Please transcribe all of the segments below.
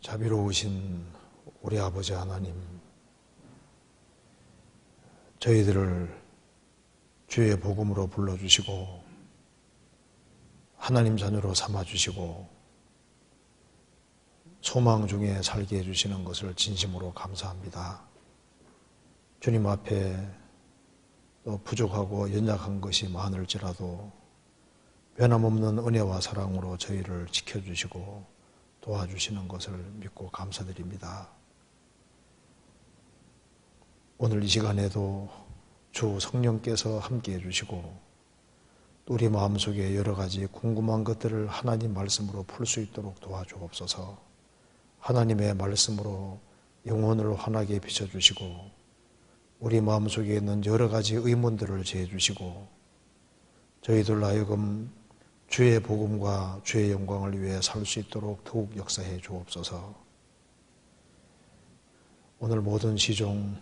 자비로우신 우리 아버지 하나님, 저희들을 주의 복음으로 불러주시고 하나님 자녀로 삼아주시고 소망 중에 살게 해주시는 것을 진심으로 감사합니다. 주님 앞에 또 부족하고 연약한 것이 많을지라도 변함없는 은혜와 사랑으로 저희를 지켜주시고 도와주시는 것을 믿고 감사드립니다. 오늘 이 시간에도 주 성령께서 함께 해주시고 또 우리 마음속에 여러 가지 궁금한 것들을 하나님 말씀으로 풀 수 있도록 도와주옵소서. 하나님의 말씀으로 영혼을 환하게 비춰주시고 우리 마음속에 있는 여러 가지 의문들을 제해주시고 저희들 하여금 주의 복음과 주의 영광을 위해 살 수 있도록 더욱 역사해 주옵소서. 오늘 모든 시종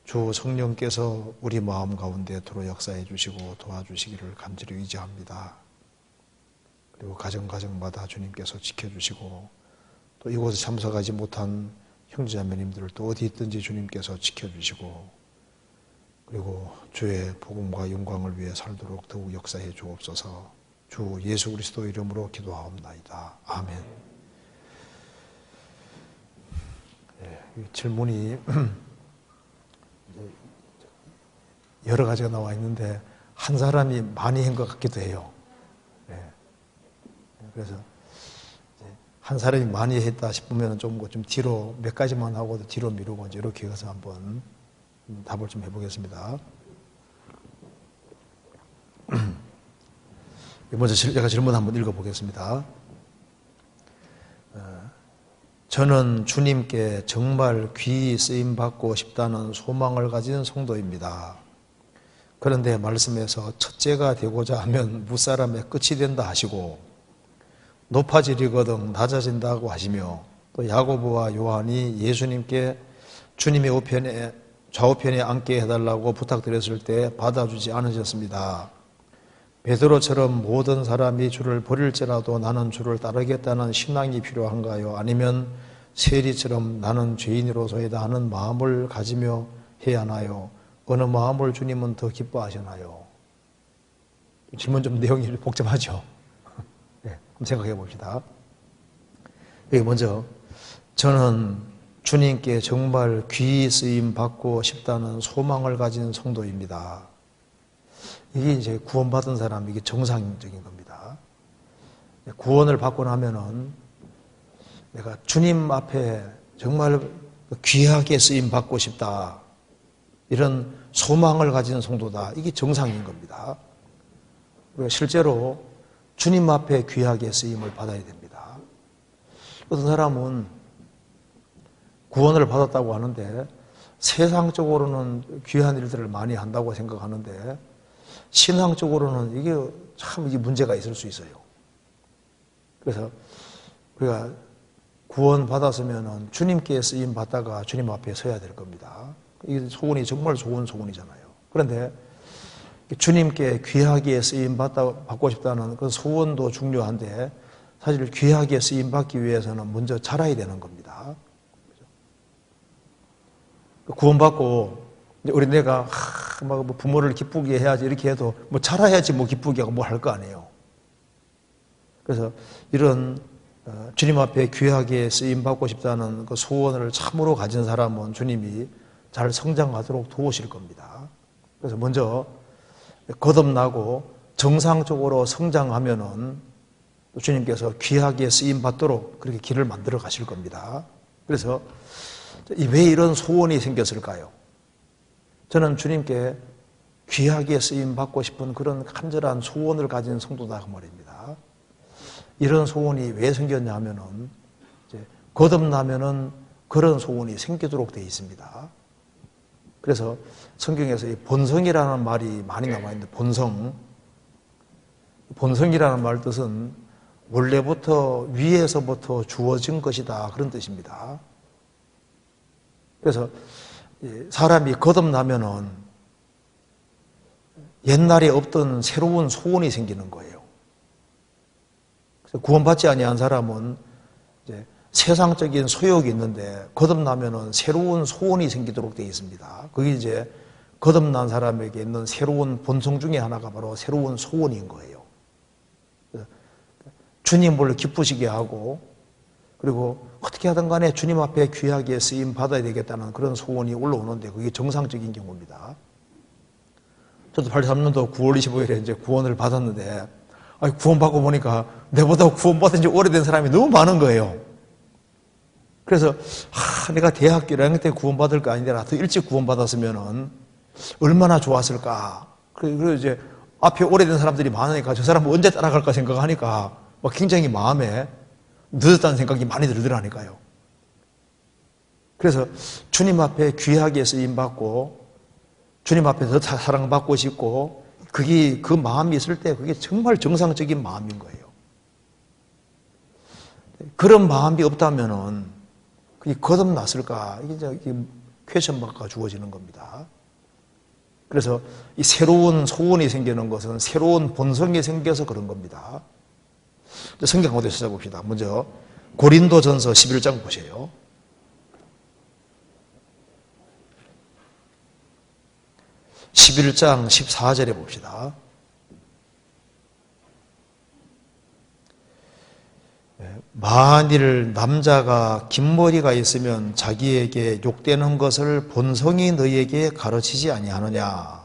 주 성령께서 우리 마음 가운데 들어 역사해 주시고 도와주시기를 간절히 의지합니다. 그리고 가정마다 주님께서 지켜주시고 또 이곳에 참석하지 못한 형제자매님들을 또 어디 있든지 주님께서 지켜주시고 그리고 주의 복음과 영광을 위해 살도록 더욱 역사해 주옵소서. 주 예수 그리스도 이름으로 기도하옵나이다. 아멘. 질문이 여러 가지가 나와 있는데 한 사람이 많이 한 것 같기도 해요. 그래서 한 사람이 많이 했다 싶으면 좀 뒤로 몇 가지만 하고 뒤로 미루고 이렇게 해서 한번 답을 좀 해보겠습니다. 먼저 제가 질문 한번 읽어보겠습니다. 저는 주님께 정말 귀히 쓰임받고 싶다는 소망을 가진 성도입니다. 그런데 말씀에서 첫째가 되고자 하면 무사람의 끝이 된다 하시고 높아지리거든 낮아진다고 하시며 또 야고보와 요한이 예수님께 주님의 우편에 좌우편에 앉게 해달라고 부탁드렸을 때 받아주지 않으셨습니다. 베드로처럼 모든 사람이 주를 버릴지라도 나는 주를 따르겠다는 신앙이 필요한가요? 아니면 세리처럼 나는 죄인으로서이다 하는 마음을 가지며 해야 하나요? 어느 마음을 주님은 더 기뻐하시나요? 질문 좀 내용이 복잡하죠? 네, 한번 생각해 봅시다. 여기 먼저 저는 주님께 정말 귀히 쓰임 받고 싶다는 소망을 가진 성도입니다. 이게 이제 구원받은 사람, 이게 정상적인 겁니다. 구원을 받고 나면은 내가 주님 앞에 정말 귀하게 쓰임 받고 싶다. 이런 소망을 가진 성도다. 이게 정상인 겁니다. 실제로 주님 앞에 귀하게 쓰임을 받아야 됩니다. 어떤 사람은 구원을 받았다고 하는데 세상적으로는 귀한 일들을 많이 한다고 생각하는데 신앙적으로는 이게 참 문제가 있을 수 있어요. 그래서 우리가 구원 받았으면 주님께 쓰임 받다가 주님 앞에 서야 될 겁니다. 이 소원이 정말 좋은 소원이잖아요. 그런데 주님께 귀하게 쓰임 받고 싶다는 그 소원도 중요한데 사실 귀하게 쓰임 받기 위해서는 먼저 자라야 되는 겁니다. 구원받고 우리 내가 막 부모를 기쁘게 해야지 이렇게 해도 자라야지 기쁘게 하고 할 거 아니에요. 그래서 이런 주님 앞에 귀하게 쓰임 받고 싶다는 그 소원을 참으로 가진 사람은 주님이 잘 성장하도록 도우실 겁니다. 그래서 먼저 거듭나고 정상적으로 성장하면은 주님께서 귀하게 쓰임 받도록 그렇게 길을 만들어 가실 겁니다. 그래서 왜 이런 소원이 생겼을까요? 저는 주님께 귀하게 쓰임 받고 싶은 그런 간절한 소원을 가진 성도다 그 말입니다. 이런 소원이 왜 생겼냐 하면은 거듭나면은 그런 소원이 생기도록 되어 있습니다. 그래서 성경에서 이 본성이라는 말이 많이 나와 있는데 본성이라는 말 뜻은 원래부터 위에서부터 주어진 것이다 그런 뜻입니다. 그래서 사람이 거듭나면은 옛날에 없던 새로운 소원이 생기는 거예요. 그래서 구원받지 아니한 사람은 이제 세상적인 소욕이 있는데 거듭나면은 새로운 소원이 생기도록 되어 있습니다. 그게 이제 거듭난 사람에게 있는 새로운 본성 중에 하나가 바로 새로운 소원인 거예요. 주님을 기쁘시게 하고 그리고 어떻게 하든 간에 주님 앞에 귀하게 쓰임 받아야 되겠다는 그런 소원이 올라오는데 그게 정상적인 경우입니다. 저도 83년도 9월 25일에 이제 구원을 받았는데 구원받고 보니까 내보다 구원받은 지 오래된 사람이 너무 많은 거예요. 그래서 내가 대학교 1학년 때 구원받을 거 아니라 더 일찍 구원받았으면은 얼마나 좋았을까. 그리고 이제 앞에 오래된 사람들이 많으니까 저 사람은 언제 따라갈까 생각하니까 막 굉장히 마음에 늦었다는 생각이 많이 들더라니까요. 그래서 주님 앞에 귀하게 쓰임받고 주님 앞에 더 사랑받고 싶고 그게 그 마음이 있을 때 그게 정말 정상적인 마음인 거예요. 그런 마음이 없다면은 그게 거듭났을까? 이게 퀘스천 마크가 주어지는 겁니다. 그래서 이 새로운 소원이 생기는 것은 새로운 본성이 생겨서 그런 겁니다. 성경 한번 찾아봅시다. 먼저 고린도전서 11장 보세요. 11장 14절에 봅시다. 만일 남자가 긴 머리가 있으면 자기에게 욕되는 것을 본성이 너희에게 가르치지 아니하느냐.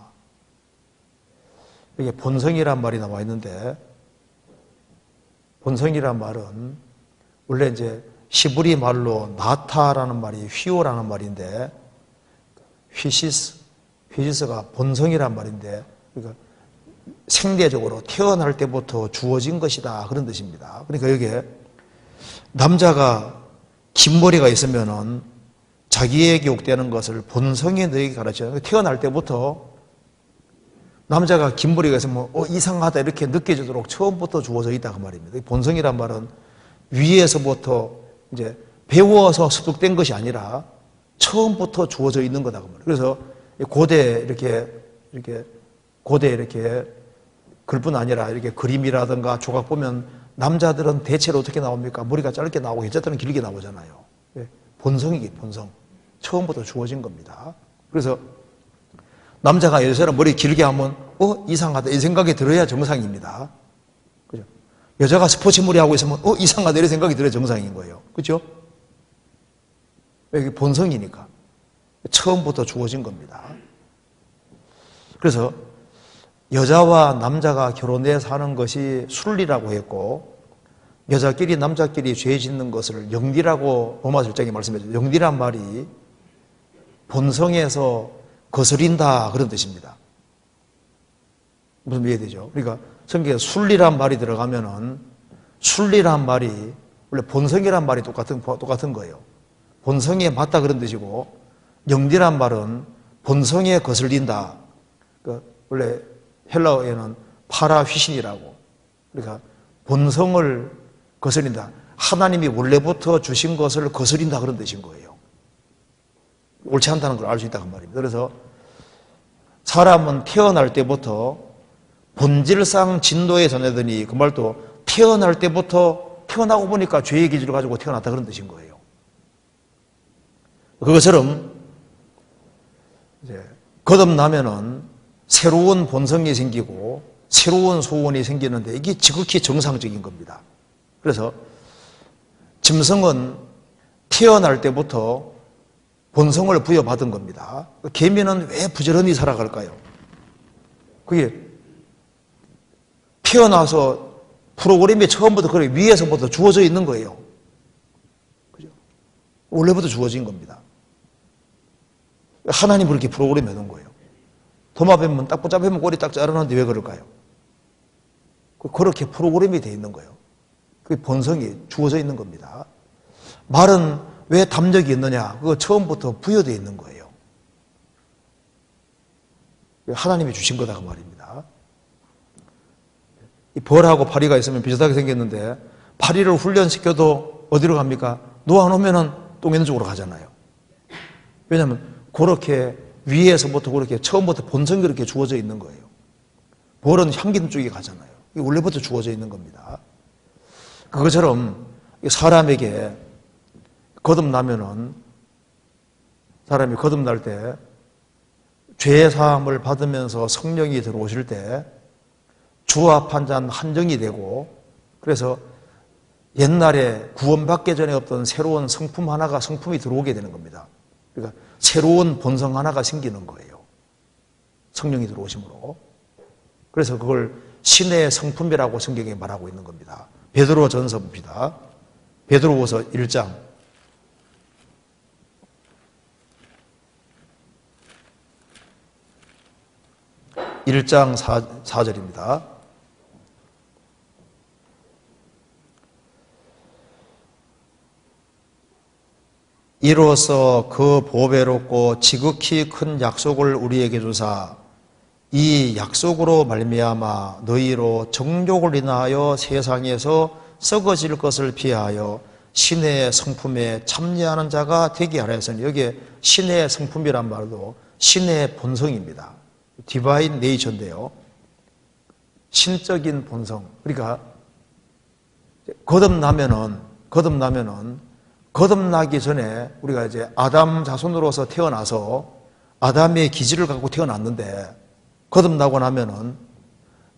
여기 본성이란 말이 나와 있는데 본성이란 말은 원래 이제 시브리 말로 나타라는 말이 휘오라는 말인데 휘시스가 본성이란 말인데 그러니까 생대적으로 태어날 때부터 주어진 것이다 그런 뜻입니다. 그러니까 여기에 남자가 긴 머리가 있으면은 자기에게 욕되는 것을 본성이 너에게 가르쳐요. 태어날 때부터 남자가 긴 머리가 있으면 이상하다 이렇게 느껴지도록 처음부터 주어져 있다 그 말입니다. 본성이란 말은 위에서부터 이제 배워서 습득된 것이 아니라 처음부터 주어져 있는 거다 그 말이에요. 그래서 고대 이렇게 글뿐 아니라 이렇게 그림이라든가 조각 보면 남자들은 대체로 어떻게 나옵니까? 머리가 짧게 나오고 여자들은 길게 나오잖아요. 본성이기 본성. 처음부터 주어진 겁니다. 그래서 남자가 여자처럼 머리 길게 하면 이상하다 이 생각이 들어야 정상입니다. 그죠? 여자가 스포츠 머리 하고 있으면 이상하다 이런 생각이 들어야 정상인 거예요. 그렇죠? 이게 본성이니까 처음부터 주어진 겁니다. 그래서 여자와 남자가 결혼해 사는 것이 순리라고 했고 여자끼리 남자끼리 죄 짓는 것을 영리라고 로마 절장이 말씀했죠. 영리란 말이 본성에서 거스린다 그런 뜻입니다. 무슨 이해되죠? 그러니까 성경에 순리란 말이 들어가면은 순리란 말이 원래 본성이란 말이 똑같은 거예요. 본성에 맞다 그런 뜻이고 영리란 말은 본성에 거슬린다. 원래 헬라어에는 파라휘신이라고 그러니까 본성을 거스린다. 하나님이 원래부터 주신 것을 거스린다 그런 뜻인 거예요. 옳지 않다는 걸 알 수 있다 그 말입니다. 그래서 사람은 태어날 때부터 본질상 진노의 자녀들이 그 말도 태어날 때부터 태어나고 보니까 죄의 기질을 가지고 태어났다 그런 뜻인 거예요. 그것처럼 이제 거듭나면은 새로운 본성이 생기고 새로운 소원이 생기는데 이게 지극히 정상적인 겁니다. 그래서 짐승은 태어날 때부터 본성을 부여받은 겁니다. 개미는 왜 부지런히 살아갈까요? 그게 태어나서 프로그램이 처음부터 그렇게 위에서부터 주어져 있는 거예요. 그죠? 원래부터 주어진 겁니다. 하나님이 그렇게 프로그램 해놓은 거예요. 도마뱀은 딱 붙잡으면 꼬리 딱 자르는데 왜 그럴까요? 그렇게 프로그램이 되어 있는 거예요. 그게 본성이 주어져 있는 겁니다. 말은 왜 담력이 있느냐? 그거 처음부터 부여되어 있는 거예요. 하나님이 주신 거다 그 말입니다. 이 벌하고 파리가 있으면 비슷하게 생겼는데 파리를 훈련시켜도 어디로 갑니까? 놓아놓으면 똥 있는 쪽으로 가잖아요. 왜냐하면 그렇게 위에서부터 그렇게 처음부터 본성이 그렇게 주어져 있는 거예요. 벌은 향기 있는 쪽에 가잖아요. 이게 원래부터 주어져 있는 겁니다. 그것처럼 사람에게 거듭나면은, 사람이 거듭날 때 죄 사함을 받으면서 성령이 들어오실 때 주와 판단 한정이 되고, 그래서 옛날에 구원받기 전에 없던 새로운 성품이 들어오게 되는 겁니다. 그러니까 새로운 본성 하나가 생기는 거예요. 성령이 들어오심으로. 그래서 그걸 신의 성품이라고 성경에 말하고 있는 겁니다. 베드로 전서 봅시다. 베드로후서 1장. 1장 4절입니다. 이로써 그 보배롭고 지극히 큰 약속을 우리에게 주사 이 약속으로 말미암아 너희로 정욕을 인하여 세상에서 썩어질 것을 피하여 신의 성품에 참여하는 자가 되게 하라 했으니, 여기에 신의 성품이란 말도 신의 본성입니다. 디바인 네이처인데요. 신적인 본성. 그러니까 거듭나기 전에 우리가 이제 아담 자손으로서 태어나서 아담의 기질을 갖고 태어났는데, 거듭나고 나면은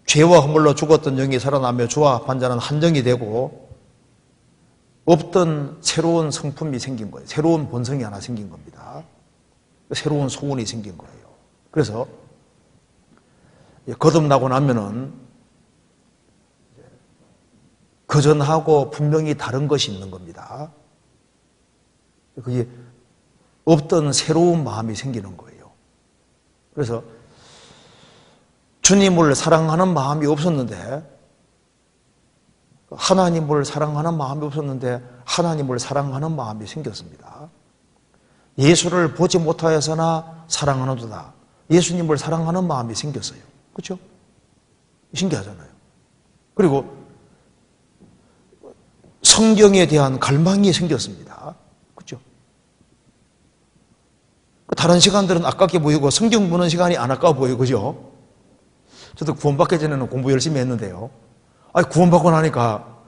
죄와 허물로 죽었던 영이 살아나며 주와 판자는 한정이 되고 없던 새로운 성품이 생긴 거예요. 새로운 본성이 하나 생긴 겁니다. 새로운 소원이 생긴 거예요. 그래서 거듭나고 나면은 그전하고 분명히 다른 것이 있는 겁니다. 그게 없던 새로운 마음이 생기는 거예요. 그래서 주님을 사랑하는 마음이 없었는데, 하나님을 사랑하는 마음이 없었는데 하나님을 사랑하는 마음이 생겼습니다. 예수를 보지 못하여서나 사랑하는도다. 예수님을 사랑하는 마음이 생겼어요. 그렇죠? 신기하잖아요. 그리고 성경에 대한 갈망이 생겼습니다. 그렇죠? 다른 시간들은 아깝게 보이고 성경 보는 시간이 안 아까워 보이고, 그죠? 저도 구원받기 전에는 공부 열심히 했는데요. 구원받고 나니까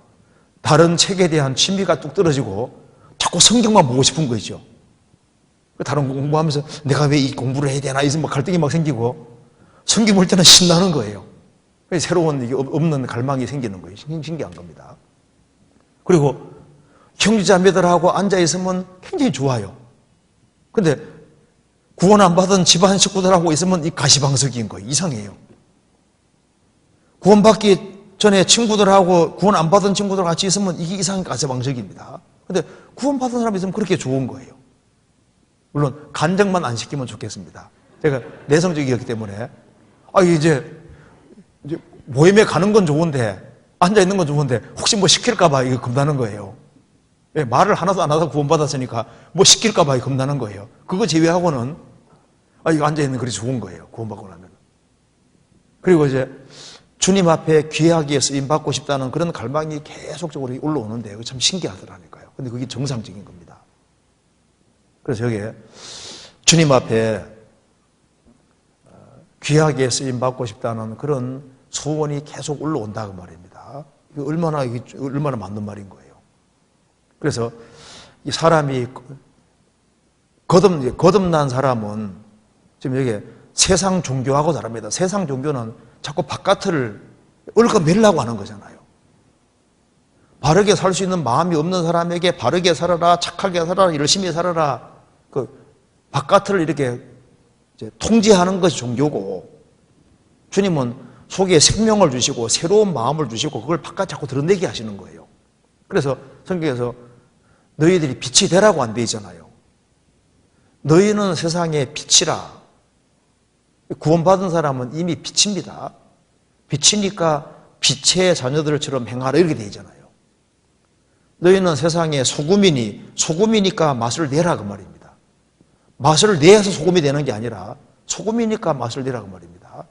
다른 책에 대한 취미가 뚝 떨어지고 자꾸 성경만 보고 싶은 거 있죠. 다른 거 공부하면서 내가 왜 이 공부를 해야 되나, 이런 갈등이 막 생기고, 성경 볼 때는 신나는 거예요. 새로운 없는 갈망이 생기는 거예요. 신기한 겁니다. 그리고 형제자매들하고 앉아있으면 굉장히 좋아요. 근데 구원 안 받은 집안 식구들하고 있으면 이 가시방석인 거예요. 이상해요. 구원받기 전에 친구들하고 구원 안 받은 친구들 같이 있으면 이게 이상한 가시방석입니다. 근데 구원받은 사람이 있으면 그렇게 좋은 거예요. 물론 간증만 안 시키면 좋겠습니다. 제가 내성적이었기 때문에 이제 모임에 가는 건 좋은데, 앉아 있는 건 좋은데 혹시 뭐 시킬까 봐 이거 겁나는 거예요. 말을 하나도 안 하다 구원받았으니까 뭐 시킬까 봐 겁나는 거예요. 그거 제외하고는 이거 앉아 있는 그리 좋은 거예요. 구원받고 나면. 그리고 이제 주님 앞에 귀하게 쓰임 받고 싶다는 그런 갈망이 계속적으로 올라오는데, 참 신기하더라니까요. 근데 그게 정상적인 겁니다. 그래서 여기에 주님 앞에 귀하게 쓰임 받고 싶다는 그런 소원이 계속 올라온다고 말입니다. 이거 얼마나 맞는 말인 거예요. 그래서 이 사람이 거듭난 사람은 지금 여기 세상 종교하고 다릅니다. 세상 종교는 자꾸 바깥을 얽어매려고 하는 거잖아요. 바르게 살 수 있는 마음이 없는 사람에게 바르게 살아라, 착하게 살아라, 열심히 살아라, 그 바깥을 이렇게 이제 통제하는 것이 종교고, 주님은 속에 생명을 주시고 새로운 마음을 주시고 그걸 바깥 자꾸 드러내게 하시는 거예요. 그래서 성경에서 너희들이 빛이 되라고 안 돼 있잖아요. 너희는 세상의 빛이라. 구원받은 사람은 이미 빛입니다. 빛이니까 빛의 자녀들처럼 행하라, 이렇게 돼 있잖아요. 너희는 세상의 소금이니까 맛을 내라, 그 말입니다. 맛을 내서 소금이 되는 게 아니라 소금이니까 맛을 내라, 그 말입니다.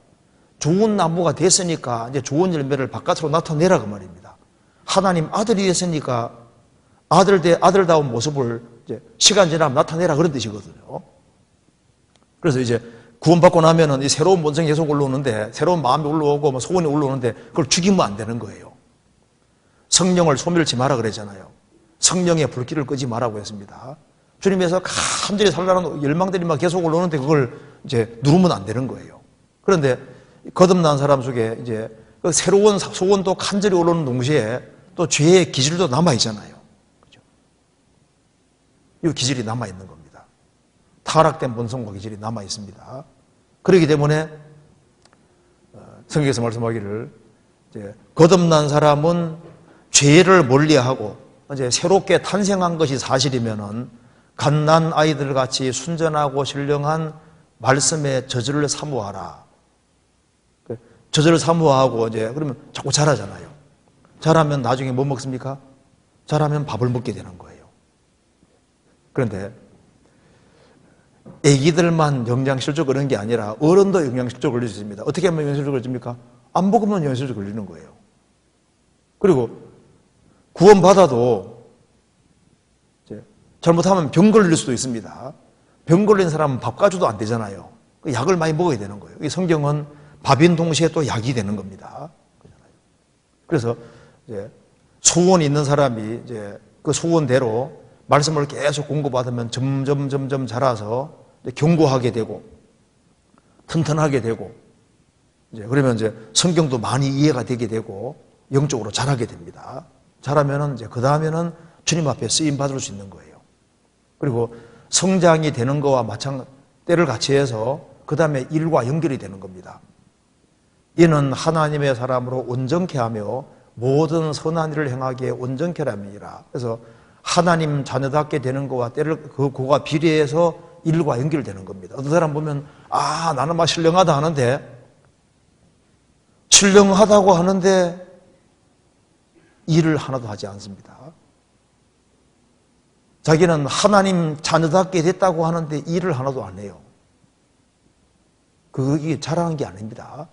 좋은 나무가 됐으니까 이제 좋은 열매를 바깥으로 나타내라, 그 말입니다. 하나님 아들이 됐으니까 아들다운 모습을 이제 시간 지나면 나타내라, 그런 뜻이거든요. 그래서 이제 구원받고 나면은 이 새로운 본성이 계속 올라오는데, 새로운 마음이 올라오고 뭐 소원이 올라오는데 그걸 죽이면 안 되는 거예요. 성령을 소멸치 마라 그랬잖아요. 성령의 불길을 끄지 말라고 했습니다. 주님에서 간절히 살라는 열망들이 막 계속 올라오는데 그걸 이제 누르면 안 되는 거예요. 그런데 거듭난 사람 속에 이제 그 새로운 소원도 간절히 올라오는 동시에 또 죄의 기질도 남아있잖아요. 그죠? 이 기질이 남아있는 겁니다. 타락된 본성과 기질이 남아있습니다. 그렇기 때문에 성경에서 말씀하기를 이제 거듭난 사람은 죄를 멀리하고 이제 새롭게 탄생한 것이 사실이면은 갓난 아이들 같이 순전하고 신령한 말씀의 저절을 사모하라. 저절을 사모하고 이제 그러면 자꾸 자라잖아요. 자라면 나중에 뭐 먹습니까? 자라면 밥을 먹게 되는 거예요. 그런데 애기들만 영양실조 그런 게 아니라 어른도 영양실조 걸릴 수 있습니다. 어떻게 하면 영양실조 걸립니까? 안 먹으면 영양실조 걸리는 거예요. 그리고 구원받아도 잘못하면 병 걸릴 수도 있습니다. 병 걸린 사람은 밥 가져도 안 되잖아요. 약을 많이 먹어야 되는 거예요. 이 성경은 밥인 동시에 또 약이 되는 겁니다. 그래서 이제 소원이 있는 사람이 이제 그 소원대로 말씀을 계속 공부받으면 점점 자라서 견고하게 되고 튼튼하게 되고 이제 그러면 이제 성경도 많이 이해가 되게 되고 영적으로 자라게 됩니다. 자라면은 이제 그 다음에는 주님 앞에 쓰임 받을 수 있는 거예요. 그리고 성장이 되는 거와 때를 같이 해서 그 다음에 일과 연결이 되는 겁니다. 이는 하나님의 사람으로 온전케 하며 모든 선한 일을 행하기에 온전케 함이니라. 그래서 하나님 자녀답게 되는 거와 그거가 비례해서 일과 연결되는 겁니다. 어떤 사람 보면 나는 막 신령하다 하는데 신령하다고 하는데 일을 하나도 하지 않습니다. 자기는 하나님 자녀답게 됐다고 하는데 일을 하나도 안 해요. 그게 자랑한 게 아닙니다.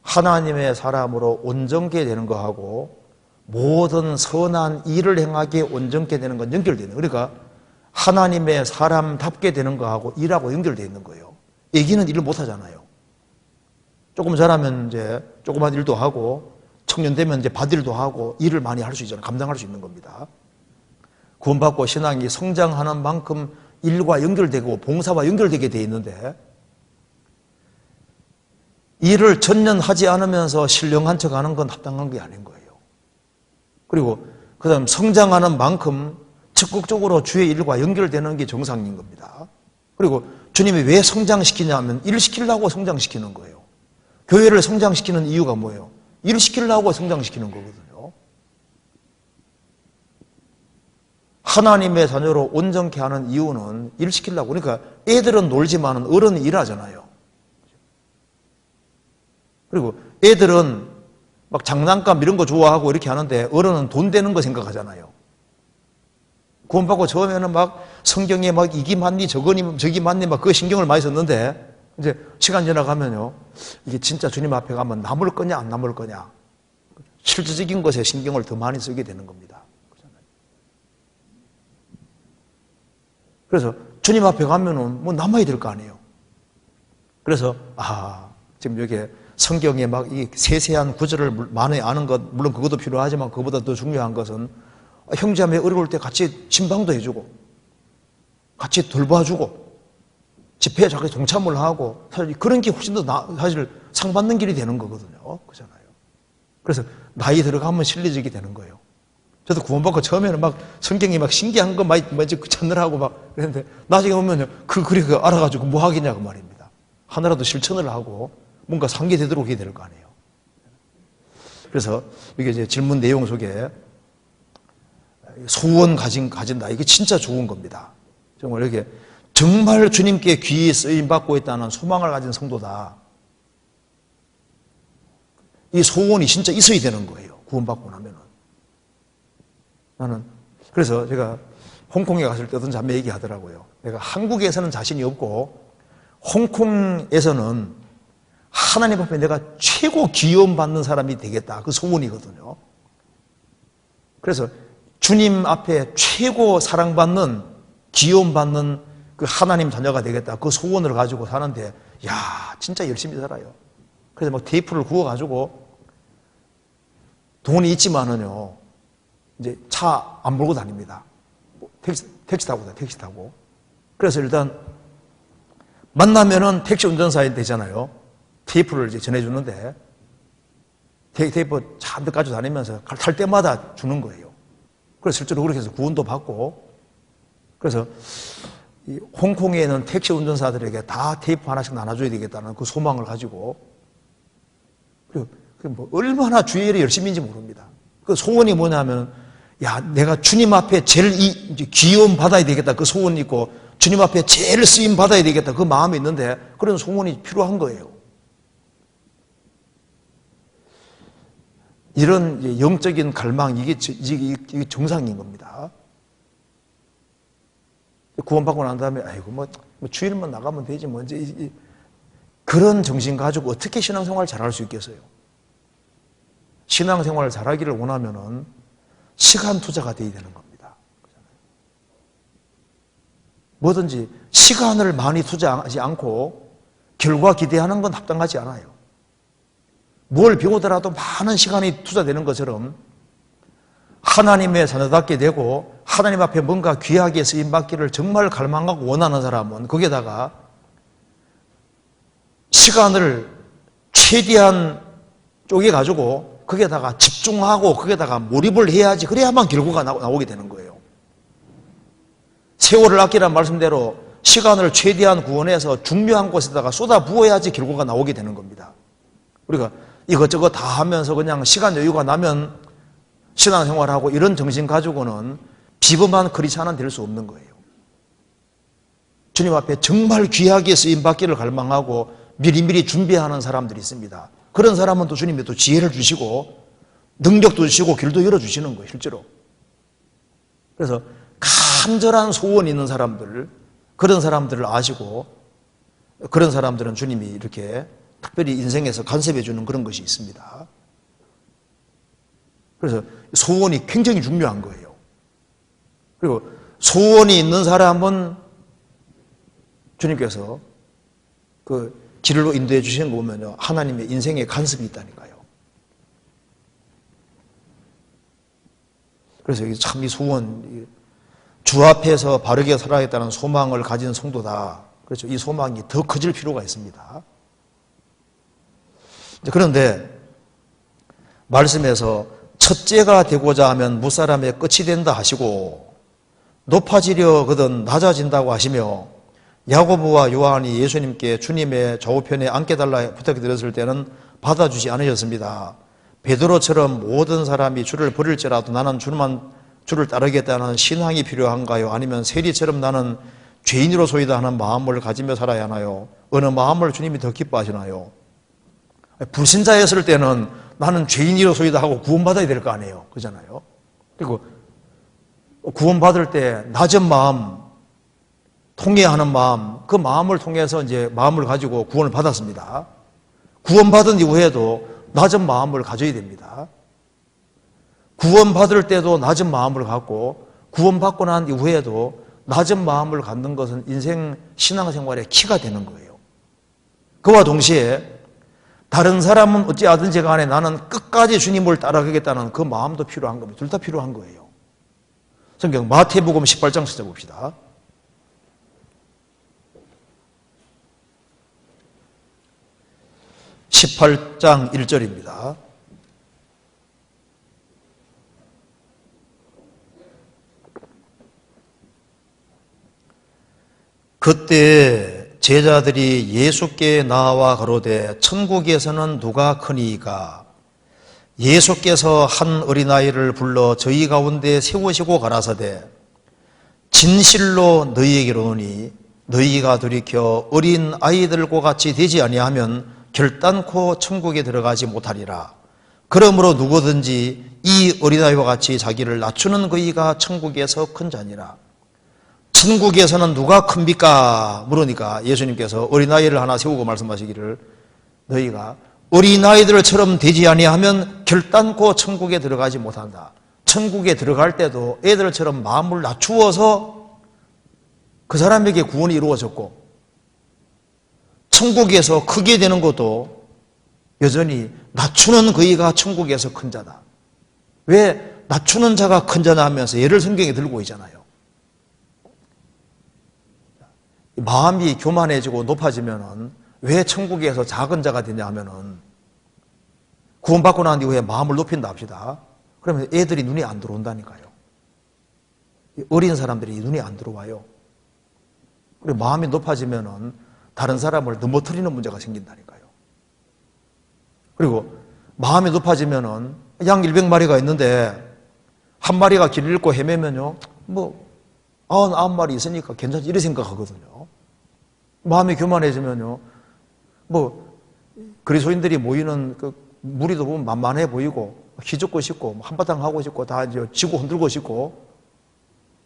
하나님의 사람으로 온전케 되는 거하고 모든 선한 일을 행하기에 온전케 되는 건 연결되는 거예요. 그러니까 하나님의 사람답게 되는 거하고 일하고 연결되어 있는 거예요. 애기는 일을 못 하잖아요. 조금 자라면 이제 조그만 일도 하고 청년 되면 이제 밭일도 하고 일을 많이 할 수 있잖아요. 감당할 수 있는 겁니다. 구원받고 신앙이 성장하는 만큼 일과 연결되고 봉사와 연결되게 되어 있는데 일을 전년하지 않으면서 신령한 척 하는 건 합당한 게 아닌 거예요. 그리고 그 다음 성장하는 만큼 적극적으로 주의 일과 연결되는 게 정상인 겁니다. 그리고 주님이 왜 성장시키냐면 일 시키려고 성장시키는 거예요. 교회를 성장시키는 이유가 뭐예요? 일 시키려고 성장시키는 거거든요. 하나님의 자녀로 온전케 하는 이유는 일 시키려고. 그러니까 애들은 놀지만 어른은 일하잖아요. 그리고 애들은 막 장난감 이런 거 좋아하고 이렇게 하는데 어른은 돈 되는 거 생각하잖아요. 구원받고 처음에는 막 성경에 막 이기 맞니 저기 맞니 막 그 신경을 많이 썼는데 이제 시간 지나가면요. 이게 진짜 주님 앞에 가면 남을 거냐 안 남을 거냐. 실질적인 것에 신경을 더 많이 쓰게 되는 겁니다. 그래서 주님 앞에 가면은 뭐 남아야 될 거 아니에요. 그래서 지금 여기 성경에 막 이 세세한 구절을 많이 아는 것 물론 그것도 필요하지만 그보다 더 중요한 것은 형제자매 어려울 때 같이 신방도 해주고 같이 돌봐주고 집회에 자기 동참을 하고 사실 그런 게 훨씬 더 사실 상 받는 길이 되는 거거든요. 그렇잖아요. 그래서 나이 들어가면 실리적이 되는 거예요. 저도 구원받고 처음에는 막 성경이 막 신기한 거 많이 찾느라고 막 그랬는데 나중에 보면요. 그거 알아가지고 뭐 하겠냐고 말입니다. 하나라도 실천을 하고 뭔가 상기되도록 해야 될 거 아니에요. 그래서 이게 이제 질문 내용 속에 소원 가진다. 이게 진짜 좋은 겁니다. 정말 이게 정말 주님께 귀히 쓰임 받고 있다는 소망을 가진 성도다. 이 소원이 진짜 있어야 되는 거예요. 구원받고 나면은. 나는 그래서 제가 홍콩에 갔을 때 어떤 자매 얘기하더라고요. 내가 한국에서는 자신이 없고 홍콩에서는 하나님 앞에 내가 최고 귀여움 받는 사람이 되겠다. 그 소원이거든요. 그래서 주님 앞에 최고 사랑받는 귀여움 받는 그 하나님 자녀가 되겠다. 그 소원을 가지고 사는데 진짜 열심히 살아요. 그래서 막 테이프를 구워가지고 돈이 있지만은요 이제 차 안 몰고 다닙니다. 택시 타고. 그래서 일단 만나면은 택시 운전사에 되잖아요. 테이프를 이제 전해주는데 테이프 잔뜩 가지고 다니면서 탈 때마다 주는 거예요. 그래서 실제로 그렇게 해서 구원도 받고, 그래서 이 홍콩에는 택시 운전사들에게 다 테이프 하나씩 나눠줘야 되겠다는 그 소망을 가지고, 그리고 뭐 얼마나 주의 일이 열심인지 모릅니다. 그 소원이 뭐냐면, 야, 내가 주님 앞에 제일 귀여움 받아야 되겠다. 그 소원이 있고, 주님 앞에 제일 쓰임 받아야 되겠다. 그 마음이 있는데, 그런 소원이 필요한 거예요. 이런 영적인 갈망, 이게 정상인 겁니다. 구원받고 난 다음에, 아이고, 뭐 주일만 나가면 되지, 뭐, 그런 정신 가지고 어떻게 신앙생활을 잘할 수 있겠어요? 신앙생활을 잘하기를 원하면은 시간 투자가 돼야 되는 겁니다. 뭐든지 시간을 많이 투자하지 않고 결과 기대하는 건 합당하지 않아요. 뭘 배우더라도 많은 시간이 투자되는 것처럼 하나님의 자녀답게 되고 하나님 앞에 뭔가 귀하게 쓰임받기를 정말 갈망하고 원하는 사람은 거기에다가 시간을 최대한 쪼개가지고 거기에다가 집중하고 거기에다가 몰입을 해야지, 그래야만 결과가 나오게 되는 거예요. 세월을 아끼라는 말씀대로 시간을 최대한 구원해서 중요한 곳에다가 쏟아 부어야지 결과가 나오게 되는 겁니다. 우리가 이것저것 다 하면서 그냥 시간 여유가 나면 신앙생활하고 이런 정신 가지고는 비범한 크리스찬은 될 수 없는 거예요. 주님 앞에 정말 귀하게 쓰임받기를 갈망하고 미리미리 준비하는 사람들이 있습니다. 그런 사람은 또 주님이 또 지혜를 주시고 능력도 주시고 길도 열어주시는 거예요, 실제로. 그래서 간절한 소원이 있는 사람들, 그런 사람들을 아시고 그런 사람들은 주님이 이렇게 특별히 인생에서 간섭해 주는 그런 것이 있습니다. 그래서 소원이 굉장히 중요한 거예요. 그리고 소원이 있는 사람은 주님께서 그 길로 인도해 주시는 거 보면요, 하나님의 인생에 간섭이 있다니까요. 그래서 참 이 소원, 주 앞에서 바르게 살아야겠다는 소망을 가진 성도다. 그렇죠. 이 소망이 더 커질 필요가 있습니다. 그런데 말씀에서 첫째가 되고자 하면 무사람의 끝이 된다 하시고 높아지려거든 낮아진다고 하시며 야고보와 요한이 예수님께 주님의 좌우편에 앉게달라 부탁드렸을 때는 받아주지 않으셨습니다. 베드로처럼 모든 사람이 주를 버릴지라도 나는 주를 따르겠다는 신앙이 필요한가요? 아니면 세리처럼 나는 죄인으로소이다 하는 마음을 가지며 살아야 하나요? 어느 마음을 주님이 더 기뻐하시나요? 불신자였을 때는 나는 죄인이로소이다 하고 구원받아야 될 거 아니에요. 그렇잖아요. 그리고 구원받을 때 낮은 마음, 통회하는 마음, 그 마음을 통해서 이제 마음을 가지고 구원을 받았습니다. 구원받은 이후에도 낮은 마음을 가져야 됩니다. 구원받을 때도 낮은 마음을 갖고 구원받고 난 이후에도 낮은 마음을 갖는 것은 인생 신앙생활의 키가 되는 거예요. 그와 동시에 다른 사람은 어찌하든지 간에 나는 끝까지 주님을 따라가겠다는 그 마음도 필요한 겁니다. 둘 다 필요한 거예요. 성경 마태복음 18장 찾아봅시다. (18장 1절입니다) 그때 제자들이 예수께 나와 가로되 천국에서는 누가 크니이까? 예수께서 한 어린아이를 불러 저희 가운데 세우시고 가라사대 진실로 너희에게로 오니 너희가 돌이켜 어린 아이들과 같이 되지 아니하면 결단코 천국에 들어가지 못하리라. 그러므로 누구든지 이 어린아이와 같이 자기를 낮추는 그이가 천국에서 큰 자니라. 천국에서는 누가 큽니까? 물으니까 예수님께서 어린아이를 하나 세우고 말씀하시기를 너희가 어린아이들처럼 되지 아니하면 결단코 천국에 들어가지 못한다. 천국에 들어갈 때도 애들처럼 마음을 낮추어서 그 사람에게 구원이 이루어졌고 천국에서 크게 되는 것도 여전히 낮추는 그이가 천국에서 큰 자다. 왜 낮추는 자가 큰 자냐 하면서 예를 성경에 들고 있잖아요. 마음이 교만해지고 높아지면은 왜 천국에서 작은 자가 되냐 하면은 구원받고 난 이후에 마음을 높인다 합시다. 그러면 애들이 눈이 안 들어온다니까요. 어린 사람들이 눈이 안 들어와요. 그리고 마음이 높아지면은 다른 사람을 넘어뜨리는 문제가 생긴다니까요. 그리고 마음이 높아지면은 양 100마리가 있는데 한 마리가 길 잃고 헤매면요, 99마리 있으니까 괜찮지 이렇게 생각하거든요. 마음이 교만해지면요, 그리스도인들이 모이는 그 무리도 보면 만만해 보이고 기죽고 싶고 한바탕 하고 싶고 다 이제 지고 흔들고 싶고,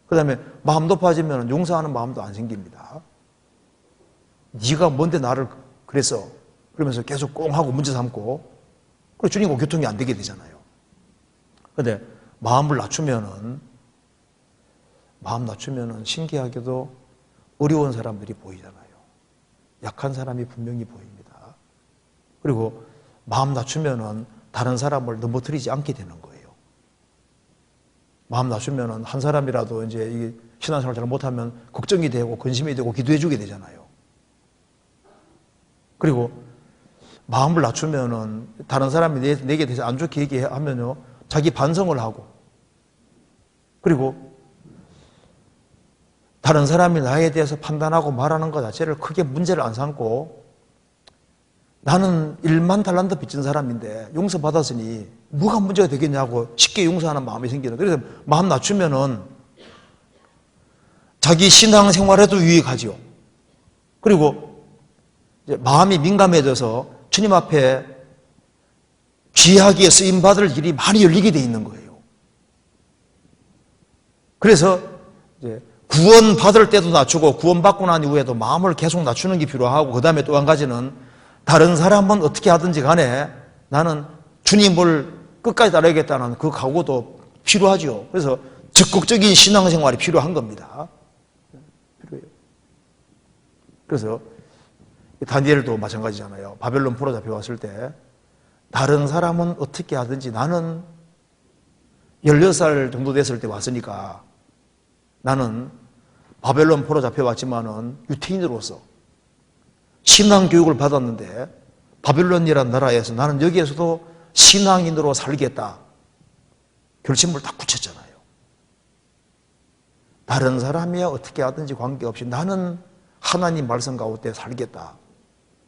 그 다음에 마음 높아지면 용서하는 마음도 안 생깁니다. 네가 뭔데 나를 그랬어? 그러면서 계속 꽁 하고 문제 삼고, 그리고 주님과 교통이 안 되게 되잖아요. 그런데 마음 낮추면은 신기하게도 어려운 사람들이 보이잖아요. 약한 사람이 분명히 보입니다. 그리고 마음 낮추면은 다른 사람을 넘어뜨리지 않게 되는 거예요. 마음 낮추면은 한 사람이라도 이제 이 신앙생활 잘 못하면 걱정이 되고 근심이 되고 기도해주게 되잖아요. 그리고 마음을 낮추면은 다른 사람이 내게 대해서 안 좋게 얘기하면요, 자기 반성을 하고, 그리고 다른 사람이 나에 대해서 판단하고 말하는 것 자체를 크게 문제를 안 삼고, 나는 1만 달란트 빚진 사람인데 용서받았으니 뭐가 문제가 되겠냐고 쉽게 용서하는 마음이 생기는. 그래서 마음 낮추면은 자기 신앙생활에도 유익하지요. 그리고 이제 마음이 민감해져서 주님 앞에 귀하게 쓰임받을 일이 많이 열리게 돼 있는 거예요. 그래서 이제 구원받을 때도 낮추고 구원받고 난 이후에도 마음을 계속 낮추는 게 필요하고, 그 다음에 또 한 가지는 다른 사람은 어떻게 하든지 간에 나는 주님을 끝까지 따르겠다는 그 각오도 필요하죠. 그래서 적극적인 신앙생활이 필요한 겁니다. 필요해요. 그래서 다니엘도 마찬가지잖아요. 바벨론 포로 잡혀왔을 때 다른 사람은 어떻게 하든지 나는 16살 정도 됐을 때 왔으니까 나는 바벨론 포로 잡혀왔지만은 유태인으로서 신앙교육을 받았는데 바벨론이라는 나라에서 나는 여기에서도 신앙인으로 살겠다 결심을 딱 굳혔잖아요. 다른 사람이야 어떻게 하든지 관계없이 나는 하나님 말씀 가운데 살겠다.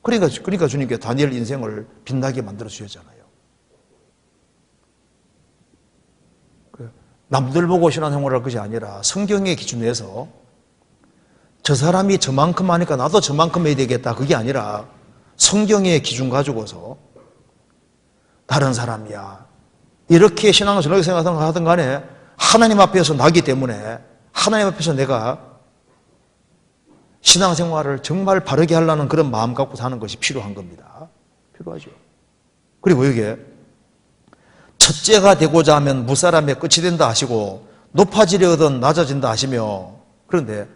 그러니까 주님께 다니엘 인생을 빛나게 만들어 주셨잖아요. 남들 보고 신앙생활을 할 것이 아니라 성경의 기준에서 저 사람이 저만큼 하니까 나도 저만큼 해야 되겠다, 그게 아니라 성경의 기준 가지고서 다른 사람이야 이렇게 신앙을 저렇게 생각하든 간에 하나님 앞에서 나기 때문에 하나님 앞에서 내가 신앙생활을 정말 바르게 하려는 그런 마음 갖고 사는 것이 필요한 겁니다. 필요하죠. 그리고 이게 첫째가 되고자 하면 무사람의 끝이 된다 하시고 높아지려거든 낮아진다 하시며, 그런데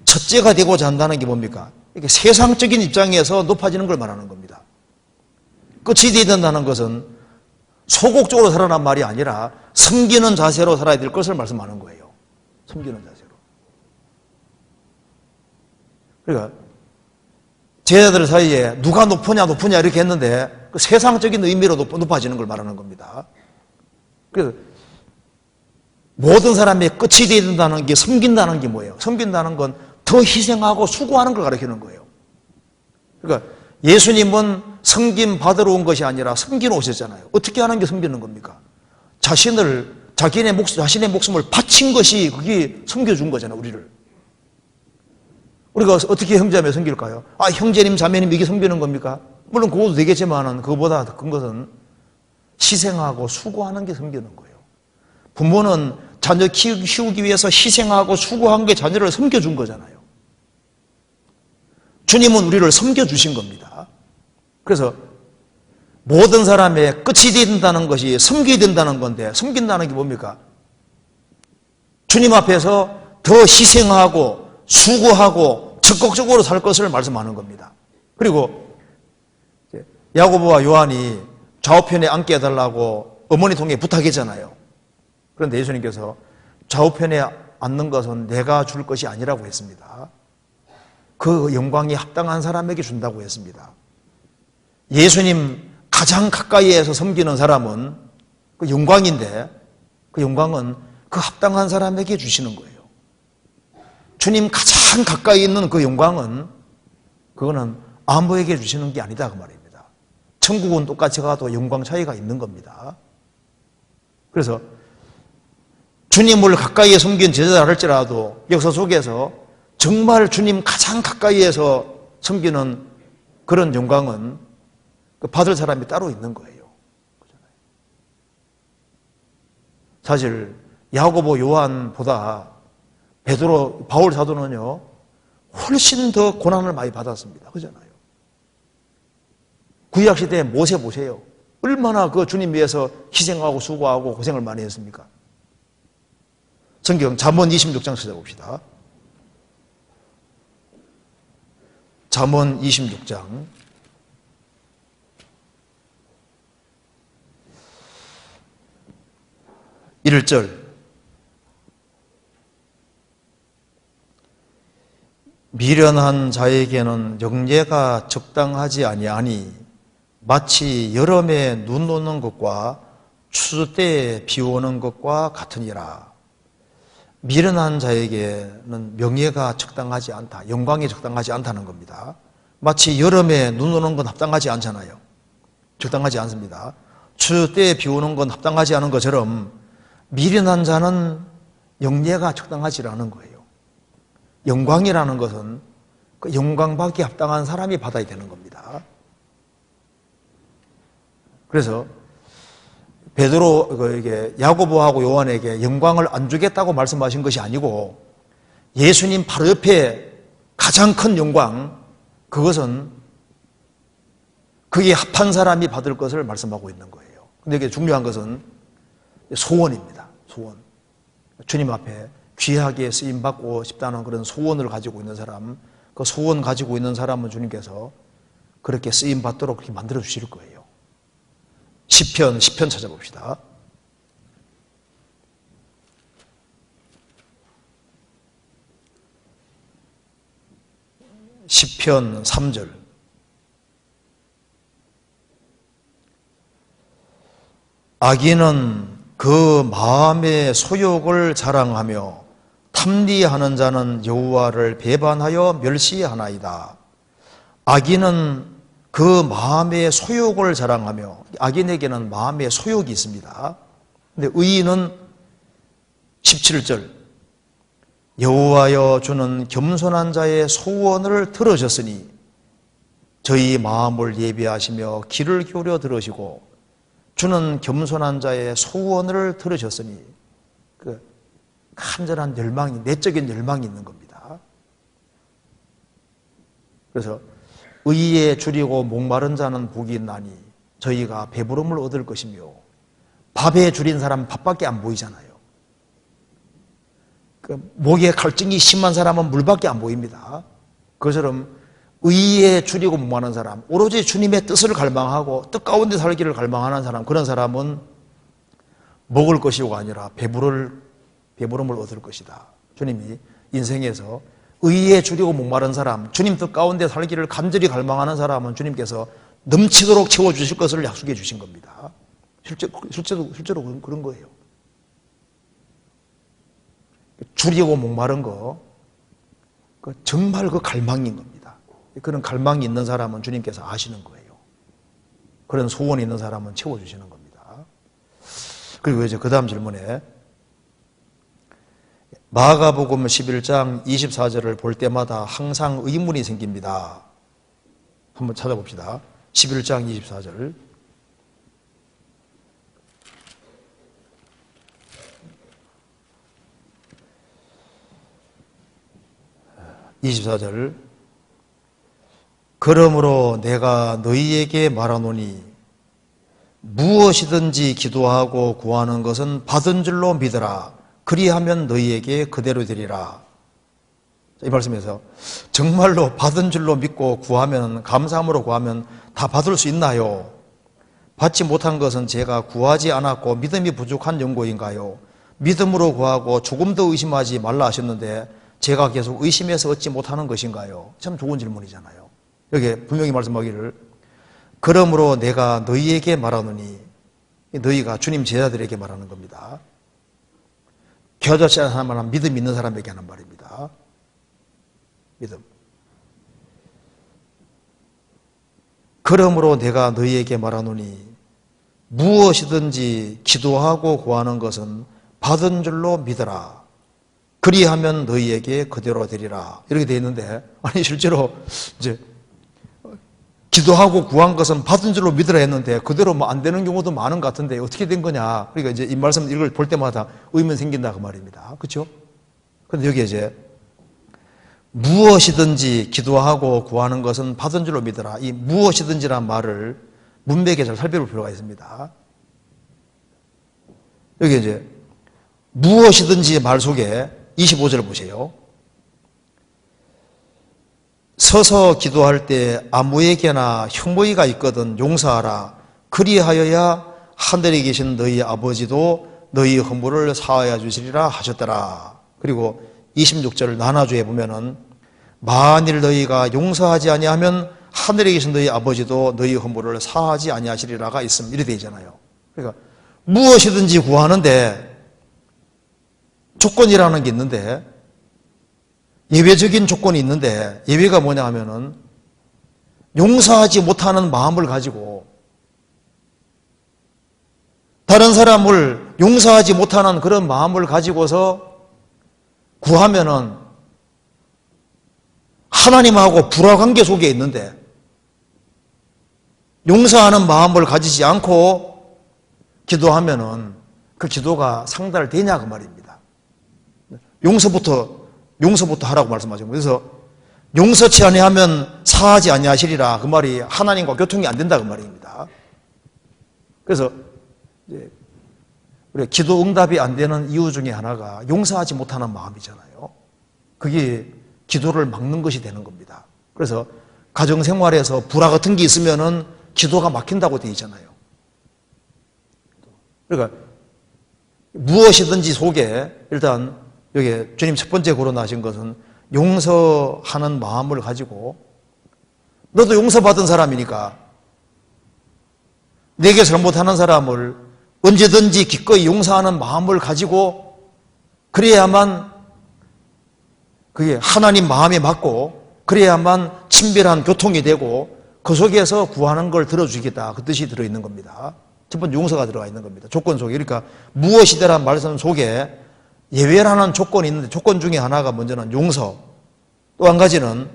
첫째가 되고자 한다는 게 뭡니까? 이게 세상적인 입장에서 높아지는 걸 말하는 겁니다. 끝이 되어야 된다는 것은 소극적으로 살아난 말이 아니라 섬기는 자세로 살아야 될 것을 말씀하는 거예요. 섬기는 자세로. 그러니까 제자들 사이에 누가 높으냐 이렇게 했는데 그 세상적인 의미로 높아지는 걸 말하는 겁니다. 그래서 모든 사람의 끝이 되어야 된다는 게 섬긴다는 게 뭐예요? 섬긴다는 건 더 희생하고 수고하는 걸 가르치는 거예요. 그러니까 예수님은 섬김 받으러 온 것이 아니라 섬기러 오셨잖아요. 어떻게 하는 게 섬기는 겁니까? 자신의 목숨을 바친 것이 그게 섬겨준 거잖아요, 우리를. 우리가 어떻게 형제자매 섬길까요? 형제님, 자매님 이게 섬기는 겁니까? 물론 그것도 되겠지만은 그거보다 더 큰 것은 희생하고 수고하는 게 섬기는 거예요. 부모는 자녀 키우기 위해서 희생하고 수고한 게 자녀를 섬겨준 거잖아요. 주님은 우리를 섬겨주신 겁니다. 그래서 모든 사람의 끝이 되어야 된다는 것이 섬겨야 된다는 건데, 섬긴다는 게 뭡니까? 주님 앞에서 더 희생하고 수고하고 적극적으로 살 것을 말씀하는 겁니다. 그리고 야고보와 요한이 좌우편에 앉게 해달라고 어머니 통해 부탁했잖아요. 그런데 예수님께서 좌우편에 앉는 것은 내가 줄 것이 아니라고 했습니다. 그 영광이 합당한 사람에게 준다고 했습니다. 예수님 가장 가까이에서 섬기는 사람은 그 영광인데 그 영광은 그 합당한 사람에게 주시는 거예요. 주님 가장 가까이 있는 그 영광은 그거는 아무에게 주시는 게 아니다 그 말입니다. 천국은 똑같이 가도 영광 차이가 있는 겁니다. 그래서 주님을 가까이에 섬긴 제자라 할지라도 역사 속에서 정말 주님 가장 가까이에서 섬기는 그런 영광은 받을 사람이 따로 있는 거예요. 사실 야고보 요한보다 베드로 바울 사도는요 훨씬 더 고난을 많이 받았습니다. 그잖아요. 구약 시대에 모세 보세요. 얼마나 그 주님 위해서 희생하고 수고하고 고생을 많이 했습니까? 성경 잠언 26장 찾아봅시다. 잠언 26장 1절 미련한 자에게는 영예가 적당하지 아니하니 마치 여름에 눈 오는 것과 추수 때에 비 오는 것과 같으니라. 미련한 자에게는 명예가 적당하지 않다. 영광이 적당하지 않다는 겁니다. 마치 여름에 눈 오는 건 합당하지 않잖아요. 적당하지 않습니다. 추수 때에 비 오는 건 합당하지 않은 것처럼 미련한 자는 영예가 적당하지 않은 거예요. 영광이라는 것은 그 영광받기 합당한 사람이 받아야 되는 겁니다. 그래서 베드로 야고보하고 요한에게 영광을 안 주겠다고 말씀하신 것이 아니고 예수님 바로 옆에 가장 큰 영광 그것은 그게 합한 사람이 받을 것을 말씀하고 있는 거예요. 근데 이게 중요한 것은 소원입니다. 소원. 주님 앞에 귀하게 쓰임받고 싶다는 그런 소원을 가지고 있는 사람, 그 소원 가지고 있는 사람은 주님께서 그렇게 쓰임받도록 그렇게 만들어 주실 거예요. 시편 찾아봅시다. 시편 3절. 악인은 그 마음의 소욕을 자랑하며 탐리하는 자는 여호와를 배반하여 멸시하나이다. 악인은 그 마음의 소욕을 자랑하며, 악인에게는 마음의 소욕이 있습니다. 근데 의인은 17절 여호와여 주는 겸손한 자의 소원을 들으셨으니 저희 마음을 예비하시며 귀를 기울여 들으시고 주는 겸손한 자의 소원을 들으셨으니 그 간절한 열망이, 내적인 열망이 있는 겁니다. 그래서 의에 줄이고 목마른 자는 복이 있나니 저희가 배부름을 얻을 것이며, 밥에 줄인 사람은 밥밖에 안 보이잖아요. 그 목에 갈증이 심한 사람은 물밖에 안 보입니다. 그처럼 의에 줄이고 목마른 사람, 오로지 주님의 뜻을 갈망하고 뜻 가운데 살기를 갈망하는 사람, 그런 사람은 먹을 것이고가 아니라 배부름을 얻을 것이다. 주님이 인생에서 의에 줄이고 목마른 사람, 주님 뜻 가운데 살기를 간절히 갈망하는 사람은 주님께서 넘치도록 채워주실 것을 약속해 주신 겁니다. 실제로 그런 거예요. 줄이고 목마른 거, 정말 그 갈망인 겁니다. 그런 갈망이 있는 사람은 주님께서 아시는 거예요. 그런 소원이 있는 사람은 채워주시는 겁니다. 그리고 이제 그 다음 질문에 마가복음 11장 24절을 볼 때마다 항상 의문이 생깁니다. 한번 찾아봅시다. 11장 24절. 그러므로 내가 너희에게 말하노니 무엇이든지 기도하고 구하는 것은 받은 줄로 믿으라. 그리하면 너희에게 그대로 되리라. 이 말씀에서 정말로 받은 줄로 믿고 구하면, 감사함으로 구하면 다 받을 수 있나요? 받지 못한 것은 제가 구하지 않았고 믿음이 부족한 연고인가요? 믿음으로 구하고 조금 더 의심하지 말라 하셨는데 제가 계속 의심해서 얻지 못하는 것인가요? 참 좋은 질문이잖아요. 여기에 분명히 말씀하기를 그러므로 내가 너희에게 말하노니, 너희가 주님 제자들에게 말하는 겁니다. 겨자씨 하는 말은 믿음 있는 사람에게 하는 말입니다. 믿음. 그러므로 내가 너희에게 말하노니 무엇이든지 기도하고 구하는 것은 받은 줄로 믿어라. 그리하면 너희에게 그대로 되리라. 이렇게 되어 있는데, 아니 실제로 이제 기도하고 구한 것은 받은 줄로 믿으라 했는데 그대로 뭐 안 되는 경우도 많은 것 같은데 어떻게 된 거냐? 그러니까 이제 이 말씀 이걸 볼 때마다 의문 생긴다 그 말입니다. 그렇죠? 그런데 여기 이제 무엇이든지 기도하고 구하는 것은 받은 줄로 믿어라. 이 무엇이든지란 말을 문맥에 잘 살펴볼 필요가 있습니다. 여기 이제 무엇이든지 말 속에 25절 보세요. 서서 기도할 때 아무에게나 흉보이가 있거든 용서하라. 그리하여야 하늘에 계신 너희 아버지도 너희 허물을 사하여 주시리라 하셨더라. 그리고 26절 나눠주에 보면은 만일 너희가 용서하지 아니하면 하늘에 계신 너희 아버지도 너희 허물을 사하지 아니하시리라가 있음. 이렇게 되어 있잖아요. 그러니까 무엇이든지 구하는데 조건이라는 게 있는데 예외적인 조건이 있는데 예외가 뭐냐 하면은 용서하지 못하는 마음을 가지고 다른 사람을 용서하지 못하는 그런 마음을 가지고서 구하면은 하나님하고 불화관계 속에 있는데 용서하는 마음을 가지지 않고 기도하면은 그 기도가 상달되냐 그 말입니다. 용서부터 하라고 말씀하신 거예요. 그래서 용서치 아니하면 사하지 아니하시리라 그 말이 하나님과 교통이 안 된다 그 말입니다. 그래서 우리 기도 응답이 안 되는 이유 중에 하나가 용서하지 못하는 마음이잖아요. 그게 기도를 막는 것이 되는 겁니다. 그래서 가정생활에서 불화 같은 게 있으면은 기도가 막힌다고 되어 있잖아요. 그러니까 무엇이든지 속에 일단 여기 주님 첫 번째 거론하신 것은 용서하는 마음을 가지고 너도 용서받은 사람이니까 내게 잘못하는 사람을 언제든지 기꺼이 용서하는 마음을 가지고 그래야만 그게 하나님 마음에 맞고 그래야만 친밀한 교통이 되고 그 속에서 구하는 걸 들어주겠다 그 뜻이 들어있는 겁니다. 첫 번째 용서가 들어가 있는 겁니다. 조건 속에. 그러니까 무엇이더란 말씀 속에 예외라는 조건이 있는데 조건 중에 하나가 먼저는 용서, 또 한 가지는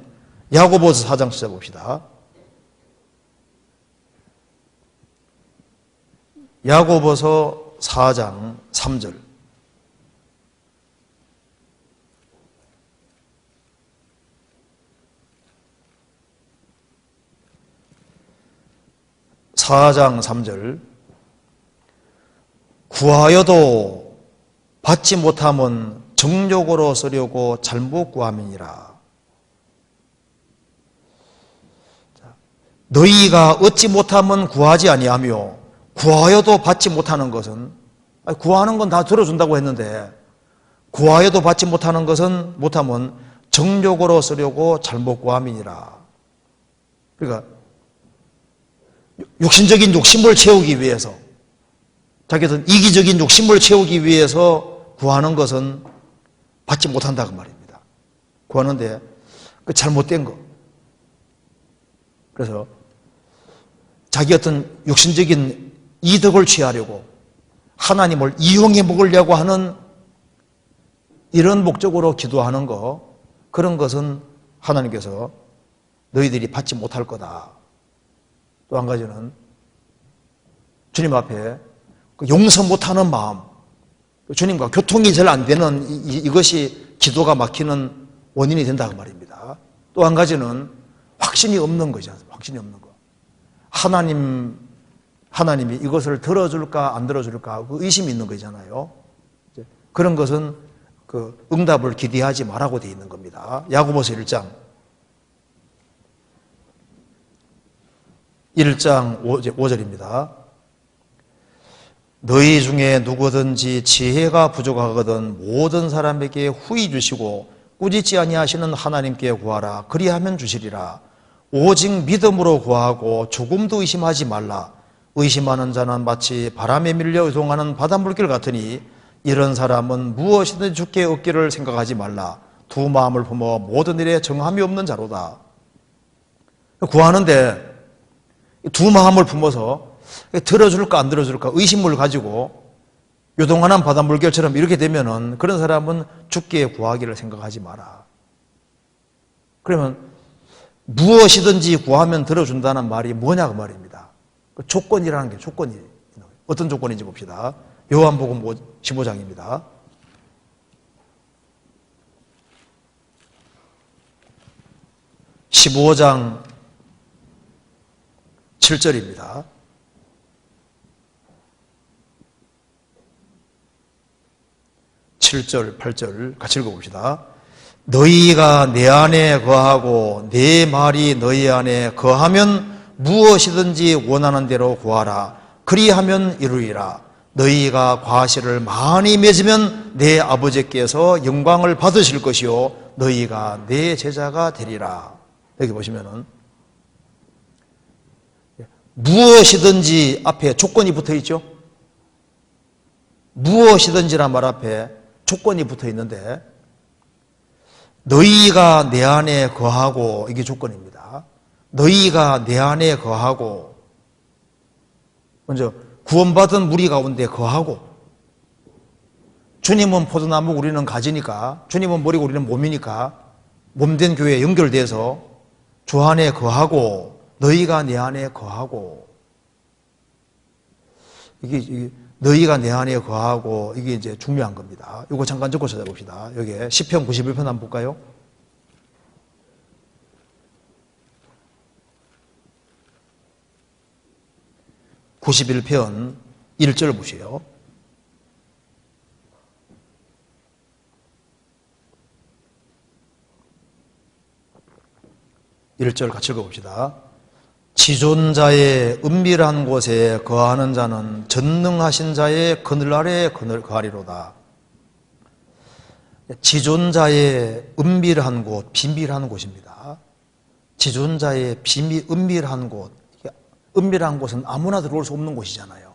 야고보서 4장 찾아봅시다. 야고보서 4장 3절. (4장 3절) 구하여도 받지 못함은 정욕으로 쓰려고 잘못 구함이니라. 너희가 얻지 못함은 구하지 아니하며 구하여도 받지 못하는 것은 구하는 건 다 들어준다고 했는데 구하여도 받지 못하는 것은 못함은 정욕으로 쓰려고 잘못 구함이니라. 그러니까 육신적인 욕심을 채우기 위해서 자기들 이기적인 욕심을 채우기 위해서 구하는 것은 받지 못한다 그 말입니다. 구하는데 그 잘못된 거. 그래서 자기 어떤 육신적인 이득을 취하려고 하나님을 이용해 먹으려고 하는 이런 목적으로 기도하는 거, 그런 것은 하나님께서 너희들이 받지 못할 거다. 또 한 가지는 주님 앞에 용서 못하는 마음, 주님과 교통이 잘 안 되는 이것이 기도가 막히는 원인이 된다 그 말입니다. 또 한 가지는 확신이 없는 거죠. 확신이 없는 거. 하나님이 이것을 들어줄까 안 들어줄까 그 의심이 있는 거잖아요. 그런 것은 그 응답을 기대하지 말라고 되어 있는 겁니다. 야고보서 1장 5절입니다. 너희 중에 누구든지 지혜가 부족하거든 모든 사람에게 후히 주시고 꾸짖지 아니하시는 하나님께 구하라. 그리하면 주시리라. 오직 믿음으로 구하고 조금도 의심하지 말라. 의심하는 자는 마치 바람에 밀려 요동하는 바닷물길 같으니 이런 사람은 무엇이든 주께 얻기를 생각하지 말라. 두 마음을 품어 모든 일에 정함이 없는 자로다. 구하는데 두 마음을 품어서 들어줄까 안 들어줄까 의심을 가지고 요동하는 바닷물결처럼 이렇게 되면은 그런 사람은 주께 구하기를 생각하지 마라. 그러면 무엇이든지 구하면 들어준다는 말이 뭐냐 그 말입니다. 조건이라는 게 조건이 어떤 조건인지 봅시다. 요한복음 15장입니다. 15장 7절입니다. 7절, 8절 같이 읽어봅시다. 너희가 내 안에 거하고 내 말이 너희 안에 거하면 무엇이든지 원하는 대로 구하라. 그리하면 이루리라. 너희가 과실을 많이 맺으면 내 아버지께서 영광을 받으실 것이요 너희가 내 제자가 되리라. 여기 보시면은 무엇이든지 앞에 조건이 붙어 있죠. 무엇이든지란 말 앞에 조건이 붙어 있는데 너희가 내 안에 거하고 이게 조건입니다. 너희가 내 안에 거하고 먼저 구원받은 무리 가운데 거하고 주님은 포도나무 우리는 가지니까 주님은 머리고 우리는 몸이니까 몸된 교회에 연결돼서 주 안에 거하고 너희가 내 안에 거하고 이게 너희가 내 안에 거하고 이게 이제 중요한 겁니다. 이거 잠깐 적고 찾아봅시다. 여기 시편 91편 한번 볼까요? (91편) 1절 보세요. (1절) 같이 읽어봅시다. 지존자의 은밀한 곳에 거하는 자는 전능하신 자의 그늘 아래에 거하리로다. 지존자의 은밀한 곳, 비밀한 곳입니다. 지존자의 은밀한 곳. 은밀한 곳은 아무나 들어올 수 없는 곳이잖아요.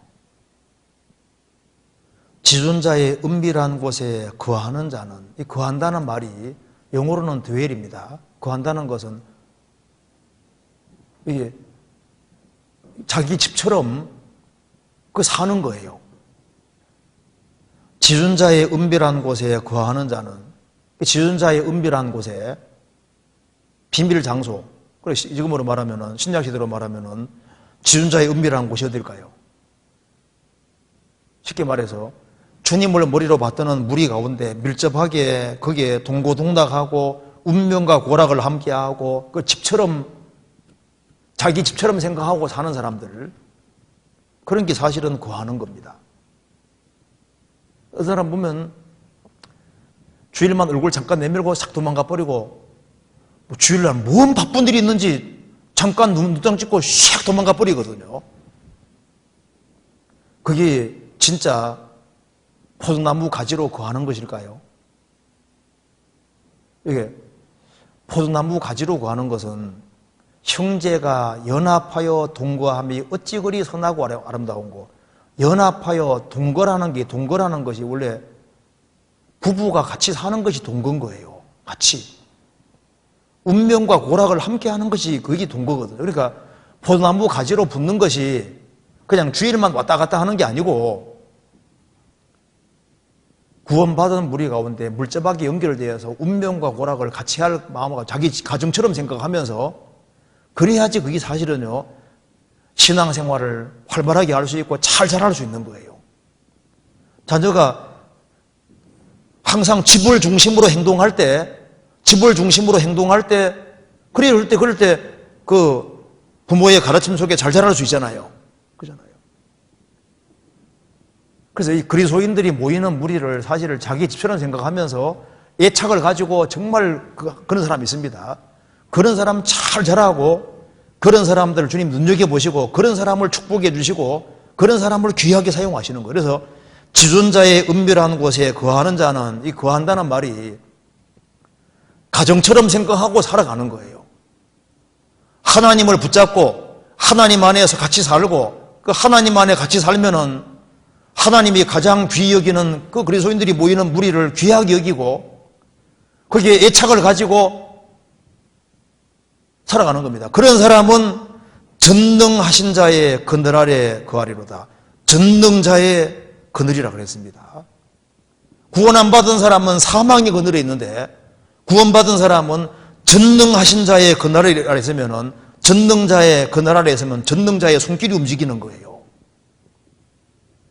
지존자의 은밀한 곳에 거하는 자는, 이 거한다는 말이 영어로는 dwell입니다. 거한다는 것은 이게 자기 집처럼 그 사는 거예요. 지존자의 은밀한 곳에 거하는 자는 지존자의 은밀한 곳에 비밀 장소. 그래 지금으로 말하면은 신약 시대로 말하면은 지존자의 은밀한 곳이 어딜까요? 쉽게 말해서 주님을 머리로 받드는 무리 가운데 밀접하게 거기에 동고동락하고 운명과 고락을 함께하고 그 집처럼 자기 집처럼 생각하고 사는 사람들 그런 게 사실은 거하는 겁니다. 어떤 사람 보면 주일만 얼굴 잠깐 내밀고 싹 도망가 버리고 뭐 주일날 뭔 바쁜 일이 있는지 잠깐 눈장 찍고 샥 도망가 버리거든요. 그게 진짜 포도나무 가지로 거하는 것일까요? 이게 포도나무 가지로 거하는 것은 형제가 연합하여 동거함이 어찌 그리 선하고 아름다운 거. 연합하여 동거라는 것이 원래 부부가 같이 사는 것이 동거인 거예요. 같이. 운명과 고락을 함께 하는 것이 그게 동거거든요. 그러니까 포도나무 가지로 붙는 것이 그냥 주일만 왔다 갔다 하는 게 아니고 구원받은 무리 가운데 물접하게 연결되어서 운명과 고락을 같이 할 마음과 자기 가정처럼 생각하면서 그래야지 그게 사실은요 신앙생활을 활발하게 할 수 있고 잘 자랄 수 있는 거예요. 자녀가 항상 집을 중심으로 행동할 때 그럴 때 그 부모의 가르침 속에 잘 자랄 수 있잖아요. 그잖아요. 그래서 이 그리스도인들이 모이는 무리를 사실을 자기 집처럼 생각하면서 애착을 가지고 정말 그런 사람이 있습니다. 그런 사람 잘 자라고 그런 사람들을 주님 눈여겨보시고 그런 사람을 축복해 주시고 그런 사람을 귀하게 사용하시는 거예요. 그래서 지존자의 은밀한 곳에 거하는 자는, 이 거한다는 말이 가정처럼 생각하고 살아가는 거예요. 하나님을 붙잡고 하나님 안에서 같이 살고, 그 하나님 안에 같이 살면은 하나님이 가장 귀히 여기는 그 그리스도인들이 모이는 무리를 귀하게 여기고 거기에 애착을 가지고 살아가는 겁니다. 그런 사람은 전능하신 자의 그늘 아래 거하리로다. 전능자의 그늘이라 그랬습니다. 구원 안 받은 사람은 사망의 그늘에 있는데, 구원받은 사람은 전능하신 자의 그늘 아래 있으면은, 전능자의 그늘 아래 있으면 전능자의 손길이 움직이는 거예요.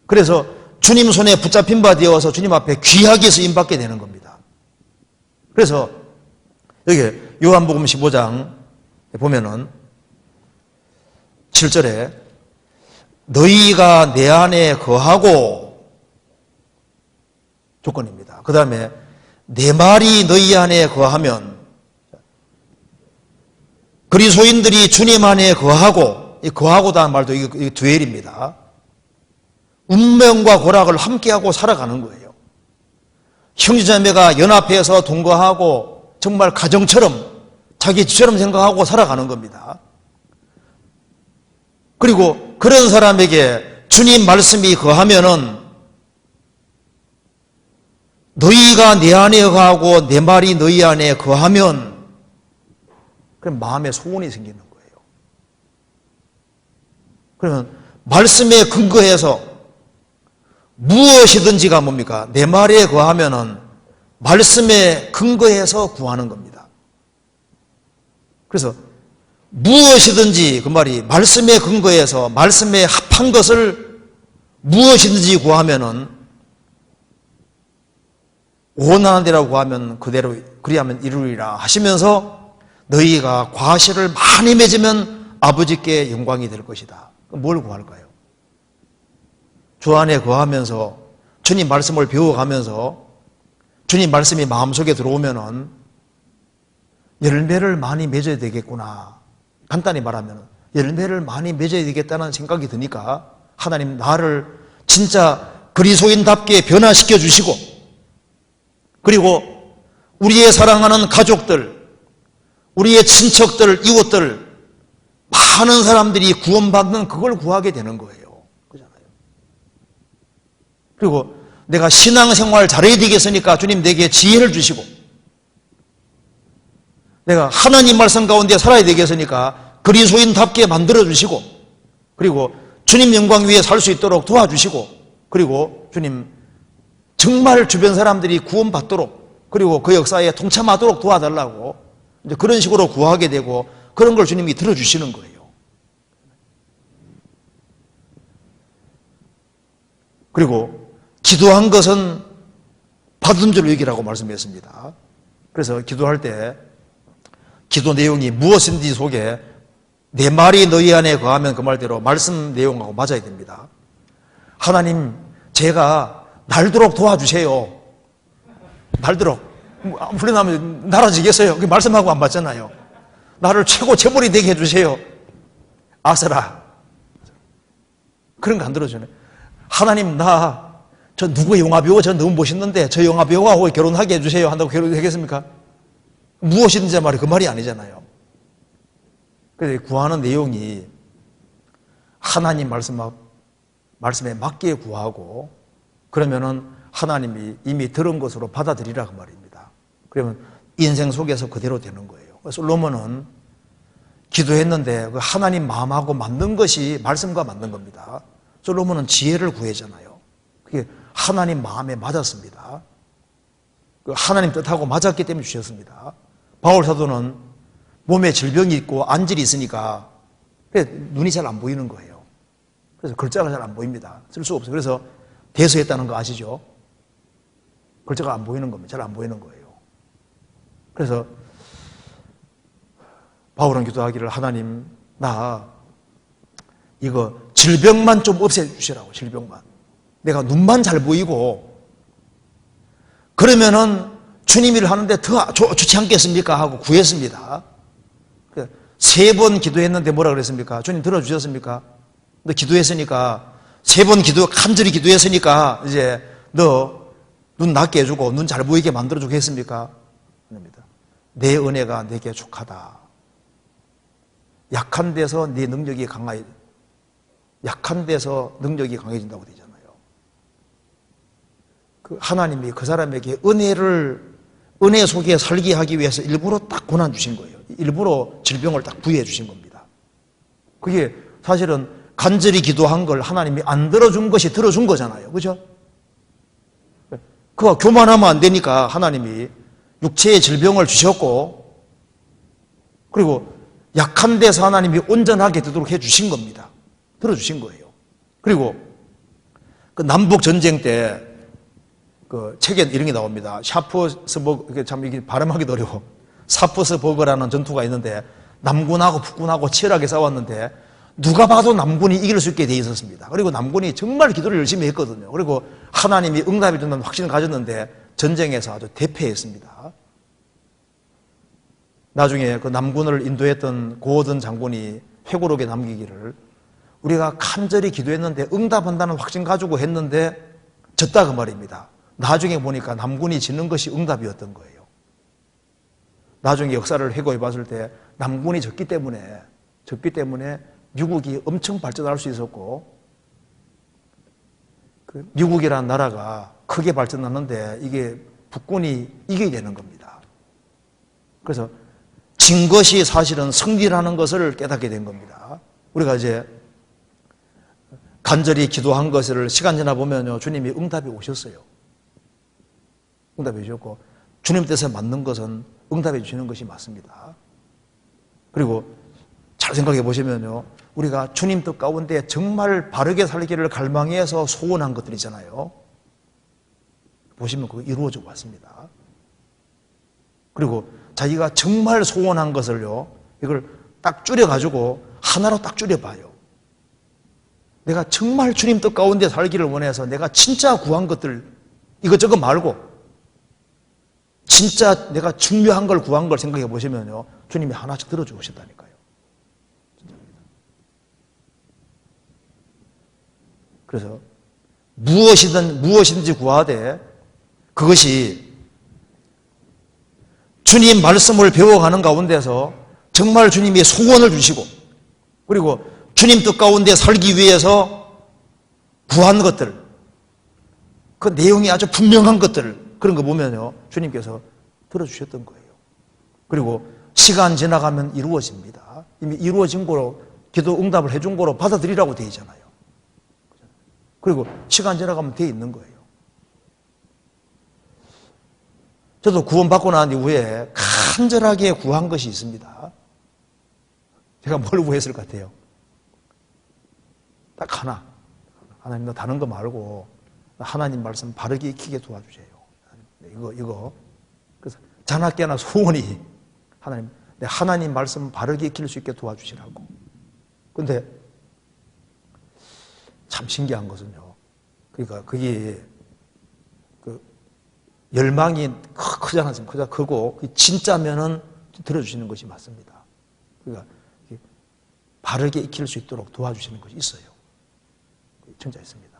그래서 주님 손에 붙잡힌 바 되어서 주님 앞에 귀하게 쓰임받게 되는 겁니다. 그래서 여기 요한복음 15장 보면은 7절에 너희가 내 안에 거하고, 조건입니다. 그 다음에 내 말이 너희 안에 거하면, 그리스도인들이 주님 안에 거하고, 이 거하고다는 말도 이 듀엘입니다. 운명과 고락을 함께하고 살아가는 거예요. 형제자매가 연합해서 동거하고 정말 가정처럼 자기 집처럼 생각하고 살아가는 겁니다. 그리고 그런 사람에게 주님 말씀이 거하면은 너희가 내 안에 거하고 내 말이 너희 안에 거하면 그럼 마음에 소원이 생기는 거예요. 그러면 말씀에 근거해서 무엇이든지가 뭡니까? 내 말에 거하면은 말씀에 근거해서 구하는 겁니다. 그래서 무엇이든지, 그 말이 말씀에 근거해서 말씀에 합한 것을 무엇이든지 구하면은, 원하는 대로 구하면 그대로 그리하면 이루리라 하시면서 너희가 과실을 많이 맺으면 아버지께 영광이 될 것이다. 뭘 구할까요? 주 안에 거하면서 주님 말씀을 배워가면서 주님 말씀이 마음속에 들어오면은 열매를 많이 맺어야 되겠구나. 간단히 말하면 열매를 많이 맺어야 되겠다는 생각이 드니까 하나님 나를 진짜 그리스도인답게 변화시켜 주시고, 그리고 우리의 사랑하는 가족들, 우리의 친척들, 이웃들, 많은 사람들이 구원받는 그걸 구하게 되는 거예요. 그렇잖아요. 그리고 내가 신앙생활 잘해야 되겠으니까 주님 내게 지혜를 주시고, 내가 하나님 말씀 가운데 살아야 되겠으니까 그리스도인답게 만들어주시고, 그리고 주님 영광 위에 살 수 있도록 도와주시고, 그리고 주님 정말 주변 사람들이 구원받도록, 그리고 그 역사에 동참하도록 도와달라고 이제 그런 식으로 구하게 되고, 그런 걸 주님이 들어주시는 거예요. 그리고 기도한 것은 받은 줄 여기라고 말씀했습니다. 그래서 기도할 때 기도 내용이 무엇인지 속에 내 말이 너희 안에 거하면 그 말대로 말씀 내용하고 맞아야 됩니다. 하나님, 제가 날도록 도와주세요. 날도록. 훈련하면 날아지겠어요? 그 말씀하고 안 맞잖아요. 나를 최고 재벌이 되게 해주세요. 아서라. 그런 거 안 들어주네. 하나님, 저 누구 영화배우 저 너무 멋있는데 저 영화배우하고 결혼하게 해주세요. 한다고 결혼하겠습니까? 무엇이든지 말이 그 말이 아니잖아요. 그래서 구하는 내용이 하나님 말씀에 맞게 구하고, 그러면은 하나님이 이미 들은 것으로 받아들이라 그 말입니다. 그러면 인생 속에서 그대로 되는 거예요. 솔로몬은 기도했는데 그 하나님 마음하고 맞는 것이 말씀과 맞는 겁니다. 솔로몬은 지혜를 구했잖아요. 그게 하나님 마음에 맞았습니다. 그 하나님 뜻하고 맞았기 때문에 주셨습니다. 바울 사도는 몸에 질병이 있고 안질이 있으니까 눈이 잘 안 보이는 거예요. 그래서 글자가 잘 안 보입니다. 쓸 수 없어요. 그래서 대서했다는 거 아시죠? 글자가 안 보이는 겁니다. 잘 안 보이는 거예요. 그래서 바울은 기도하기를, 하나님, 나 이거 질병만 좀 없애주시라고. 질병만. 내가 눈만 잘 보이고 그러면은 주님 일을 하는데 더 좋지 않겠습니까? 하고 구했습니다. 3번 기도했는데 뭐라 그랬습니까? 주님 들어주셨습니까? 근데 기도했으니까 3번 간절히 기도했으니까 이제 너 눈 낫게 해주고 눈 잘 보이게 만들어주고 했습니까? 아닙니다. 내 은혜가 내게 족하다. 약한 데서 네 능력이 약한 데서 능력이 강해진다고 되잖아요. 하나님이 그 사람에게 은혜 속에 살게 하기 위해서 일부러 딱 고난 주신 거예요. 일부러 질병을 딱 부여해 주신 겁니다. 그게 사실은 간절히 기도한 걸 하나님이 안 들어준 것이 들어준 거잖아요. 그죠? 그가 교만하면 안 되니까 하나님이 육체의 질병을 주셨고, 그리고 약한 데서 하나님이 온전하게 되도록 해 주신 겁니다. 들어주신 거예요. 그리고 그 남북 전쟁 때 그 책에 이런 게 나옵니다. 샤프스버그, 참 이게 발음하기도 어려워. 사프스버그라는 전투가 있는데 남군하고 북군하고 치열하게 싸웠는데 누가 봐도 남군이 이길 수 있게 돼 있었습니다. 그리고 남군이 정말 기도를 열심히 했거든요. 그리고 하나님이 응답해 준다는 확신을 가졌는데 전쟁에서 아주 대패했습니다. 나중에 그 남군을 인도했던 고어든 장군이 회고록에 남기기를, 우리가 간절히 기도했는데 응답한다는 확신 가지고 했는데 졌다 그 말입니다. 나중에 보니까 남군이 지는 것이 응답이었던 거예요. 나중에 역사를 회고해 봤을 때 남군이 졌기 때문에 미국이 엄청 발전할 수 있었고, 그 미국이라는 나라가 크게 발전하는데 이게 북군이 이기게 되는 겁니다. 그래서 진 것이 사실은 승리라는 것을 깨닫게 된 겁니다. 우리가 이제 간절히 기도한 것을 시간 지나 보면요, 주님이 응답이 오셨어요. 응답해 주셨고, 주님 뜻에 맞는 것은 응답해 주시는 것이 맞습니다. 그리고 잘 생각해 보시면요, 우리가 주님 뜻 가운데 정말 바르게 살기를 갈망해서 소원한 것들이잖아요. 보시면 그거 이루어지고 왔습니다. 그리고 자기가 정말 소원한 것을요, 이걸 딱 줄여가지고 하나로 딱 줄여봐요. 내가 정말 주님 뜻 가운데 살기를 원해서 내가 진짜 구한 것들 이것저것 말고 진짜 내가 중요한 걸 구한 걸 생각해 보시면요, 주님이 하나씩 들어주셨다니까요. 그래서 무엇이든지 구하되 그것이 주님 말씀을 배워가는 가운데서 정말 주님이 소원을 주시고, 그리고 주님 뜻 가운데 살기 위해서 구한 것들, 그 내용이 아주 분명한 것들, 그런 거 보면요, 주님께서 들어주셨던 거예요. 그리고 시간 지나가면 이루어집니다. 이미 이루어진 거로, 기도 응답을 해준 거로 받아들이라고 되어 있잖아요. 그리고 시간 지나가면 되어 있는 거예요. 저도 구원받고 난 이후에 간절하게 구한 것이 있습니다. 제가 뭘 구했을 것 같아요? 딱 하나. 하나님, 너 다른 거 말고 하나님 말씀 바르게 익히게 도와주세요. 이거. 그래서 자나깨나 소원이, 하나님, 내 하나님 말씀 바르게 익힐 수 있게 도와주시라고. 근데 참 신기한 것은요, 그러니까 그게 그 열망이 크지 않습니까? 크고 진짜면은 들어주시는 것이 맞습니다. 그러니까 바르게 익힐 수 있도록 도와주시는 것이 있어요. 진짜 있습니다.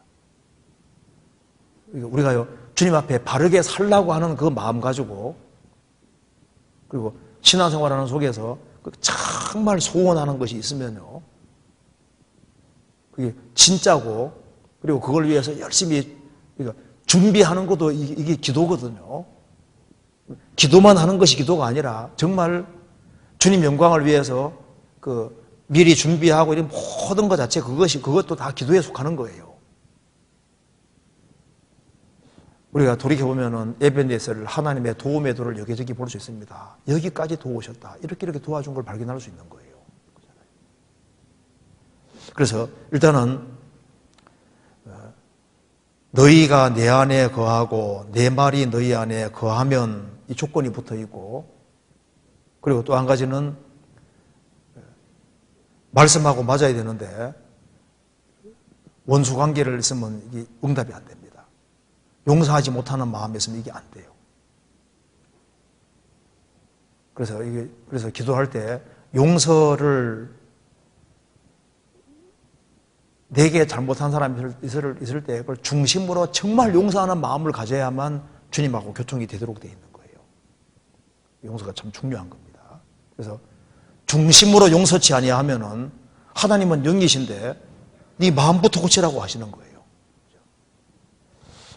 그러니까 우리가요, 주님 앞에 바르게 살라고 하는 그 마음 가지고, 그리고 신앙생활하는 속에서 정말 소원하는 것이 있으면요, 그게 진짜고, 그리고 그걸 위해서 열심히, 그러니까 준비하는 것도 이게 기도거든요. 기도만 하는 것이 기도가 아니라 정말 주님 영광을 위해서 미리 준비하고 이런 모든 것 자체, 그것도 다 기도에 속하는 거예요. 우리가 돌이켜보면은 에벤네셀을 하나님의 도움의 도를 여기저기 볼 수 있습니다. 여기까지 도우셨다. 이렇게 도와준 걸 발견할 수 있는 거예요. 그래서 일단은 너희가 내 안에 거하고 내 말이 너희 안에 거하면 이 조건이 붙어 있고, 그리고 또 한 가지는 말씀하고 맞아야 되는데 원수 관계를 있으면 이게 응답이 안 됩니다. 용서하지 못하는 마음이 있으면 이게 안 돼요. 그래서 기도할 때 용서를 내게 잘못한 사람이 있을 때 그걸 중심으로 정말 용서하는 마음을 가져야만 주님하고 교통이 되도록 되어 있는 거예요. 용서가 참 중요한 겁니다. 그래서 중심으로 용서치 아니하면은 하나님은 영이신데 네 마음부터 고치라고 하시는 거예요.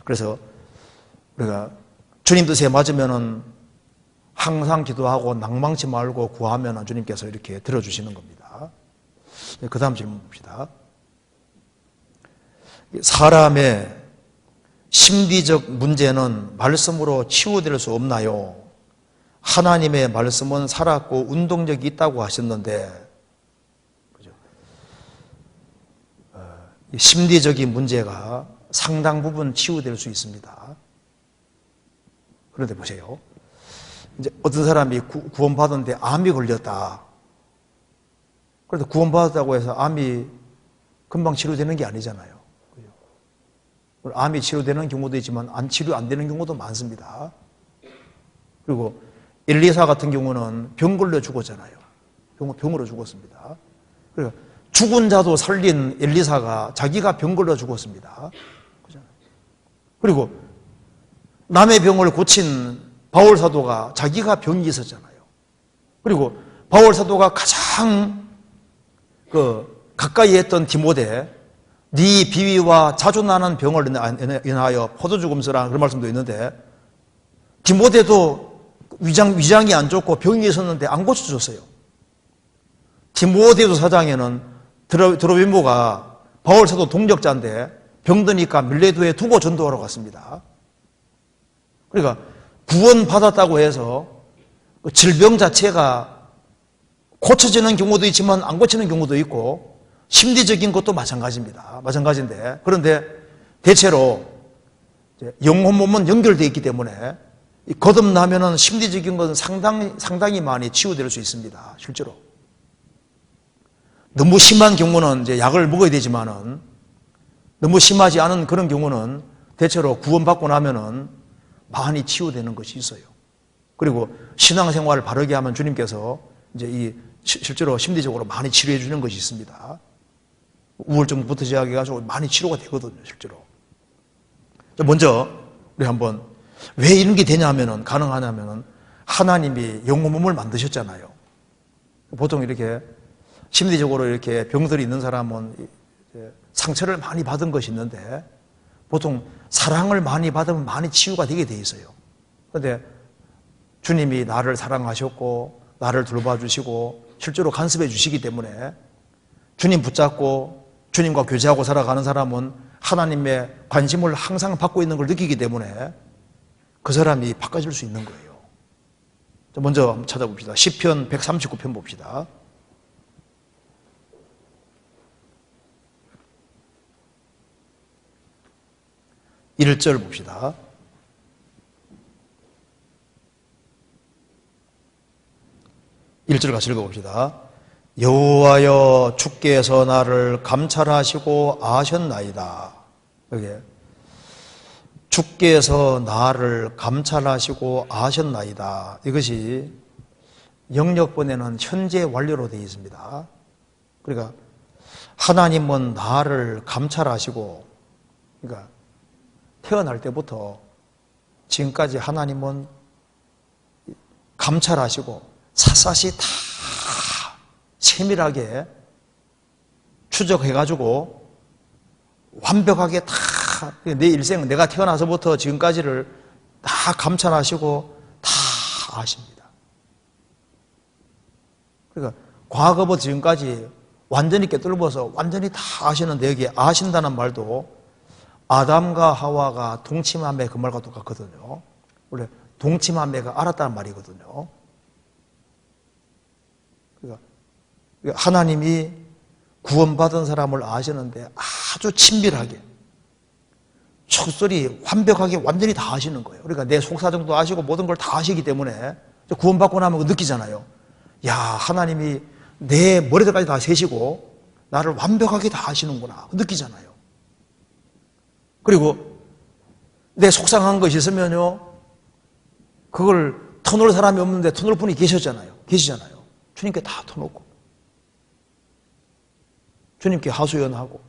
그래서 우리가 주님 뜻에 맞으면은 항상 기도하고 낭망치 말고 구하면은 주님께서 이렇게 들어주시는 겁니다. 그 다음 질문 봅시다. 사람의 심리적 문제는 말씀으로 치유될 수 없나요? 하나님의 말씀은 살았고 운동력이 있다고 하셨는데, 그죠? 심리적인 문제가 상당 부분 치유될 수 있습니다. 그런데 보세요. 이제 어떤 사람이 구원받았는데 암이 걸렸다. 그래도 구원받았다고 해서 암이 금방 치료되는 게 아니잖아요. 그죠? 암이 치료되는 경우도 있지만 치료 안 되는 경우도 많습니다. 그리고 엘리사 같은 경우는 병 걸려 죽었잖아요. 병으로 죽었습니다. 그러니까 죽은 자도 살린 엘리사가 자기가 병 걸려 죽었습니다. 그리고 남의 병을 고친 바울 사도가 자기가 병이 있었잖아요. 그리고 바울 사도가 가장 가까이 했던 디모데, 네 비위와 자주 나는 병을 인하여 포도주금서라는 그런 말씀도 있는데, 디모데도 위장이 안 좋고 병이 있었는데 안 고쳐줬어요. 디모데도 사장에는 드로비모가 바울 사도 동력자인데 병드니까 밀레도에 두고 전도하러 갔습니다. 그러니까 구원받았다고 해서 질병 자체가 고쳐지는 경우도 있지만 안 고치는 경우도 있고, 심리적인 것도 마찬가지입니다. 마찬가지인데, 그런데 대체로 영혼 몸은 연결되어 있기 때문에 거듭나면은 심리적인 것은 상당히 많이 치유될 수 있습니다. 실제로. 너무 심한 경우는 이제 약을 먹어야 되지만은, 너무 심하지 않은 그런 경우는 대체로 구원받고 나면은 많이 치유되는 것이 있어요. 그리고 신앙생활을 바르게 하면 주님께서 이제 실제로 심리적으로 많이 치료해 주는 것이 있습니다. 우울증부터 시작해가지고 많이 치료가 되거든요, 실제로. 먼저 우리 한번 왜 이런 게 되냐면은, 가능하냐면은 하나님이 영혼 몸을 만드셨잖아요. 보통 이렇게 심리적으로 이렇게 병들이 있는 사람은 상처를 많이 받은 것이 있는데, 보통 사랑을 많이 받으면 많이 치유가 되게 돼 있어요. 그런데 주님이 나를 사랑하셨고 나를 돌봐주시고 실제로 간섭해 주시기 때문에 주님 붙잡고 주님과 교제하고 살아가는 사람은 하나님의 관심을 항상 받고 있는 걸 느끼기 때문에 그 사람이 바꿔질 수 있는 거예요. 먼저 한번 찾아봅시다. 시편 139편 봅시다. 1절 봅시다. 1절 같이 읽어봅시다. 여호와여, 주께서 나를 감찰하시고 아셨나이다. 여기 주께서 나를 감찰하시고 아셨나이다. 이것이 영역본에는 현재 완료로 되어 있습니다. 그러니까 하나님은 나를 감찰하시고, 그러니까 태어날 때부터 지금까지 하나님은 감찰하시고 샅샅이 다 세밀하게 추적해가지고 완벽하게 다 내 일생, 내가 태어나서부터 지금까지를 다 감찰하시고 다 아십니다. 그러니까 과거부터 지금까지 완전히 깨뚫어서 완전히 다 아시는데, 여기 아신다는 말도 아담과 하와가 동침함에 그 말과 똑같거든요. 원래 동침함에가 알았다는 말이거든요. 그러니까 하나님이 구원받은 사람을 아시는데 아주 친밀하게, 속설이 완벽하게 완전히 다 아시는 거예요. 그러니까 내 속사정도 아시고 모든 걸 다 아시기 때문에 구원받고 나면 느끼잖아요. 야, 하나님이 내 머리들까지 다 세시고 나를 완벽하게 다 아시는구나 느끼잖아요. 그리고 내 속상한 것이 있으면요, 그걸 터놓을 사람이 없는데 터놓을 분이 계시잖아요. 주님께 다 터놓고 주님께 하소연하고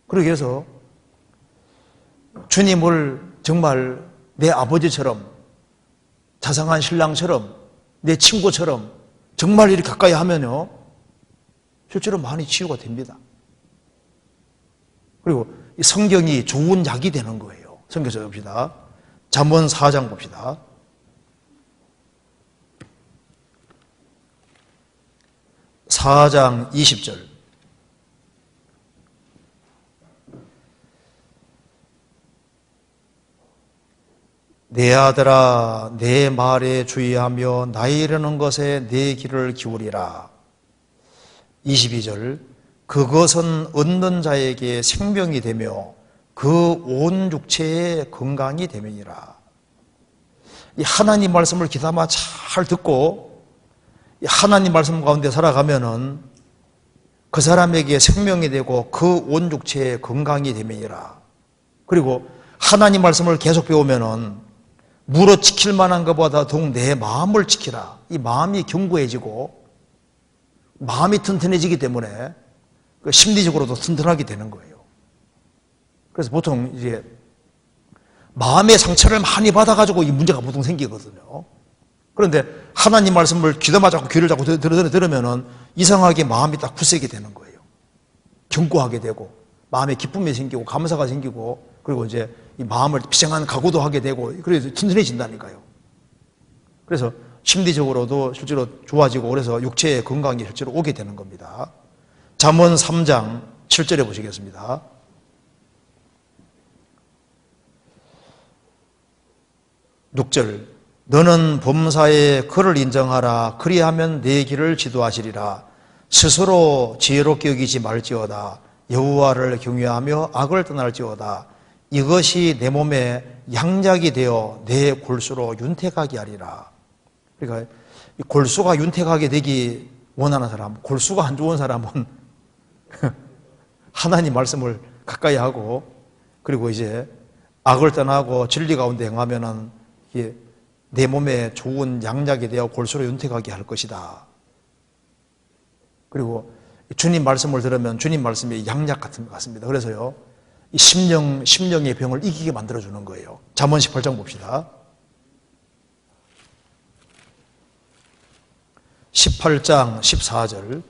그러기 위해서 주님을 정말 내 아버지처럼, 자상한 신랑처럼, 내 친구처럼 정말 이렇게 가까이 하면요, 실제로 많이 치유가 됩니다. 그리고 이 성경이 좋은 약이 되는 거예요. 성경 봅시다. 잠언 4장 봅시다. 4장 20절. 내 아들아, 내 말에 주의하며 나이 이르는 것에 내 귀를 기울이라. 22절. 그것은 얻는 자에게 생명이 되며 그 온 육체의 건강이 됨이니라. 이 하나님 말씀을 귀담아 잘 듣고 이 하나님 말씀 가운데 살아가면은 그 사람에게 생명이 되고 그 온 육체의 건강이 됨이니라. 그리고 하나님 말씀을 계속 배우면은 물어 지킬 만한 것보다 더욱 내 마음을 지키라. 이 마음이 견고해지고 마음이 튼튼해지기 때문에 심리적으로도 튼튼하게 되는 거예요. 그래서 보통 이제 마음의 상처를 많이 받아가지고 이 문제가 보통 생기거든요. 그런데 하나님 말씀을 귀담아 잡고 귀를 잡고 들으면은 이상하게 마음이 딱 굳세게 되는 거예요. 견고하게 되고 마음에 기쁨이 생기고 감사가 생기고 그리고 이제 이 마음을 비장한 각오도 하게 되고 그래서 튼튼해진다니까요. 그래서 심리적으로도 실제로 좋아지고 그래서 육체의 건강이 실제로 오게 되는 겁니다. 잠언 3장 7절에 보시겠습니다. (6절) 너는 범사에 그를 인정하라. 그리하면 내 길을 지도하시리라. 스스로 지혜롭게 여기지 말지어다. 여호와를 경외하며 악을 떠날지어다. 이것이 내 몸에 양약이 되어 내 골수로 윤택하게 하리라. 그러니까 골수가 윤택하게 되기 원하는 사람, 골수가 안 좋은 사람은 하나님 말씀을 가까이 하고 그리고 이제 악을 떠나고 진리 가운데 행하면은 내 몸에 좋은 양약이 되어 골수로 윤택하게 할 것이다. 그리고 주님 말씀을 들으면 주님 말씀이 양약 같습니다. 그래서요, 이 심령의 병을 이기게 만들어주는 거예요. 잠언 18장 봅시다. 18장 14절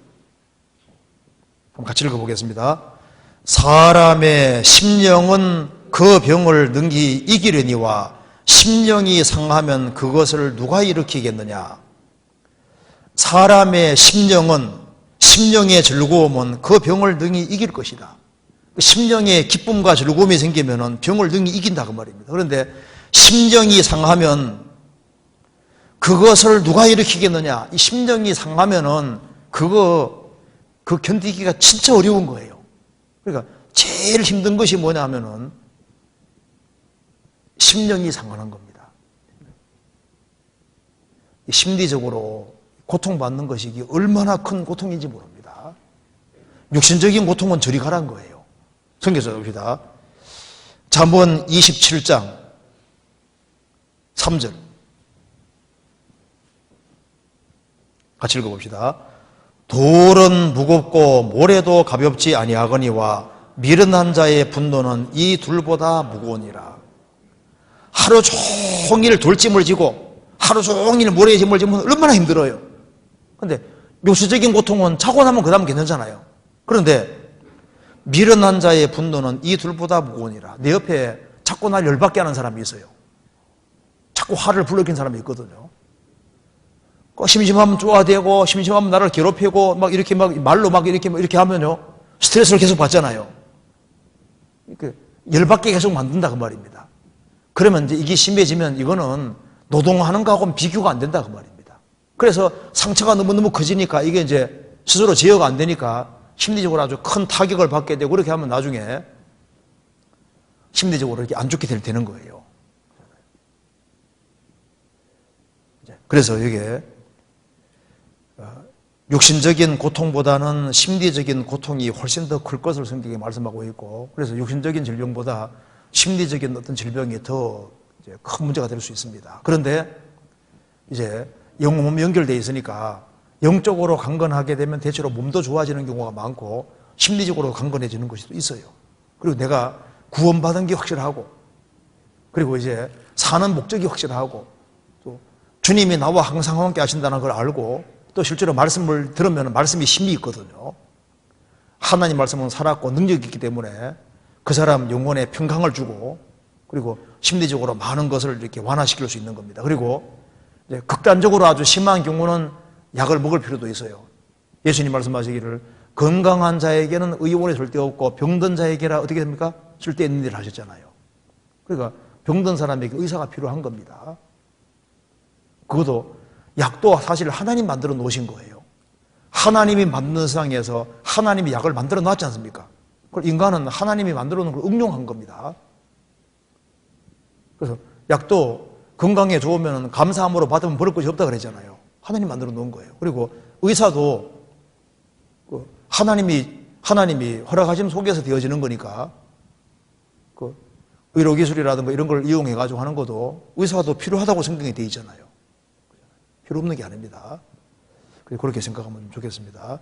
한번 같이 읽어보겠습니다. 사람의 심령은 그 병을 능히 이기려니와 심령이 상하면 그것을 누가 일으키겠느냐. 사람의 심령은, 심령의 즐거움은 그 병을 능히 이길 것이다. 심령에 기쁨과 즐거움이 생기면 병을 능히 이긴다 그 말입니다. 그런데 심령이 상하면 그것을 누가 일으키겠느냐. 이 심령이 상하면은 그 견디기가 진짜 어려운 거예요. 그러니까 제일 힘든 것이 뭐냐면은 심령이 상하는 겁니다. 심리적으로 고통받는 것이 이게 얼마나 큰 고통인지 모릅니다. 육신적인 고통은 저리 가란 거예요. 성경에서 봅시다. 잠언 27장 3절 같이 읽어봅시다. 돌은 무겁고 모래도 가볍지 아니하거니와 미련한 자의 분노는 이 둘보다 무거우니라. 하루 종일 돌짐을 지고 하루 종일 모래짐을 지면 얼마나 힘들어요. 그런데 육신적인 고통은 자고 나면 그 다음 괜찮잖아요. 그런데 미련한 자의 분노는 이 둘보다 무거우니라. 내 옆에 자꾸 날 열받게 하는 사람이 있어요. 자꾸 화를 불러일으키는 사람이 있거든요. 심심하면 쪼아대고 심심하면 나를 괴롭히고 막 이렇게 막 말로 막 이렇게 하면요 스트레스를 계속 받잖아요. 열받게 계속 만든다 그 말입니다. 그러면 이제 이게 심해지면 이거는 노동하는 거하고는 비교가 안 된다 그 말입니다. 그래서 상처가 너무너무 커지니까 이게 이제 스스로 제어가 안 되니까 심리적으로 아주 큰 타격을 받게 되고 그렇게 하면 나중에 심리적으로 이렇게 안 좋게 되는 거예요. 그래서 이게 육신적인 고통보다는 심리적인 고통이 훨씬 더 클 것을 성경에 말씀하고 있고, 그래서 육신적인 질병보다 심리적인 어떤 질병이 더 큰 문제가 될 수 있습니다. 그런데 이제 영혼 몸이 연결되어 있으니까 영적으로 강건하게 되면 대체로 몸도 좋아지는 경우가 많고 심리적으로 강건해지는 것이 또 있어요. 그리고 내가 구원받은 게 확실하고, 그리고 이제 사는 목적이 확실하고, 또 주님이 나와 항상 함께 하신다는 걸 알고, 또 실제로 말씀을 들으면 말씀이 힘이 있거든요. 하나님 말씀은 살았고 능력이 있기 때문에 그 사람 영혼에 평강을 주고, 그리고 심리적으로 많은 것을 이렇게 완화시킬 수 있는 겁니다. 그리고 이제 극단적으로 아주 심한 경우는 약을 먹을 필요도 있어요. 예수님 말씀하시기를 건강한 자에게는 의원이 절대 없고 병든 자에게라 어떻게 됩니까? 쓸데 있는 일을 하셨잖아요. 그러니까 병든 사람에게 의사가 필요한 겁니다. 그것도 약도 사실 하나님 만들어 놓으신 거예요. 하나님이 만드는 세상에서 하나님이 약을 만들어 놨지 않습니까? 그걸 인간은 하나님이 만들어 놓은 걸 응용한 겁니다. 그래서 약도 건강에 좋으면 감사함으로 받으면 버릴 것이 없다 그랬잖아요. 하나님 만들어 놓은 거예요. 그리고 의사도 하나님이 허락하심 속에서 되어지는 거니까 그 의료기술이라든가 이런 걸 이용해가지고 하는 것도 의사도 필요하다고 생각이 되어 있잖아요. 필요 없는 게 아닙니다. 그렇게 생각하면 좋겠습니다.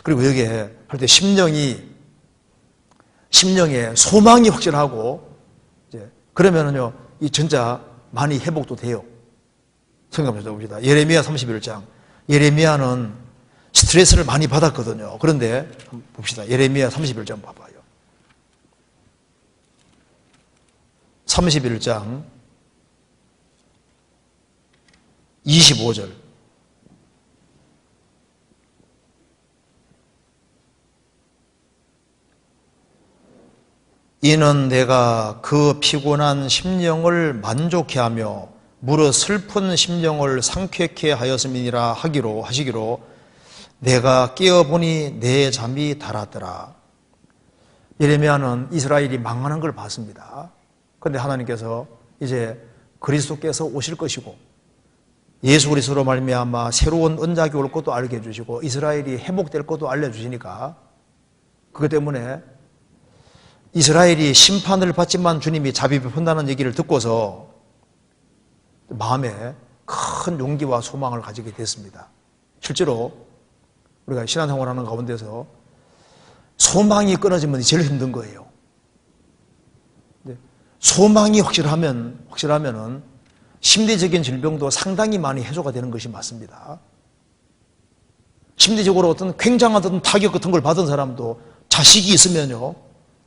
그리고 여기에 할 때 심령에 소망이 확실하고, 이제 그러면은요, 이 진짜 많이 회복도 돼요. 생각해 봅시다. 예레미야 31장. 예레미야는 스트레스를 많이 받았거든요. 그런데 봅시다. 예레미야 31장 봐봐요. 31장 25절. 이는 내가 그 피곤한 심령을 만족해 하며 무릇 슬픈 심령을 상쾌케 하였음이니라 하시기로 내가 깨어보니 내 잠이 달았더라. 예레미야는 이스라엘이 망하는 걸 봤습니다. 그런데 하나님께서 이제 그리스도께서 오실 것이고 예수 그리스도로 말미암아 새로운 언약이 올 것도 알게 해주시고 이스라엘이 회복될 것도 알려주시니까, 그것 때문에 이스라엘이 심판을 받지만 주님이 자비 베푼다는 얘기를 듣고서 마음에 큰 용기와 소망을 가지게 됐습니다. 실제로 우리가 신앙생활하는 가운데서 소망이 끊어지면 제일 힘든 거예요. 소망이 확실하면은 심리적인 질병도 상당히 많이 해소가 되는 것이 맞습니다. 심리적으로 어떤 굉장한 어떤 타격 같은 걸 받은 사람도 자식이 있으면요,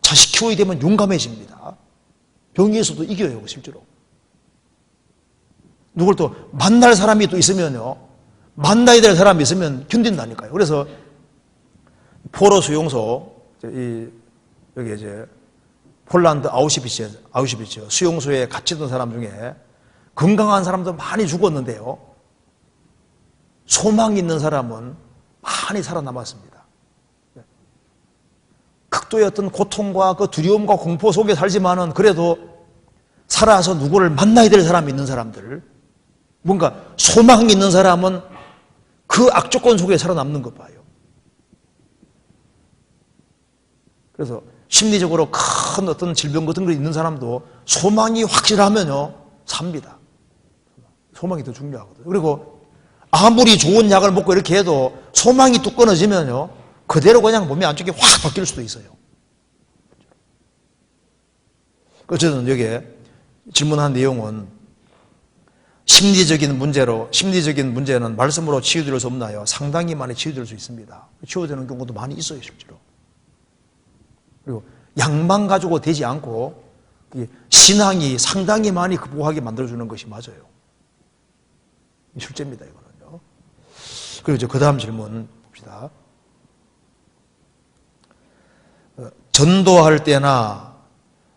자식 키워야 되면 용감해집니다. 병에서도 이겨요, 실제로. 누굴 또 만날 사람이 또 있으면요, 만나야 될 사람이 있으면 견딘다니까요. 그래서 포로 수용소, 여기 이제 폴란드 아우슈비츠 수용소에 갇히던 사람 중에 건강한 사람도 많이 죽었는데요, 소망이 있는 사람은 많이 살아남았습니다. 극도의 어떤 고통과 그 두려움과 공포 속에 살지만은 그래도 살아서 누구를 만나야 될 사람이 있는 사람들, 뭔가 소망이 있는 사람은 그 악조건 속에 살아남는 것 봐요. 그래서 심리적으로 큰 어떤 질병 같은 거 있는 사람도 소망이 확실하면요, 삽니다. 소망이 더 중요하거든요. 그리고 아무리 좋은 약을 먹고 이렇게 해도 소망이 뚝 끊어지면요, 그대로 그냥 몸이 안쪽이 확 바뀔 수도 있어요. 어쨌든 여기에 질문한 내용은 심리적인 문제는 말씀으로 치유될 수 없나요? 상당히 많이 치유될 수 있습니다. 치유되는 경우도 많이 있어요, 실제로. 그리고 약만 가지고 되지 않고 신앙이 상당히 많이 극복하게 만들어주는 것이 맞아요. 실제입니다, 이거는요. 그리고 이제 그 다음 질문 봅시다. 전도할 때나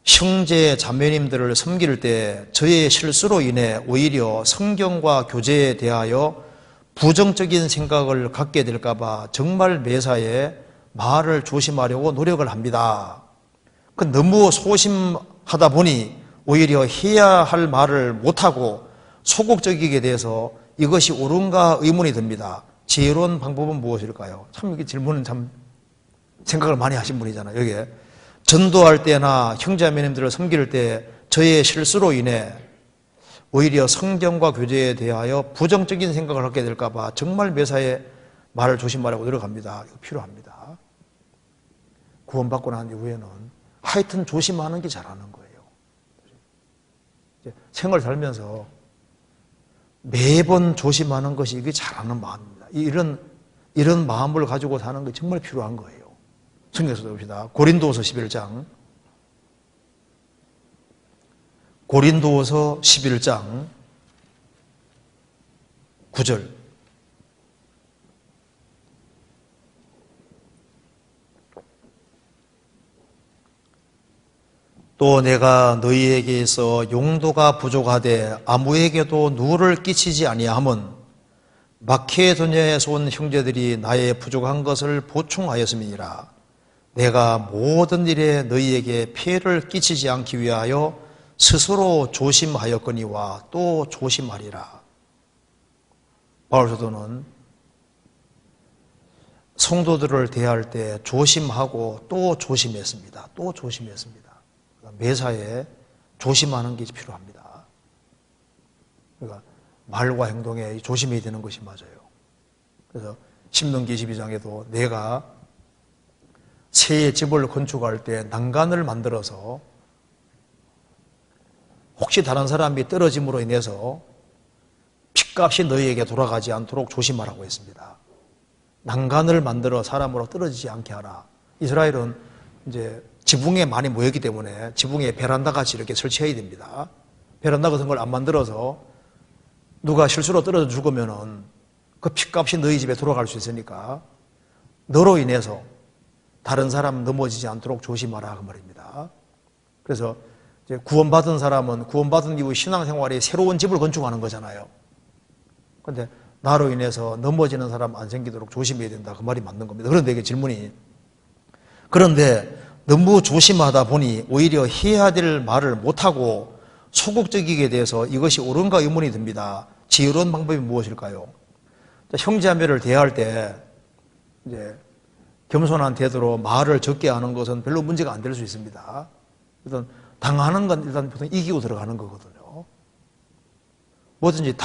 형제 자매님들을 섬길 때 저의 실수로 인해 오히려 성경과 교제에 대하여 부정적인 생각을 갖게 될까봐 정말 매사에 말을 조심하려고 노력을 합니다. 너무 소심하다 보니 오히려 해야 할 말을 못하고 소극적이게 돼서 이것이 옳은가 의문이 듭니다. 지혜로운 방법은 무엇일까요? 참 이게 질문은 참 생각을 많이 하신 분이잖아요. 여기에 전도할 때나 형제자매님들을 섬길 때 저의 실수로 인해 오히려 성경과 교제에 대하여 부정적인 생각을 갖게 될까 봐 정말 매사에 말을 조심하려고 노력합니다. 이거 필요합니다. 구원받고 난 이후에는 하여튼 조심하는 게 잘하는 거예요. 생활 살면서 매번 조심하는 것이 이게 잘하는 마음입니다. 이런 마음을 가지고 사는 게 정말 필요한 거예요. 성경에서 봅시다. 고린도후서 11장. 고린도후서 11장 9절. 또 내가 너희에게서 용도가 부족하되 아무에게도 누를 끼치지 아니함은 마케도냐에서 온 형제들이 나의 부족한 것을 보충하였음이니라. 내가 모든 일에 너희에게 피해를 끼치지 않기 위하여 스스로 조심하였거니와 또 조심하리라. 바울 사도는 성도들을 대할 때 조심하고 또 조심했습니다. 또 조심했습니다. 매사에 조심하는 게 필요합니다. 그러니까 말과 행동에 조심해야 되는 것이 맞아요. 그래서 신명기 22장에도 내가 새의 집을 건축할 때 난간을 만들어서 혹시 다른 사람이 떨어짐으로 인해서 핏값이 너희에게 돌아가지 않도록 조심하라고 했습니다. 난간을 만들어 사람으로 떨어지지 않게 하라. 이스라엘은 이제 지붕에 많이 모였기 때문에 지붕에 베란다 같이 이렇게 설치해야 됩니다. 베란다 같은 걸 안 만들어서 누가 실수로 떨어져 죽으면은 그 핏값이 너희 집에 돌아갈 수 있으니까 너로 인해서 다른 사람 넘어지지 않도록 조심하라 그 말입니다. 그래서 이제 구원받은 사람은 구원받은 이후 신앙생활에 새로운 집을 건축하는 거잖아요. 그런데 나로 인해서 넘어지는 사람 안 생기도록 조심해야 된다 그 말이 맞는 겁니다. 그런데 이게 질문이 그런데 너무 조심하다 보니 오히려 해야 될 말을 못하고 소극적이게 돼서 이것이 옳은가 의문이 듭니다. 지혜로운 방법이 무엇일까요? 형제자매를 대할 때 이제 겸손한 태도로 말을 적게 하는 것은 별로 문제가 안 될 수 있습니다. 일단 당하는 건 일단 보통 이기고 들어가는 거거든요. 뭐든지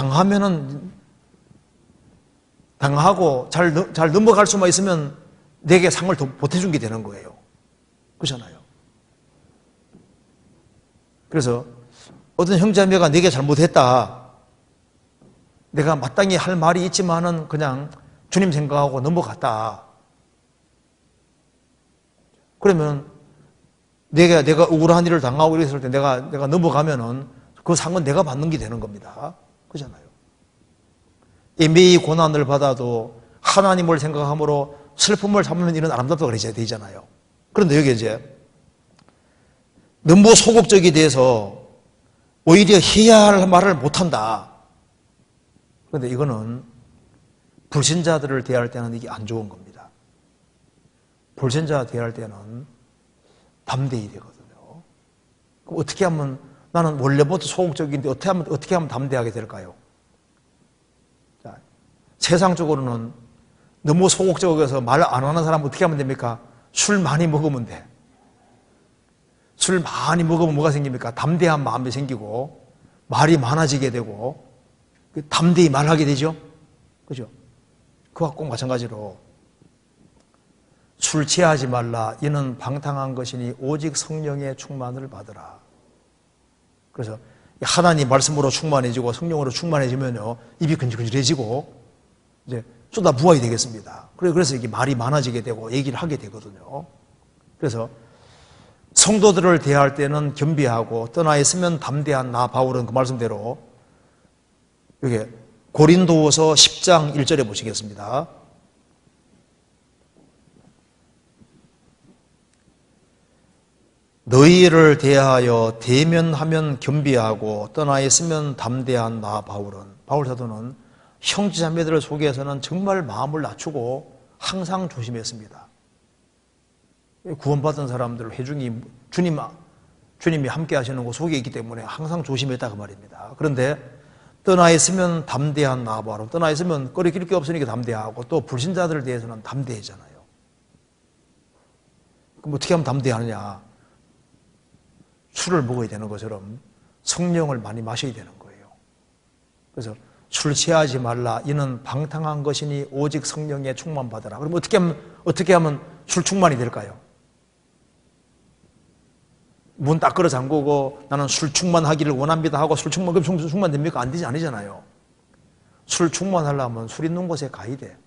당하고 잘 넘어갈 수만 있으면 내게 상을 더 보태준 게 되는 거예요. 그렇잖아요. 그래서 어떤 형제자매가 내게 잘못했다. 내가 마땅히 할 말이 있지만은 그냥 주님 생각하고 넘어갔다. 그러면 내가 억울한 일을 당하고 이랬을 때 내가 넘어가면은 그 상은 내가 받는 게 되는 겁니다. 그렇잖아요. 애매히 고난을 받아도 하나님을 생각함으로 슬픔을 참으면 이런 아름답다고 그러셔야 되잖아요. 그런데 여기 이제 너무 소극적이 돼서 오히려 해야 할 말을 못한다. 그런데 이거는 불신자들을 대할 때는 이게 안 좋은 겁니다. 불신자 대할 때는 담대히 되거든요. 그럼 어떻게 하면 나는 원래부터 소극적인데 어떻게 하면 담대하게 될까요? 자, 세상적으로는 너무 소극적이어서 말 안 하는 사람은 어떻게 하면 됩니까? 술 많이 먹으면 돼. 술 많이 먹으면 뭐가 생깁니까? 담대한 마음이 생기고 말이 많아지게 되고 담대히 말하게 되죠. 그죠? 그와 꼭 마찬가지로 술 취하지 말라. 이는 방탕한 것이니 오직 성령의 충만을 받으라. 그래서 하나님 말씀으로 충만해지고 성령으로 충만해지면요 입이 근질근질해지고 이제 쏟아 부어야 되겠습니다. 그래서 이게 말이 많아지게 되고 얘기를 하게 되거든요. 그래서 성도들을 대할 때는 겸비하고 떠나 있으면 담대한 나 바울은 그 말씀대로 여기 고린도후서 10장 1절에 보시겠습니다. 너희를 대하여 대면하면 겸비하고 떠나 있으면 담대한 나 바울은 바울 사도는 형제자매들을 속에서는 정말 마음을 낮추고 항상 조심했습니다. 구원받은 사람들 회중이 주님이 함께 하시는 곳 속에 있기 때문에 항상 조심했다 그 말입니다. 그런데 떠나 있으면 담대한 나 바울 떠나 있으면 꺼리낄 게 없으니까 담대하고 또 불신자들에 대해서는 담대해잖아요. 그럼 어떻게 하면 담대하느냐? 술을 먹어야 되는 것처럼 성령을 많이 마셔야 되는 거예요. 그래서 술 취하지 말라. 이는 방탕한 것이니 오직 성령의 충만 받으라. 그럼 어떻게 하면 술 충만이 될까요? 문 딱 걸어 잠그고 나는 술 충만하기를 원합니다 하고 술 충만, 그럼 술 충만됩니까? 안 되지, 아니잖아요. 술 충만하려면 술 있는 곳에 가야 돼.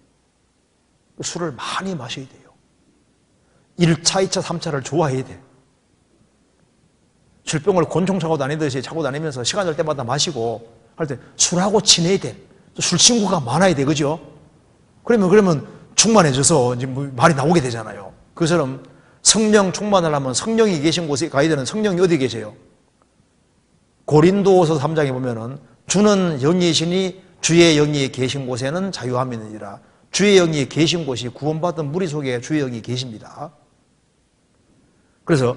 술을 많이 마셔야 돼요. 1차, 2차, 3차를 좋아해야 돼. 술병을 곤충 차고 다니듯이 차고 다니면서 시간 날 때마다 마시고 할 때 술하고 친해야 돼. 술 친구가 많아야 돼, 그죠? 그러면 충만해져서 이제 말이 나오게 되잖아요. 그처럼 성령 충만하려면 성령이 계신 곳에 가야 되는. 성령이 어디 계세요? 고린도서 3장에 보면은 주는 영이시니 주의 영이 계신 곳에는 자유함이 있느니라. 주의 영이 계신 곳이 구원받은 무리 속에 주의 영이 계십니다. 그래서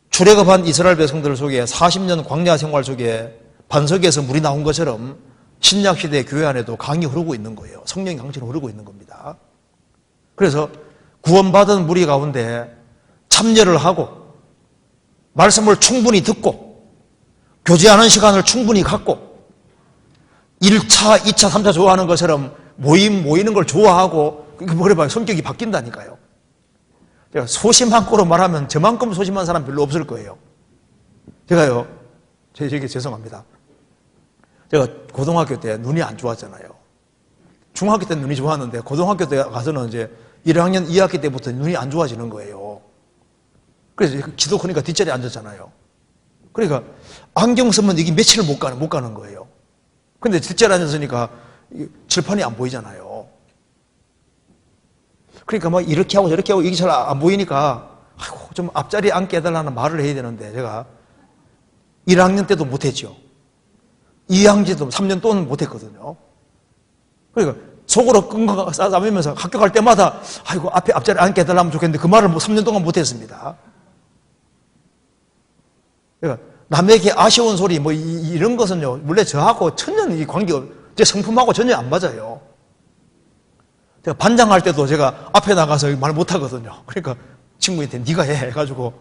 출애굽한 이스라엘 백성들 속에 40년 광야 생활 속에 반석에서 물이 나온 것처럼 신약시대 교회 안에도 강이 흐르고 있는 거예요. 성령의 강처럼 흐르고 있는 겁니다. 그래서 구원받은 무리 가운데 참여를 하고 말씀을 충분히 듣고 교제하는 시간을 충분히 갖고 1차, 2차, 3차 좋아하는 것처럼 모이는 걸 좋아하고 그래봐요. 성격이 바뀐다니까요. 제가 소심한 거로 말하면 저만큼 소심한 사람 별로 없을 거예요. 제가요, 제게 죄송합니다. 제가 고등학교 때 눈이 안 좋았잖아요. 중학교 때 눈이 좋았는데 고등학교 때 가서는 이제 1학년 2학기 때부터 눈이 안 좋아지는 거예요. 그래서 기도 크니까 뒷자리에 앉았잖아요. 그러니까 안경 쓰면 이게 며칠을 못 가는 거예요. 근데 뒷자리에 앉았으니까 칠판이 안 보이잖아요. 그러니까 막 이렇게 하고 저렇게 하고 이게 잘 안 보이니까 아이고 좀 앞자리에 앉게 해달라는 말을 해야 되는데 제가 1학년 때도 못했죠. 2학년 때도 3년 동안 못했거든요. 그러니까 속으로 끙끙 싸매면서 학교 갈 때마다 아이고 앞자리에 앉게 해달라면 좋겠는데 그 말을 3년 동안 못했습니다. 그러니까 남에게 아쉬운 소리 뭐 이런 것은요 원래 저하고 전혀 이 관계가 제 성품하고 전혀 안 맞아요. 제가 반장할 때도 제가 앞에 나가서 말 못하거든요. 그러니까 친구한테 네가 해 해가지고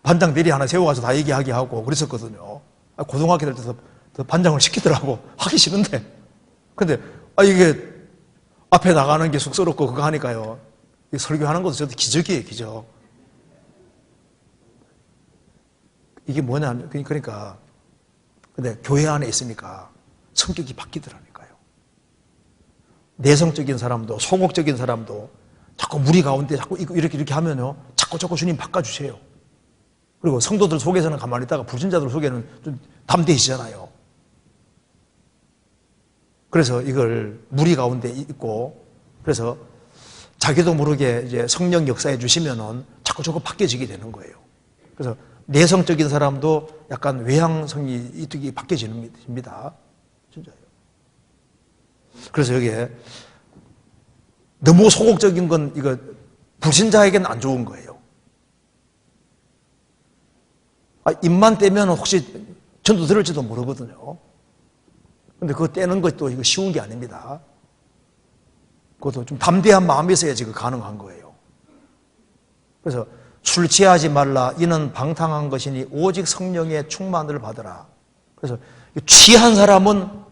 반장 대리 하나 세워가지고 다 얘기하게 하고 그랬었거든요. 고등학교 될 때도 반장을 시키더라고. 하기 싫은데. 근데 이게 앞에 나가는 게 쑥스럽고 그거 하니까요. 설교하는 것도 저도 기적이에요, 기적. 이게 뭐냐면 그러니까 근데 교회 안에 있으니까 성격이 바뀌더라니까요. 내성적인 사람도 소극적인 사람도 자꾸 무리 가운데 자꾸 이렇게 하면요 자꾸 주님 바꿔주세요. 그리고 성도들 속에서는 가만히 있다가 불신자들 속에는 좀 담대해지잖아요. 그래서 이걸 무리 가운데 있고 그래서 자기도 모르게 이제 성령 역사해 주시면은 자꾸 바뀌어지게 되는 거예요. 그래서 내성적인 사람도 약간 외향성이 바뀌어집니다. 진짜요. 그래서 여기에 너무 소극적인 건 이거 불신자에게는 안 좋은 거예요. 입만 떼면 혹시 전도 들을지도 모르거든요. 근데 그거 떼는 것도 이거 쉬운 게 아닙니다. 그것도 좀 담대한 마음이 있어야 지금 가능한 거예요. 그래서 술 취하지 말라. 이는 방탕한 것이니 오직 성령의 충만을 받으라. 그래서 취한 사람은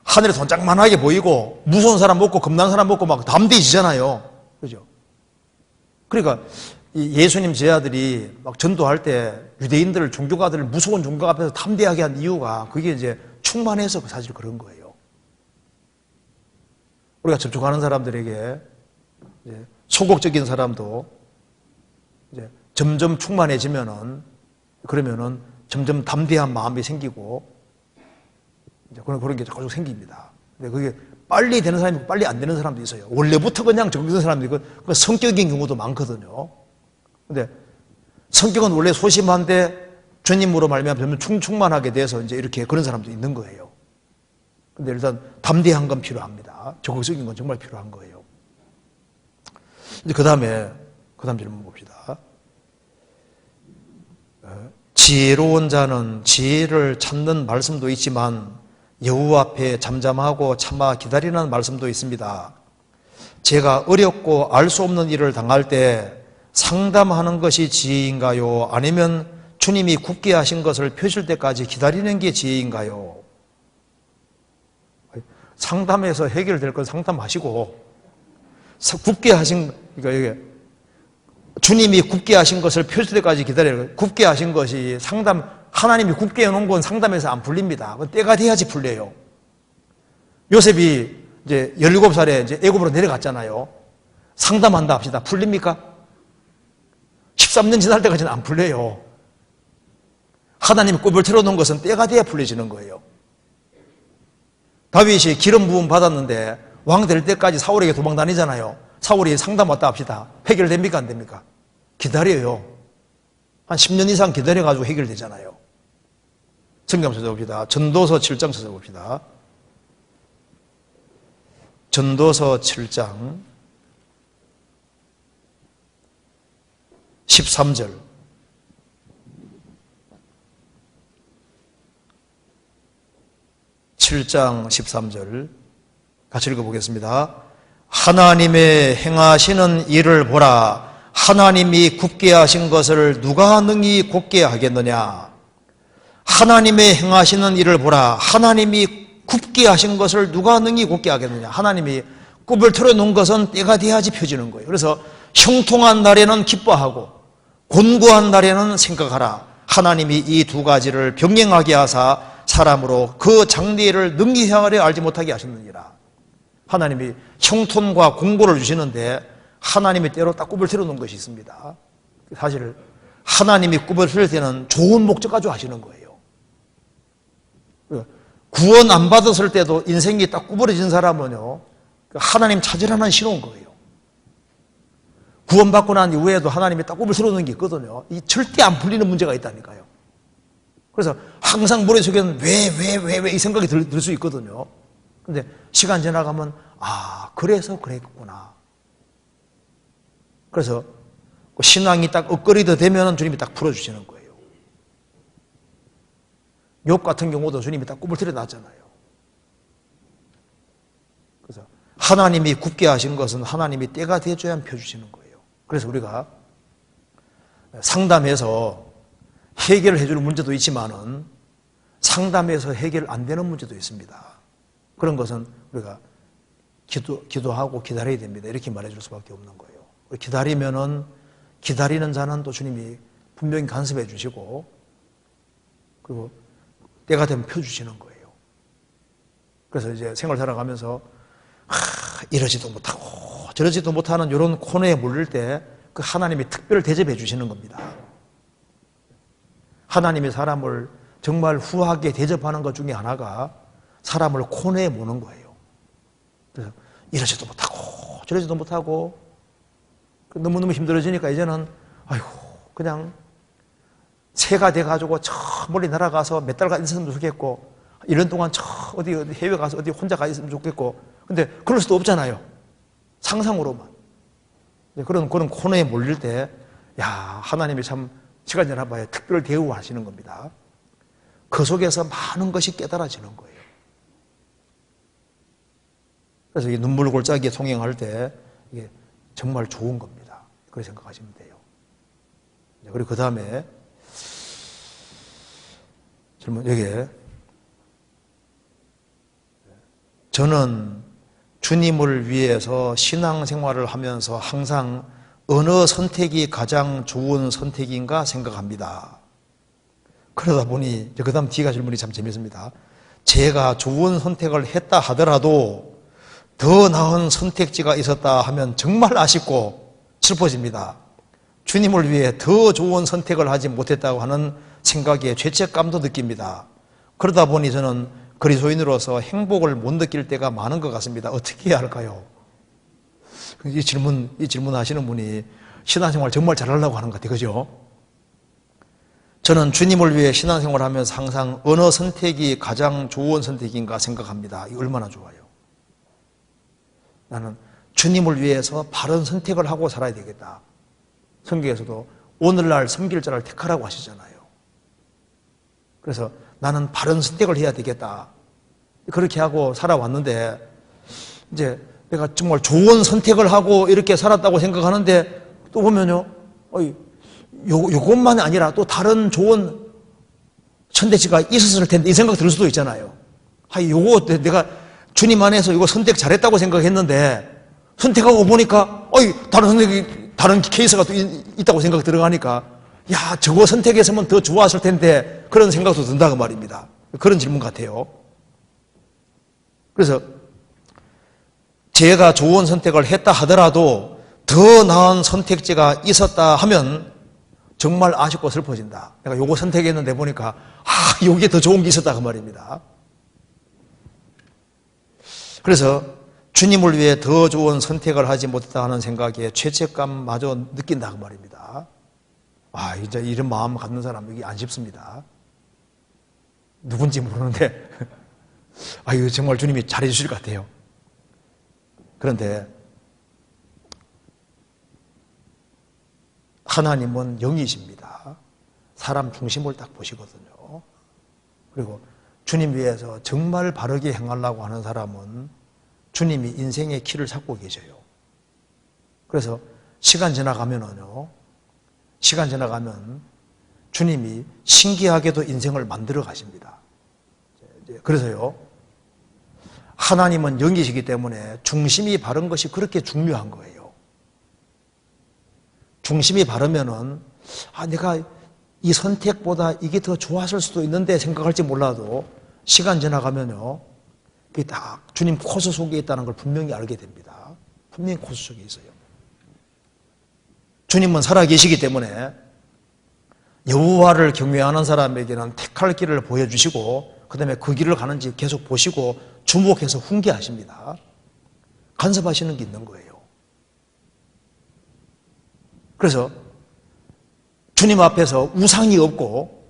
하늘에 돈짝만하게 보이고 무서운 사람 먹고 겁나는 사람 먹고 막 담대해지잖아요. 그죠? 그러니까 예수님 제자들이 막 전도할 때 유대인들 종교가들을 무서운 종교 앞에서 담대하게 한 이유가 그게 이제 충만해서 사실 그런 거예요. 우리가 접촉하는 사람들에게 이제 소극적인 사람도 이제 점점 충만해지면은 그러면은 점점 담대한 마음이 생기고 이제 그런 게 자꾸 생깁니다. 근데 그게 빨리 되는 사람이 있고 빨리 안 되는 사람도 있어요. 원래부터 그냥 정해진 사람도 있고 그 성격인 경우도 많거든요. 근데 성격은 원래 소심한데 주님으로 말미암아 점점 충만하게 돼서 이제 이렇게 그런 사람도 있는 거예요. 근데 일단 담대한 건 필요합니다. 적극적인 건 정말 필요한 거예요. 이제 그 다음 질문 봅시다. 지혜로운 자는 지혜를 찾는 말씀도 있지만 여호와 앞에 잠잠하고 참아 기다리는 말씀도 있습니다. 제가 어렵고 알 수 없는 일을 당할 때 상담하는 것이 지혜인가요? 아니면 주님이 굳게 하신 것을 펴실 때까지 기다리는 게 지혜인가요? 상담해서 해결될 건 상담하시고 굳게 하신 그러니까 이게 주님이 굳게 하신 것을 펼칠 때까지 기다려요. 굳게 하신 것이 하나님이 굳게 해놓은 건 상담에서 안 풀립니다. 때가 돼야지 풀려요. 요셉이 이제 17살에 이제 애굽으로 내려갔잖아요. 상담한다 합시다. 풀립니까? 13년 지날 때까지는 안 풀려요. 하나님이 꿀을 틀어놓은 것은 때가 돼야 풀려지는 거예요. 다윗이 기름 부음 받았는데 왕 될 때까지 사울에게 도망 다니잖아요. 사울이 상담 왔다 합시다. 해결됩니까? 안 됩니까? 기다려요. 한 10년 이상 기다려가지고 해결되잖아요. 성경 찾아봅시다. 전도서 7장 찾아봅시다. 전도서 7장 13절. (7장 13절) 같이 읽어보겠습니다. 하나님의 행하시는 일을 보라. 하나님이 굳게 하신 것을 누가 능히 곧게 하겠느냐. 하나님의 행하시는 일을 보라. 하나님이 굳게 하신 것을 누가 능히 곧게 하겠느냐. 하나님이 굽을 틀어놓은 것은 때가 돼야지 펴지는 거예요. 그래서 형통한 날에는 기뻐하고 곤고한 날에는 생각하라. 하나님이 이 두 가지를 병행하게 하사 사람으로 그 장래를 능히 행하려 알지 못하게 하셨느니라. 하나님이 형통과 공고를 주시는데 하나님이 때로 딱 굽을 틀어놓은 것이 있습니다. 사실 하나님이 굽을 틀을 때는 좋은 목적 가지고 하시는 거예요. 구원 안 받았을 때도 인생이 딱 구부러진 사람은요, 하나님 찾으라는 신호인 거예요. 구원받고 난 이후에도 하나님이 딱 굽을 틀어놓은 게 있거든요. 이 절대 안 풀리는 문제가 있다니까요. 그래서 항상 머릿속에는 왜 이 생각이 들 수 있거든요. 근데 시간 지나가면 그래서 그랬구나. 그래서 신앙이 딱 엇거리도 되면 주님이 딱 풀어주시는 거예요. 욥 같은 경우도 주님이 딱 굽을 틀어놨잖아요. 그래서 하나님이 굳게 하신 것은 하나님이 때가 돼줘야 펴주시는 거예요. 그래서 우리가 상담해서 해결을 해주는 문제도 있지만은 상담해서 해결 안 되는 문제도 있습니다. 그런 것은 우리가 기도하고 기다려야 됩니다. 이렇게 말해줄 수밖에 없는 거예요. 기다리면은 기다리는 자는 또 주님이 분명히 간섭해 주시고 그리고 때가 되면 펴주시는 거예요. 그래서 이제 생활 살아가면서 이러지도 못하고 저러지도 못하는 이런 코너에 몰릴 때 그 하나님이 특별 대접해 주시는 겁니다. 하나님이 사람을 정말 후하게 대접하는 것 중에 하나가 사람을 코너에 모는 거예요. 그래서 이러지도 못하고 저러지도 못하고 너무너무 힘들어지니까 이제는 그냥 새가 돼가지고 저 멀리 날아가서 몇 달간 있었으면 좋겠고 1년 동안 어디 해외 가서 어디 혼자 가 있으면 좋겠고 근데 그럴 수도 없잖아요. 상상으로만. 그런 코너에 몰릴 때 하나님이 참 시간 지나봐야 특별 대우하시는 겁니다. 그 속에서 많은 것이 깨달아지는 거예요. 그래서 이 눈물 골짜기에 통행할 때 이게 정말 좋은 겁니다. 그렇게 생각하시면 돼요. 그리고 그 다음에 여기에 저는 주님을 위해서 신앙생활을 하면서 항상 어느 선택이 가장 좋은 선택인가 생각합니다. 그러다 보니 그 다음 뒤가 질문이 참 재밌습니다. 제가 좋은 선택을 했다 하더라도 더 나은 선택지가 있었다 하면 정말 아쉽고 슬퍼집니다. 주님을 위해 더 좋은 선택을 하지 못했다고 하는 생각에 죄책감도 느낍니다. 그러다 보니 저는 그리스도인으로서 행복을 못 느낄 때가 많은 것 같습니다. 어떻게 해야 할까요? 이 질문 하시는 분이 신앙생활 정말 잘하려고 하는 것 같아요. 그죠? 저는 주님을 위해 신앙생활을 하면서 항상 어느 선택이 가장 좋은 선택인가 생각합니다. 이거 얼마나 좋아요. 나는 주님을 위해서 바른 선택을 하고 살아야 되겠다. 성경에서도 오늘날 섬길 자를 택하라고 하시잖아요. 그래서 나는 바른 선택을 해야 되겠다. 그렇게 하고 살아왔는데 이제 내가 정말 좋은 선택을 하고 이렇게 살았다고 생각하는데 또 보면요, 요것만 아니라 또 다른 좋은 선택지가 있었을 텐데 이 생각 들 수도 있잖아요. 요거 내가 주님 안에서 이거 선택 잘했다고 생각했는데 선택하고 보니까 다른 다른 케이스가 또 있다고 생각 들어가니까 야, 저거 선택했으면 더 좋았을 텐데 그런 생각도 든다고 말입니다. 그런 질문 같아요. 그래서 제가 좋은 선택을 했다 하더라도 더 나은 선택지가 있었다 하면 정말 아쉽고 슬퍼진다. 내가 요거 선택했는데 보니까 요게 더 좋은 게 있었다 그 말입니다. 그래서 주님을 위해 더 좋은 선택을 하지 못했다 하는 생각에 죄책감마저 느낀다 그 말입니다. 이제 이런 마음 갖는 사람 여기 안 쉽습니다. 누군지 모르는데 이거 정말 주님이 잘해 주실 것 같아요. 그런데 하나님은 영이십니다. 사람 중심을 딱 보시거든요. 그리고 주님 위해서 정말 바르게 행하려고 하는 사람은 주님이 인생의 키를 잡고 계셔요. 그래서 시간 지나가면 주님이 신기하게도 인생을 만들어 가십니다. 그래서요, 하나님은 영이시기 때문에 중심이 바른 것이 그렇게 중요한 거예요. 중심이 바르면은 내가 이 선택보다 이게 더 좋았을 수도 있는데 생각할지 몰라도 시간 지나가면요, 그게 딱 주님 코스 속에 있다는 걸 분명히 알게 됩니다. 분명히 코스 속에 있어요. 주님은 살아계시기 때문에 여호와를 경외하는 사람에게는 택할 길을 보여주시고 그 다음에 그 길을 가는지 계속 보시고 주목해서 훈계하십니다. 간섭하시는 게 있는 거예요. 그래서 주님 앞에서 우상이 없고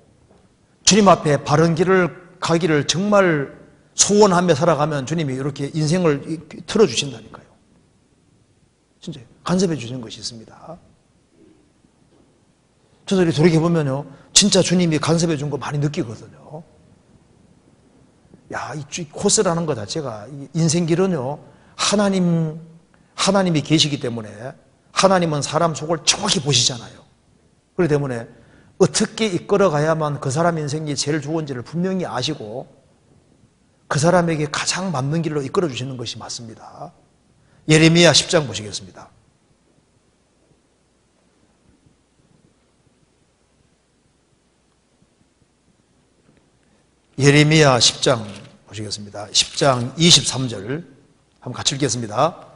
주님 앞에 바른 길을 가기를 정말 소원하며 살아가면 주님이 이렇게 인생을 틀어주신다니까요. 진짜 간섭해 주시는 것이 있습니다. 저도 이렇게 돌이켜보면요, 진짜 주님이 간섭해 준 거 많이 느끼거든요. 이 코스라는 것 자체가, 인생길은요, 하나님이 계시기 때문에 하나님은 사람 속을 정확히 보시잖아요. 그렇기 때문에 어떻게 이끌어가야만 그 사람 인생이 제일 좋은지를 분명히 아시고 그 사람에게 가장 맞는 길로 이끌어 주시는 것이 맞습니다. 예레미야 10장 보시겠습니다. 예레미야 10장 보시겠습니다. 10장 23절 한번 같이 읽겠습니다.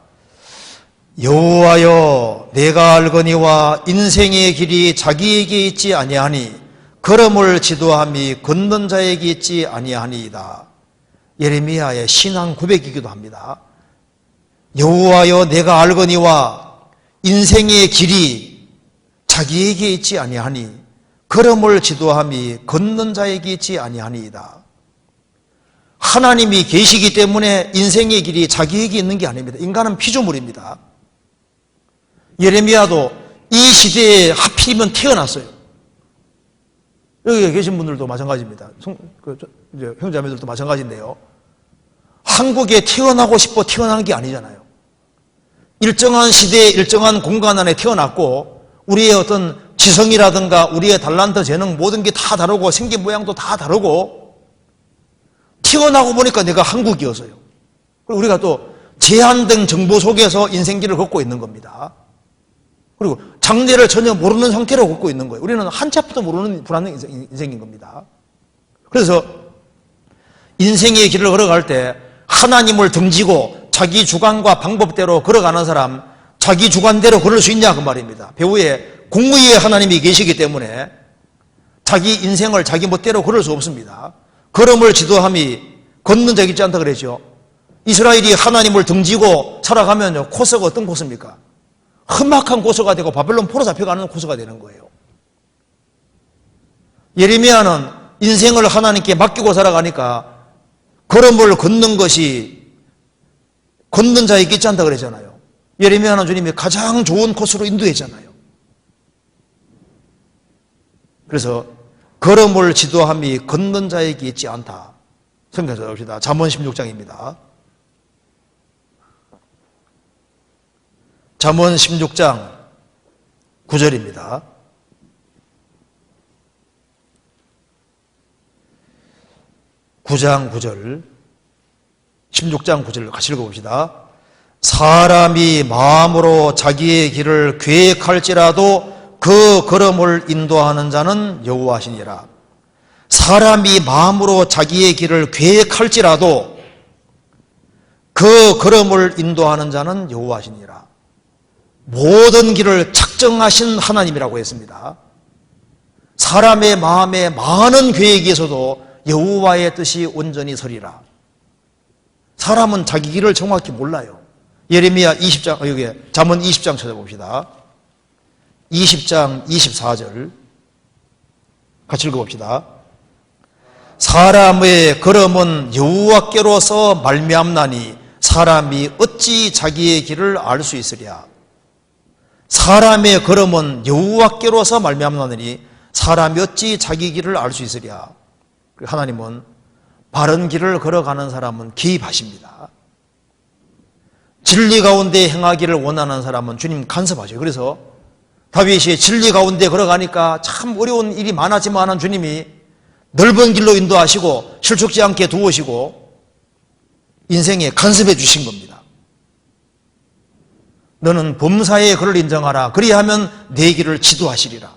여호와여, 내가 알거니와 인생의 길이 자기에게 있지 아니하니 걸음을 지도함이 걷는 자에게 있지 아니하니이다. 예레미야의 신앙 고백이기도 합니다. 여호와여, 내가 알거니와 인생의 길이 자기에게 있지 아니하니 걸음을 지도함이 걷는 자에게 있지 아니하니이다. 하나님이 계시기 때문에 인생의 길이 자기에게 있는 게 아닙니다. 인간은 피조물입니다. 예레미야도 이 시대에 하필이면 태어났어요. 여기 계신 분들도 마찬가지입니다. 이제 형제자매들도 마찬가지인데요. 한국에 태어나고 싶어 태어난 게 아니잖아요. 일정한 시대에 일정한 공간 안에 태어났고 우리의 어떤 지성이라든가 우리의 달란트, 재능 모든 게 다 다르고 생긴 모양도 다 다르고 태어나고 보니까 내가 한국이어서요. 그리고 우리가 또 제한된 정보 속에서 인생길을 걷고 있는 겁니다. 그리고 장래를 전혀 모르는 상태로 걷고 있는 거예요. 우리는 한치 앞도 모르는 불안한 인생인 겁니다. 그래서 인생의 길을 걸어갈 때 하나님을 등지고 자기 주관과 방법대로 걸어가는 사람, 자기 주관대로 걸을 수 있냐 그 말입니다. 배후에 공의의 하나님이 계시기 때문에 자기 인생을 자기 멋대로 걸을 수 없습니다. 걸음을 지도함이 걷는 자가 있지 않다 그랬죠. 이스라엘이 하나님을 등지고 살아가면요, 코스가 어떤 코스입니까? 험악한 코스가 되고 바벨론 포로 잡혀가는 코스가 되는 거예요. 예레미야는 인생을 하나님께 맡기고 살아가니까 걸음을 걷는 것이 걷는 자에게 있지 않다 그랬잖아요. 예레미야는 주님이 가장 좋은 코스로 인도했잖아요. 그래서 걸음을 지도함이 걷는 자에게 있지 않다. 성경에서 봅시다. 잠언 16장입니다. 잠언 16장 9절입니다. 9장 9절, 16장 9절 같이 읽어봅시다. 사람이 마음으로 자기의 길을 계획할지라도 그 걸음을 인도하는 자는 여호와시니라. 사람이 마음으로 자기의 길을 계획할지라도 그 걸음을 인도하는 자는 여호와시니라. 모든 길을 작정하신 하나님이라고 했습니다. 사람의 마음에 많은 계획이 있어도 여호와의 뜻이 온전히 서리라. 사람은 자기 길을 정확히 몰라요. 예레미야 20장, 여기 잠언 20장 찾아봅시다. 20장 24절 같이 읽어봅시다. 사람의 걸음은 여호와께로서 말미암나니 사람이 어찌 자기의 길을 알 수 있으랴. 사람의 걸음은 여호와께로서 말미암나니 사람이 어찌 자기 길을 알 수 있으랴. 하나님은 바른 길을 걸어가는 사람은 개입하십니다. 진리 가운데 행하기를 원하는 사람은 주님 간섭하셔요. 그래서 다윗이 진리 가운데 걸어가니까 참 어려운 일이 많았지만 주님이 넓은 길로 인도하시고 실족지 않게 두으시고 인생에 간섭해 주신 겁니다. 너는 범사의 그를 인정하라. 그리하면 내 길을 지도하시리라.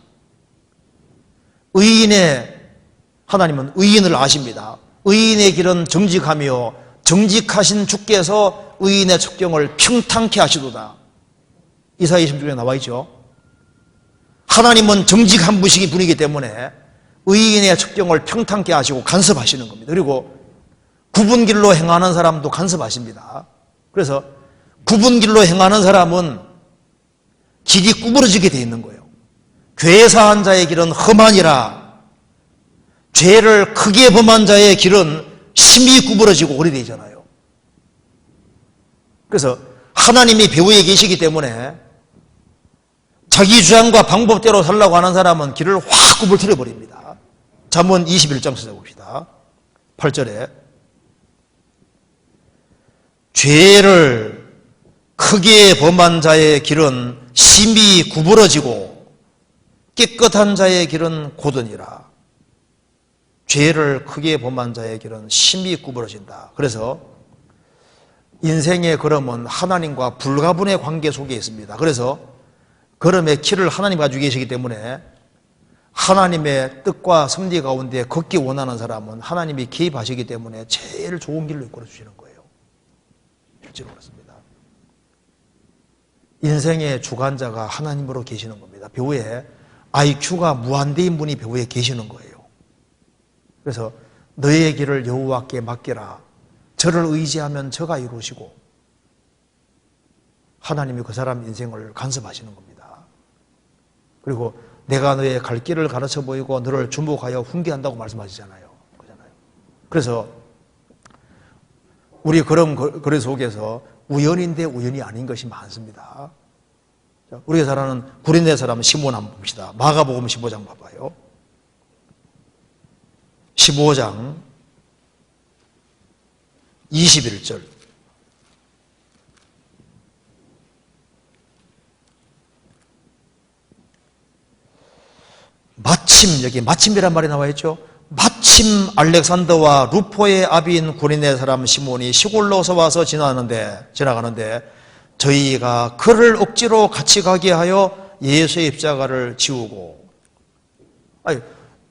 하나님은 의인을 아십니다. 의인의 길은 정직하며 정직하신 주께서 의인의 척경을 평탄케 하시도다. 이사야 26장에 나와 있죠. 하나님은 정직한 분이기 때문에 의인의 척경을 평탄케 하시고 간섭하시는 겁니다. 그리고 굽은 길로 행하는 사람도 간섭하십니다. 그래서 굽은 길로 행하는 사람은 길이 구부러지게 되어 있는 거예요. 괴사한 자의 길은 험하니라. 죄를 크게 범한 자의 길은 심히 구부러지고 오래되어 있잖아요. 그래서 하나님이 배후에 계시기 때문에 자기 주장과 방법대로 살라고 하는 사람은 길을 확 구부러뜨려 버립니다. 잠언 21장 찾아봅시다. 8절에 죄를 크게 범한 자의 길은 심히 구부러지고 깨끗한 자의 길은 곧으니라. 죄를 크게 범한 자의 길은 심히 구부러진다. 그래서 인생의 걸음은 하나님과 불가분의 관계 속에 있습니다. 그래서 걸음의 키를 하나님 가지고 계시기 때문에 하나님의 뜻과 섭리 가운데 걷기 원하는 사람은 하나님이 개입하시기 때문에 제일 좋은 길로 이끌어 주시는 거예요. 실제로 그렇습니다. 인생의 주관자가 하나님으로 계시는 겁니다. 배후에 IQ가 무한대인 분이 배후에 계시는 거예요. 그래서 너의 길을 여호와께 맡기라. 저를 의지하면 저가 이루시고 하나님이 그 사람 인생을 간섭하시는 겁니다. 그리고 내가 너의 갈 길을 가르쳐 보이고 너를 주목하여 훈계한다고 말씀하시잖아요. 그래서 우리 그런 거래 속에서 우연인데 우연이 아닌 것이 많습니다. 우리가 잘 아는 구린네 사람 시몬 한번 봅시다. 마가복음 15장 봐봐요. 15장 21절. 마침, 여기 마침이란 말이 나와 있죠. 마침 알렉산더와 루포의 아비인 구린네 사람 시몬이 시골로서 와서 지나가는데 저희가 그를 억지로 같이 가게 하여 예수의 입자가를 지우고,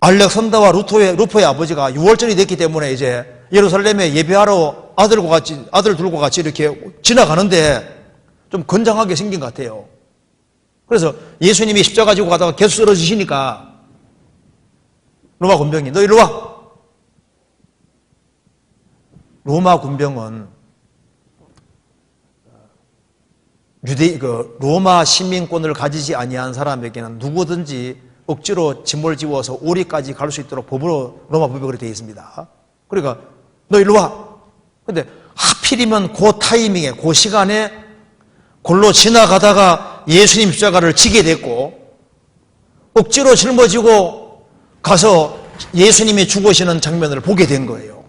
알렉산더와 루포의 아버지가 6월절이 됐기 때문에 이제 예루살렘에 예배하러 아들 둘과 같이 이렇게 지나가는데 좀 건장하게 생긴 것 같아요. 그래서 예수님이 십자가 지고 가다가 계속 쓰러지시니까 로마 군병이 너 이리 와. 로마 군병은 로마 시민권을 가지지 아니한 사람에게는 누구든지 억지로 짐을 지워서 오리까지 갈 수 있도록 법으로 로마 법에 그렇게 되어 있습니다. 그러니까 너 이리 와. 근데 하필이면 그 타이밍에 그 시간에 골로 지나가다가 예수님 십자가를 지게 됐고 억지로 짊어지고 가서 예수님이 죽으시는 장면을 보게 된 거예요.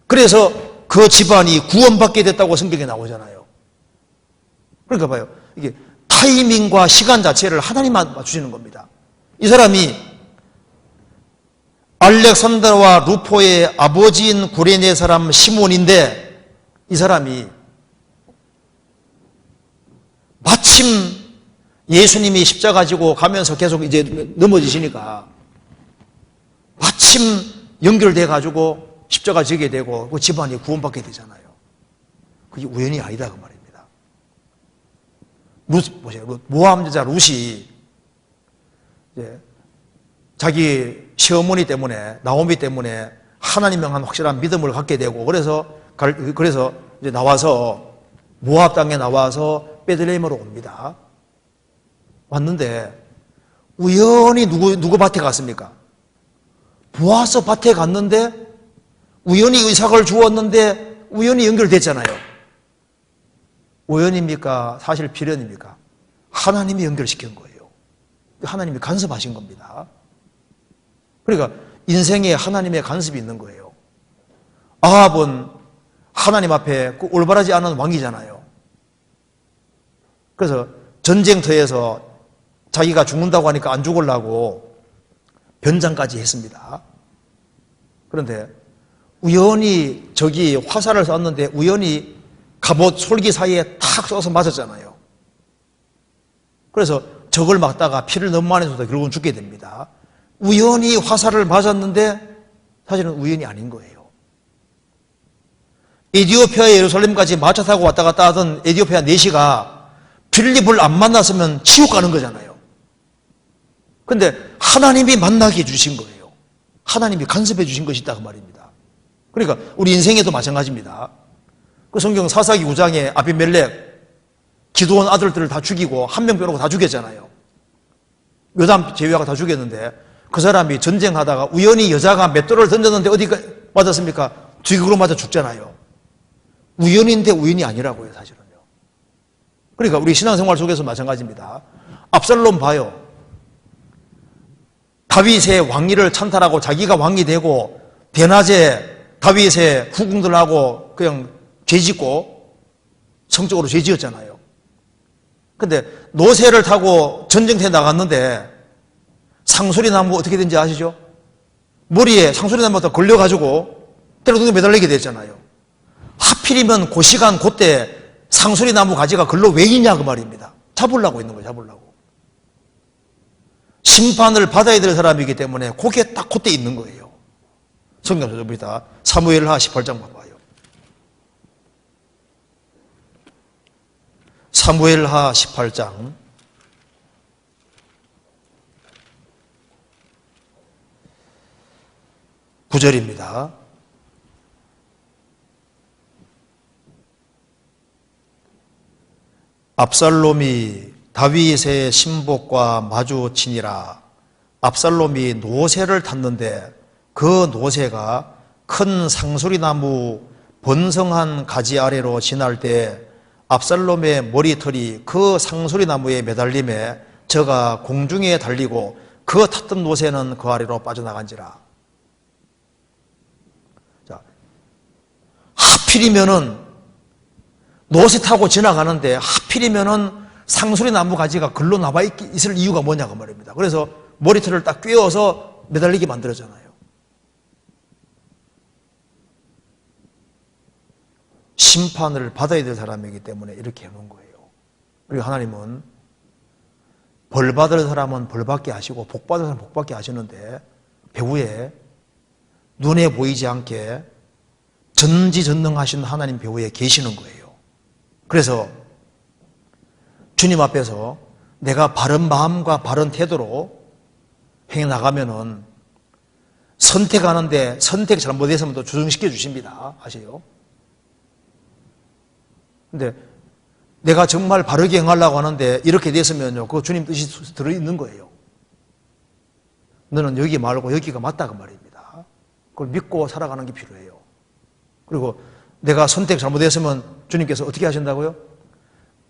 그래서 그 집안이 구원받게 됐다고 성경에 나오잖아요. 그러니까 봐요. 이게 타이밍과 시간 자체를 하나님만 맞추시는 겁니다. 이 사람이 알렉산더와 루포의 아버지인 구레네 사람 시몬인데 이 사람이 마침 예수님이 십자가 지고 가면서 계속 이제 넘어지시니까 마침 연결돼 가지고 십자가 지게 되고 그 집안이 구원받게 되잖아요. 그게 우연이 아니다 그 말입니다. 룻 보세요. 모함 여자 룻이 이제 자기 시어머니 때문에 나오미 때문에 하나님에 한 확실한 믿음을 갖게 되고 그래서 이제 나와서 모압 땅에 나와서 베들레헴으로 옵니다. 왔는데 우연히 누구 밭에 갔습니까? 보아스 밭에 갔는데 우연히 의삭을 주었는데 우연히 연결됐잖아요. 우연입니까? 사실 필연입니까? 하나님이 연결시킨 거예요. 하나님이 간섭하신 겁니다. 그러니까 인생에 하나님의 간섭이 있는 거예요. 아합은 하나님 앞에 올바르지 않은 왕이잖아요. 그래서 전쟁터에서 자기가 죽는다고 하니까 안 죽으려고 변장까지 했습니다. 그런데 우연히 저기 화살을 쐈는데 우연히 갑옷 솔기 사이에 탁 쏘서 맞았잖아요. 그래서 적을 막다가 피를 너무 많이 쏟아 결국은 죽게 됩니다. 우연히 화살을 맞았는데 사실은 우연이 아닌 거예요. 에디오피아 예루살렘까지 마차 타고 왔다 갔다 하던 에디오피아 내시가 필립을 안 만났으면 지옥 가는 거잖아요. 근데 하나님이 만나게 해주신 거예요. 하나님이 간섭해 주신 것이 있다 그 말입니다. 그러니까 우리 인생에도 마찬가지입니다. 그 성경 사사기 9장에 아비멜렉 기드온 아들들을 다 죽이고 한 명 빼놓고 다 죽였잖아요. 요담 제외하고 다 죽였는데 그 사람이 전쟁하다가 우연히 여자가 맷돌을 던졌는데 어디가 맞았습니까? 뒤그로 맞아 죽잖아요. 우연인데 우연이 아니라고요, 사실은요. 그러니까 우리 신앙생활 속에서 마찬가지입니다. 압살롬 봐요. 다윗의 왕위를 찬탈하고 자기가 왕이 되고 대낮에 다윗의 후궁들하고 그냥 죄짓고 성적으로 죄지었잖아요. 근데 노새를 타고 전쟁터에 나갔는데 상소리 나무 어떻게 된지 아시죠? 머리에 상소리 나무가 걸려가지고 때려두고 매달리게 됐잖아요. 하필이면 그 시간 그때 상소리 나무 가지가 걸로 왜 있냐 그 말입니다. 잡으려고 있는 거예요. 잡으려고. 심판을 받아야 될 사람이기 때문에 그게 딱 그때 있는 거예요. 성경 찾아봅니다. 사무엘하 18장 봐봐요. 사무엘하 18장 9절입니다. 압살롬이 다윗의 신복과 마주치니라. 압살롬이 노새를 탔는데 그 노새가 큰 상수리나무 번성한 가지 아래로 지날 때 압살롬의 머리털이 그 상수리나무에 매달림에 저가 공중에 달리고 그 탔던 노새는 그 아래로 빠져나간지라. 자, 하필이면은 노새 타고 지나가는데 하필이면은 상수리나무 가지가 글로 나와 있을 이유가 뭐냐고 말입니다. 그래서 머리털을 딱 꿰어서 매달리게 만들었잖아요. 심판을 받아야 될 사람이기 때문에 이렇게 해놓은 거예요. 그리고 하나님은 벌 받을 사람은 벌 받게 하시고 복 받을 사람은 복 받게 하시는데 배후에 눈에 보이지 않게 전지전능하신 하나님 배후에 계시는 거예요. 그래서 주님 앞에서 내가 바른 마음과 바른 태도로 행해나가면은 선택하는데 선택 잘못했으면 또 조정시켜 주십니다. 아세요? 근데 내가 정말 바르게 행하려고 하는데 이렇게 됐으면요, 그 주님 뜻이 들어있는 거예요. 너는 여기 말고 여기가 맞다 그 말입니다. 그걸 믿고 살아가는 게 필요해요. 그리고 내가 선택 잘못했으면 주님께서 어떻게 하신다고요?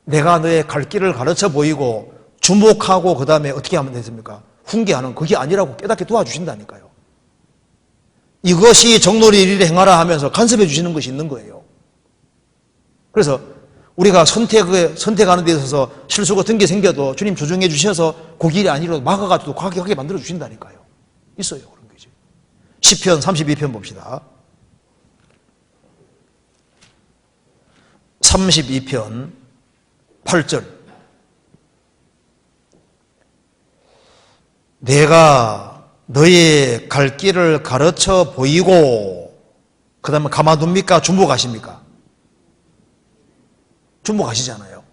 내가 너의 갈 길을 가르쳐 보이고 주목하고 그 다음에 어떻게 하면 되습니까? 훈계하는 그게 아니라고 깨닫게 도와주신다니까요. 이것이 정로를 이리 행하라 하면서 간섭해 주시는 것이 있는 거예요. 그래서 우리가 선택하는 데 있어서 실수 같은 게 생겨도 주님 조정해 주셔서 그 길이 아니라도 막아가지고 가게 만들어 주신다니까요. 있어요, 그런 거지. 시편 32편 봅시다. 32편 8절. 내가 너의 갈 길을 가르쳐 보이고, 그 다음에 가만둡니까? 주목하십니까? 주목하시잖아요.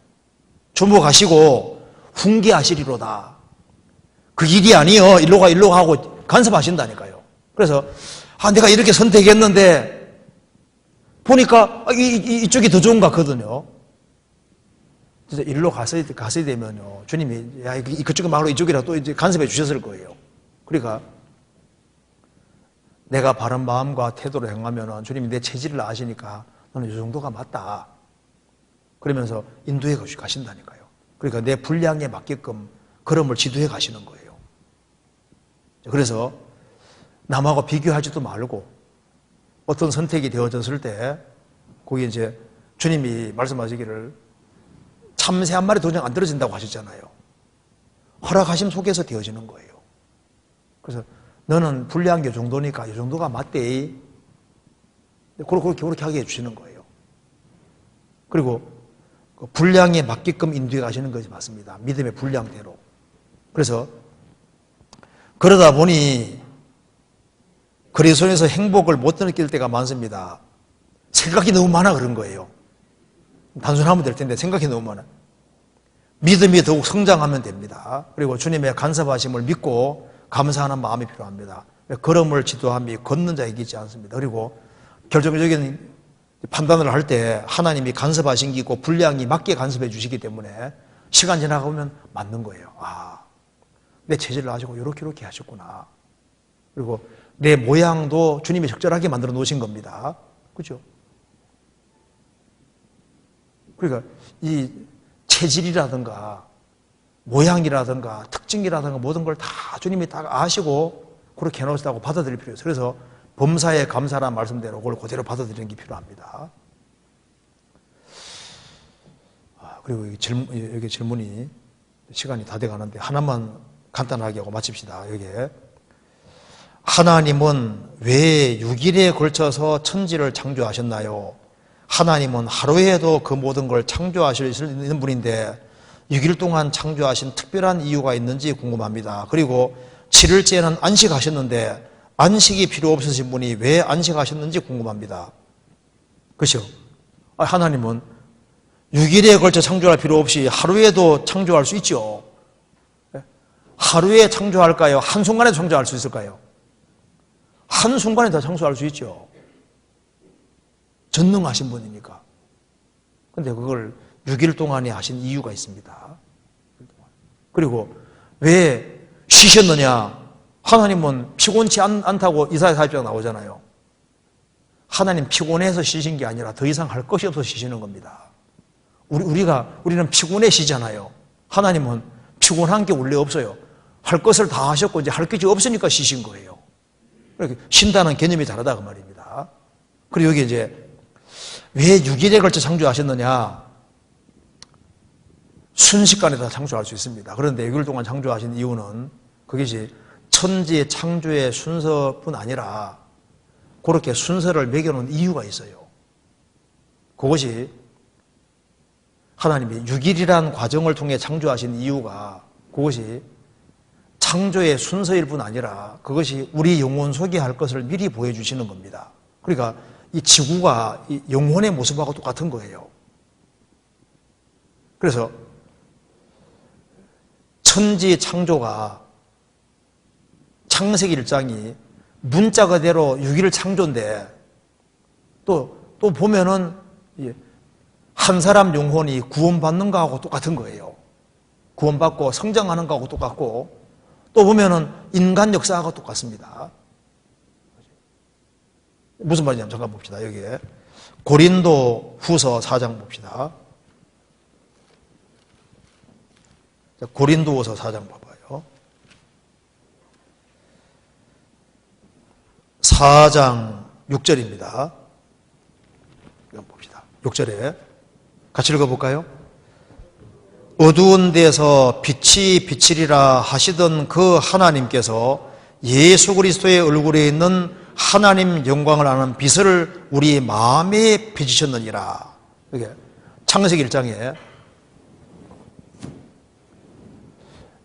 주목하시고 훈계하시리로다. 그 길이 아니요, 일로 가 일로 가고 간섭하신다니까요. 그래서 내가 이렇게 선택했는데 보니까 이쪽이 더 좋은 것 같거든요. 진짜 일로 갔어야 되면요, 주님이 그쪽이 말로 이쪽이라 또 이제 간섭해 주셨을 거예요. 그러니까 내가 바른 마음과 태도로 행하면 주님이 내 체질을 아시니까 너는 이 정도가 맞다, 그러면서 인도해 가신다니까요. 그러니까 내 분량에 맞게끔 걸음을 지도해 가시는 거예요. 그래서 남하고 비교하지도 말고 어떤 선택이 되어졌을 때 거기 이제 주님이 말씀하시기를 참새 한 마리 도저히 안 떨어진다고 하셨잖아요. 허락하심 속에서 되어지는 거예요. 그래서 너는 분량이 이 정도니까 이 정도가 맞대, 그렇게 하게 해주시는 거예요. 그리고 그 분량에 맞게끔 인도해 가시는 것이 맞습니다. 믿음의 분량대로. 그래서 그러다 보니 그리스도에서 행복을 못 느낄 때가 많습니다. 생각이 너무 많아 그런 거예요. 단순하면 될 텐데 생각이 너무 많아. 믿음이 더욱 성장하면 됩니다. 그리고 주님의 간섭하심을 믿고 감사하는 마음이 필요합니다. 걸음을 지도함이 걷는 자에게 있지 않습니다. 그리고 결정적인 판단을 할 때 하나님이 간섭하시고 분량이 맞게 간섭해 주시기 때문에 시간 지나가면 맞는 거예요. 내 체질을 아시고 이렇게 하셨구나. 그리고 내 모양도 주님이 적절하게 만들어 놓으신 겁니다. 그죠? 그러니까 이 체질이라든가 모양이라든가 특징이라든가 모든 걸 다 주님이 다 아시고 그렇게 해놓으시다고 받아들일 필요가 있어요. 그래서 범사에 감사라는 말씀대로 그걸 그대로 받아들이는 게 필요합니다. 그리고 여기 질문이 시간이 다 돼가는데 하나만 간단하게 하고 마칩시다. 여기에 하나님은 왜 6일에 걸쳐서 천지를 창조하셨나요? 하나님은 하루에도 그 모든 걸 창조하실 수 있는 분인데 6일 동안 창조하신 특별한 이유가 있는지 궁금합니다. 그리고 7일째는 안식하셨는데 안식이 필요 없으신 분이 왜 안식하셨는지 궁금합니다. 그렇죠? 하나님은 6일에 걸쳐 창조할 필요 없이 하루에도 창조할 수 있죠. 하루에 창조할까요? 한순간에 창조할 수 있을까요? 한순간에 다 창조할 수 있죠. 전능하신 분이니까. 근데 그걸 6일 동안에 하신 이유가 있습니다. 그리고 왜 쉬셨느냐? 하나님은 피곤치 않다고 이사야 40장 나오잖아요. 하나님 피곤해서 쉬신 게 아니라 더 이상 할 것이 없어서 쉬시는 겁니다. 우리는 피곤해 쉬잖아요. 하나님은 피곤한 게 원래 없어요. 할 것을 다 하셨고 이제 할 것이 없으니까 쉬신 거예요. 이렇게 쉰다는 개념이 다르다 그 말입니다. 그리고 여기 이제 왜 6일에 걸쳐 창조하셨느냐? 순식간에 다 창조할 수 있습니다. 그런데 6일 동안 창조하신 이유는 그것이 천지의 창조의 순서뿐 아니라 그렇게 순서를 매겨놓은 이유가 있어요. 그것이 하나님이 6일이라는 과정을 통해 창조하신 이유가 그것이 창조의 순서일 뿐 아니라 그것이 우리 영혼 속에 할 것을 미리 보여주시는 겁니다. 그러니까 이 지구가 이 영혼의 모습하고 똑같은 거예요. 그래서 천지 창조가 창세기 1장이 문자 그대로 6일 창조인데 또 보면은 한 사람 영혼이 구원받는 거하고 똑같은 거예요. 구원받고 성장하는 거하고 똑같고 또 보면은 인간 역사하고 똑같습니다. 무슨 말이냐면 잠깐 봅시다. 여기에 고린도 후서 4장 봅시다. 고린도 후서 4장 봐봐요. 4장 6절입니다. 이건 봅시다. 6절에 같이 읽어볼까요? 어두운 데서 빛이 비치리라 하시던 그 하나님께서 예수 그리스도의 얼굴에 있는 하나님 영광을 아는 빛을 우리 마음에 비치셨느니라. 이게 창세기 1장에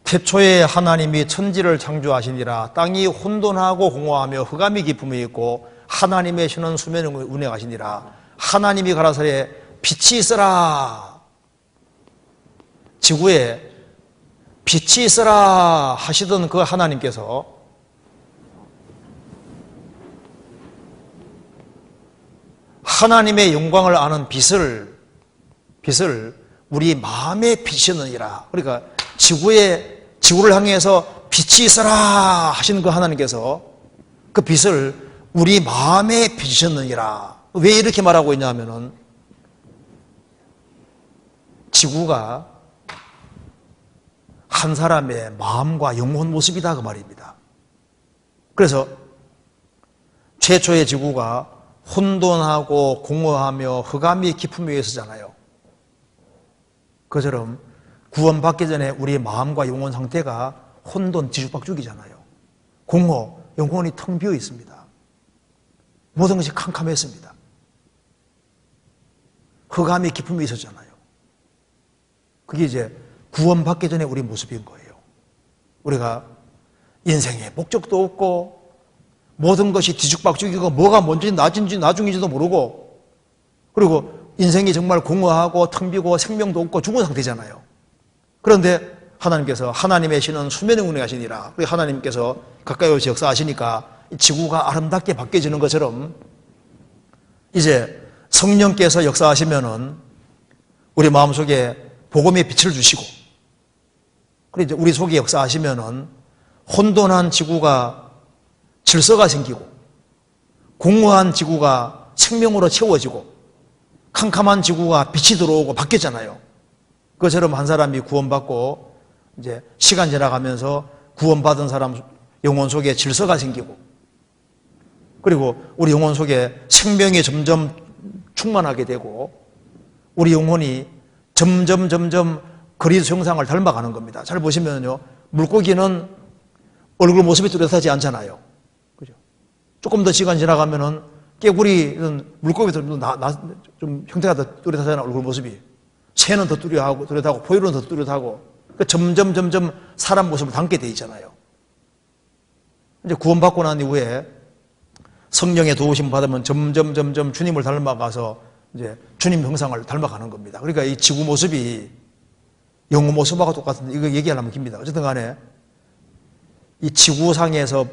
태초에 하나님이 천지를 창조하시니라. 땅이 혼돈하고 공허하며 흑암이 깊음이 있고 하나님의 신은 수면을 운행하시니라. 하나님이 가라사대 빛이 있어라. 지구에 빛이 있어라 하시던 그 하나님께서 하나님의 영광을 아는 빛을 우리 마음에 비치느니라. 그러니까 지구를 향해서 빛이 있어라 하시는 그 하나님께서 그 빛을 우리 마음에 비치셨느니라. 왜 이렇게 말하고 있냐 하면은 지구가 한 사람의 마음과 영혼 모습이다 그 말입니다. 그래서 최초의 지구가 혼돈하고 공허하며 흑암이 깊음 위에 서잖아요. 그처럼 구원받기 전에 우리의 마음과 영혼 상태가 혼돈, 뒤죽박죽이잖아요. 공허, 영혼이 텅 비어 있습니다. 모든 것이 캄캄했습니다. 흑암이 깊음이 있었잖아요. 그게 이제 구원받기 전에 우리 모습인 거예요. 우리가 인생에 목적도 없고 모든 것이 뒤죽박죽이고 뭐가 먼저인지 낮인지 나중인지도 모르고 그리고 인생이 정말 공허하고 텅 비고 생명도 없고 죽은 상태잖아요. 그런데 하나님께서 하나님의 신은 수면에 운행하시니라. 우리 하나님께서 가까이 오셔서 역사하시니까 지구가 아름답게 바뀌어지는 것처럼 이제 성령께서 역사하시면은 우리 마음속에 복음의 빛을 주시고 그리고 이제 우리 속에 역사하시면은 혼돈한 지구가 질서가 생기고 공허한 지구가 생명으로 채워지고 캄캄한 지구가 빛이 들어오고 바뀌었잖아요. 그것처럼 한 사람이 구원받고 이제 시간 지나가면서 구원받은 사람 영혼 속에 질서가 생기고 그리고 우리 영혼 속에 생명이 점점 충만하게 되고 우리 영혼이 점점 그리스도 형상을 닮아가는 겁니다. 잘 보시면요, 물고기는 얼굴 모습이 뚜렷하지 않잖아요. 그죠? 조금 더 시간 지나가면은 깨구리는 물고기도 좀 형태가 더 뚜렷하잖아요. 얼굴 모습이. 새는 더 뚜렷하고 포유류는 더 뚜렷하고 점점 사람 모습을 담게 돼 있잖아요. 이제 구원받고 난 이후에 성령의 도우심 받으면 점점 주님을 닮아가서 이제 주님 형상을 닮아가는 겁니다. 그러니까 이 지구 모습이 영혼 모습하고 똑같은데 이거 얘기하려면 깁니다. 어쨌든 간에 이 지구상에서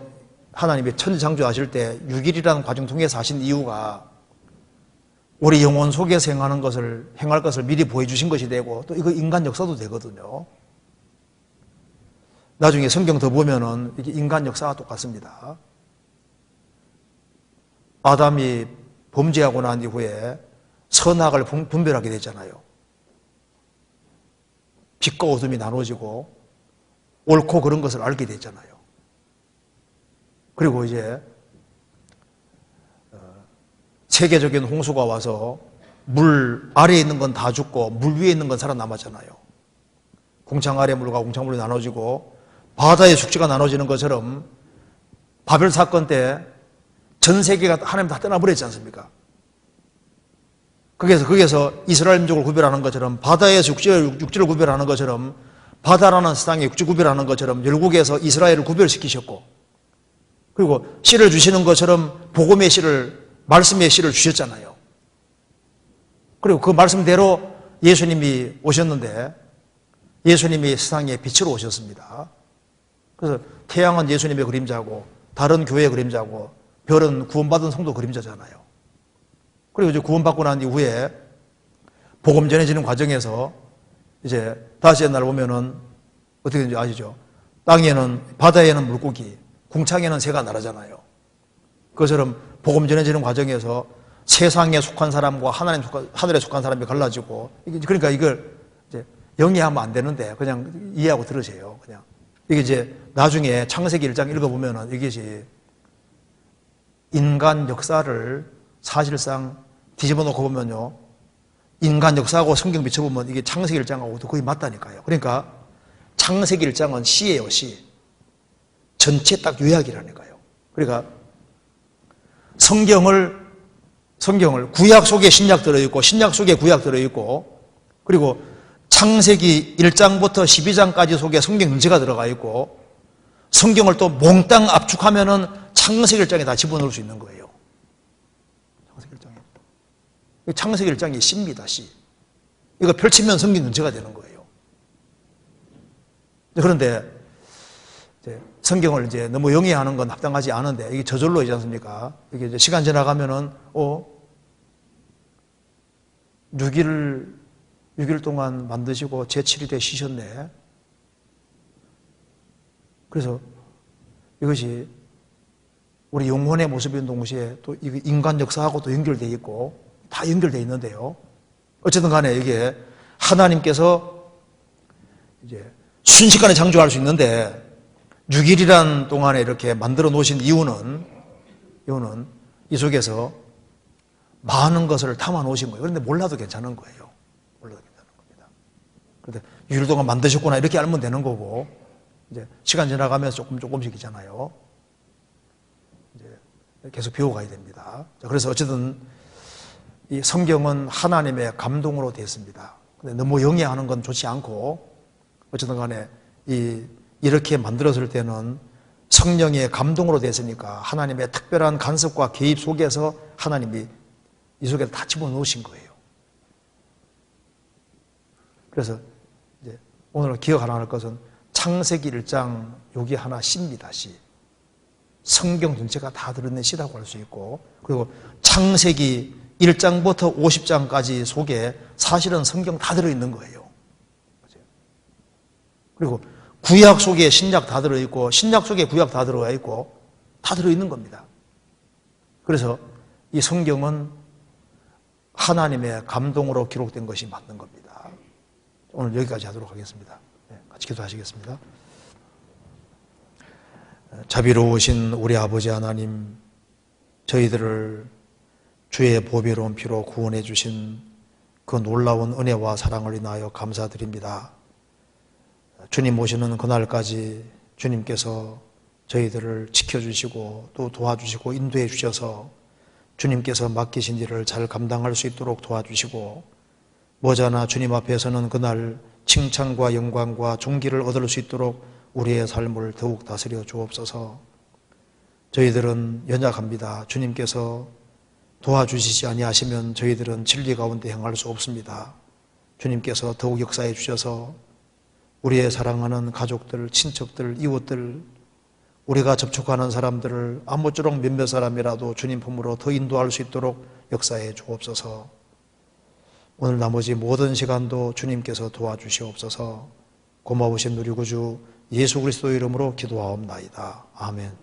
하나님이 천지 창조하실 때 6일이라는 과정 통해서 하신 이유가 우리 영혼 속에서 행할 것을 미리 보여주신 것이 되고 또 이거 인간 역사도 되거든요. 나중에 성경 더 보면은 이게 인간 역사와 똑같습니다. 아담이 범죄하고 난 이후에 선악을 분별하게 됐잖아요. 빛과 어둠이 나눠지고 옳고 그런 것을 알게 됐잖아요. 그리고 이제 세계적인 홍수가 와서 물 아래에 있는 건 다 죽고 물 위에 있는 건 살아남았잖아요. 궁창 아래 물과 궁창물이 나눠지고 바다의 숙지가 나눠지는 것처럼 바벨 사건 때 전 세계가 하나님 다 떠나버렸지 않습니까? 거기에서 이스라엘 민족을 구별하는 것처럼 바다에서 육지를 구별하는 것처럼 바다라는 세상에 육지 구별하는 것처럼 열국에서 이스라엘을 구별시키셨고 그리고 씨를 주시는 것처럼 복음의 씨를 말씀의 씨를 주셨잖아요. 그리고 그 말씀대로 예수님이 오셨는데 예수님이 세상에 빛으로 오셨습니다. 그래서 태양은 예수님의 그림자고 다른 교회의 그림자고 별은 구원받은 성도 그림자잖아요. 그리고 이제 구원받고 난 이후에 복음 전해지는 과정에서 이제 다시 옛날 보면은 어떻게 되는지 아시죠? 바다에는 물고기, 궁창에는 새가 날아잖아요. 그것처럼 복음 전해지는 과정에서 세상에 속한 사람과 하늘에 속한 사람이 갈라지고 그러니까 이걸 이제 영위하면 안 되는데 그냥 이해하고 들으세요. 그냥 이게 이제 나중에 창세기 1장 읽어보면은 이것이 인간 역사를 사실상 뒤집어 놓고 보면요. 인간 역사하고 성경 비춰보면 이게 창세기 1장하고도 거의 맞다니까요. 그러니까 창세기 1장은 시예요, 시. 전체 딱 요약이라니까요. 그러니까 성경을 구약 속에 신약 들어있고 신약 속에 구약 들어있고 그리고 창세기 1장부터 12장까지 속에 성경 전체가 들어가 있고 성경을 또 몽땅 압축하면은 창세기 1장에 다 집어넣을 수 있는 거예요. 창세기 1장에. 창세기 1장이 C입니다, C. 이거 펼치면 성경 전체가 되는 거예요. 그런데 성경을 이제 너무 영위하는 건 합당하지 않은데 이게 저절로 이지 않습니까? 이게 이제 시간 지나가면은 6일 동안 만드시고 제7일에 쉬셨네. 그래서 이것이 우리 영혼의 모습인 동시에 또 인간 역사하고도 연결되어 있고 다 연결되어 있는데요. 어쨌든 간에 이게 하나님께서 이제 순식간에 창조할 수 있는데 6일이란 동안에 이렇게 만들어 놓으신 이유는 이 속에서 많은 것을 담아 놓으신 거예요. 그런데 몰라도 괜찮은 거예요. 몰라도 괜찮은 겁니다. 그런데 6일 동안 만드셨구나 이렇게 알면 되는 거고 이제 시간 지나가면서 조금씩이잖아요. 이제 계속 배워가야 됩니다. 자, 그래서 어쨌든 이 성경은 하나님의 감동으로 되어 있습니다. 근데 너무 영위하는 건 좋지 않고 어쨌든 간에 이렇게 만들었을 때는 성령의 감동으로 됐으니까 하나님의 특별한 간섭과 개입 속에서 하나님이 이 속에 다 집어넣으신 거예요. 그래서 이제 오늘 기억하라 할 것은 창세기 1장 여기 하나 C입니다. C. 성경 전체가 다 들어있는 C라고 할 수 있고 그리고 창세기 1장부터 50장까지 속에 사실은 성경 다 들어있는 거예요. 그리고 구약 속에 신약 다 들어있고 신약 속에 구약 다 들어가 있고 다 들어있는 겁니다. 그래서 이 성경은 하나님의 감동으로 기록된 것이 맞는 겁니다. 오늘 여기까지 하도록 하겠습니다. 같이 기도하시겠습니다. 자비로우신 우리 아버지 하나님, 저희들을 주의 보배로운 피로 구원해 주신 그 놀라운 은혜와 사랑을 인하여 감사드립니다. 주님 오시는 그날까지 주님께서 저희들을 지켜주시고 또 도와주시고 인도해 주셔서 주님께서 맡기신 일을 잘 감당할 수 있도록 도와주시고 머지않아 주님 앞에서는 그날 칭찬과 영광과 존귀를 얻을 수 있도록 우리의 삶을 더욱 다스려 주옵소서. 저희들은 연약합니다. 주님께서 도와주시지 아니하시면 저희들은 진리 가운데 행할 수 없습니다. 주님께서 더욱 역사해 주셔서 우리의 사랑하는 가족들, 친척들, 이웃들, 우리가 접촉하는 사람들을 아무쪼록 몇몇 사람이라도 주님 품으로 더 인도할 수 있도록 역사해 주옵소서. 오늘 나머지 모든 시간도 주님께서 도와주시옵소서. 고마우신 우리 구주 예수 그리스도 이름으로 기도하옵나이다. 아멘.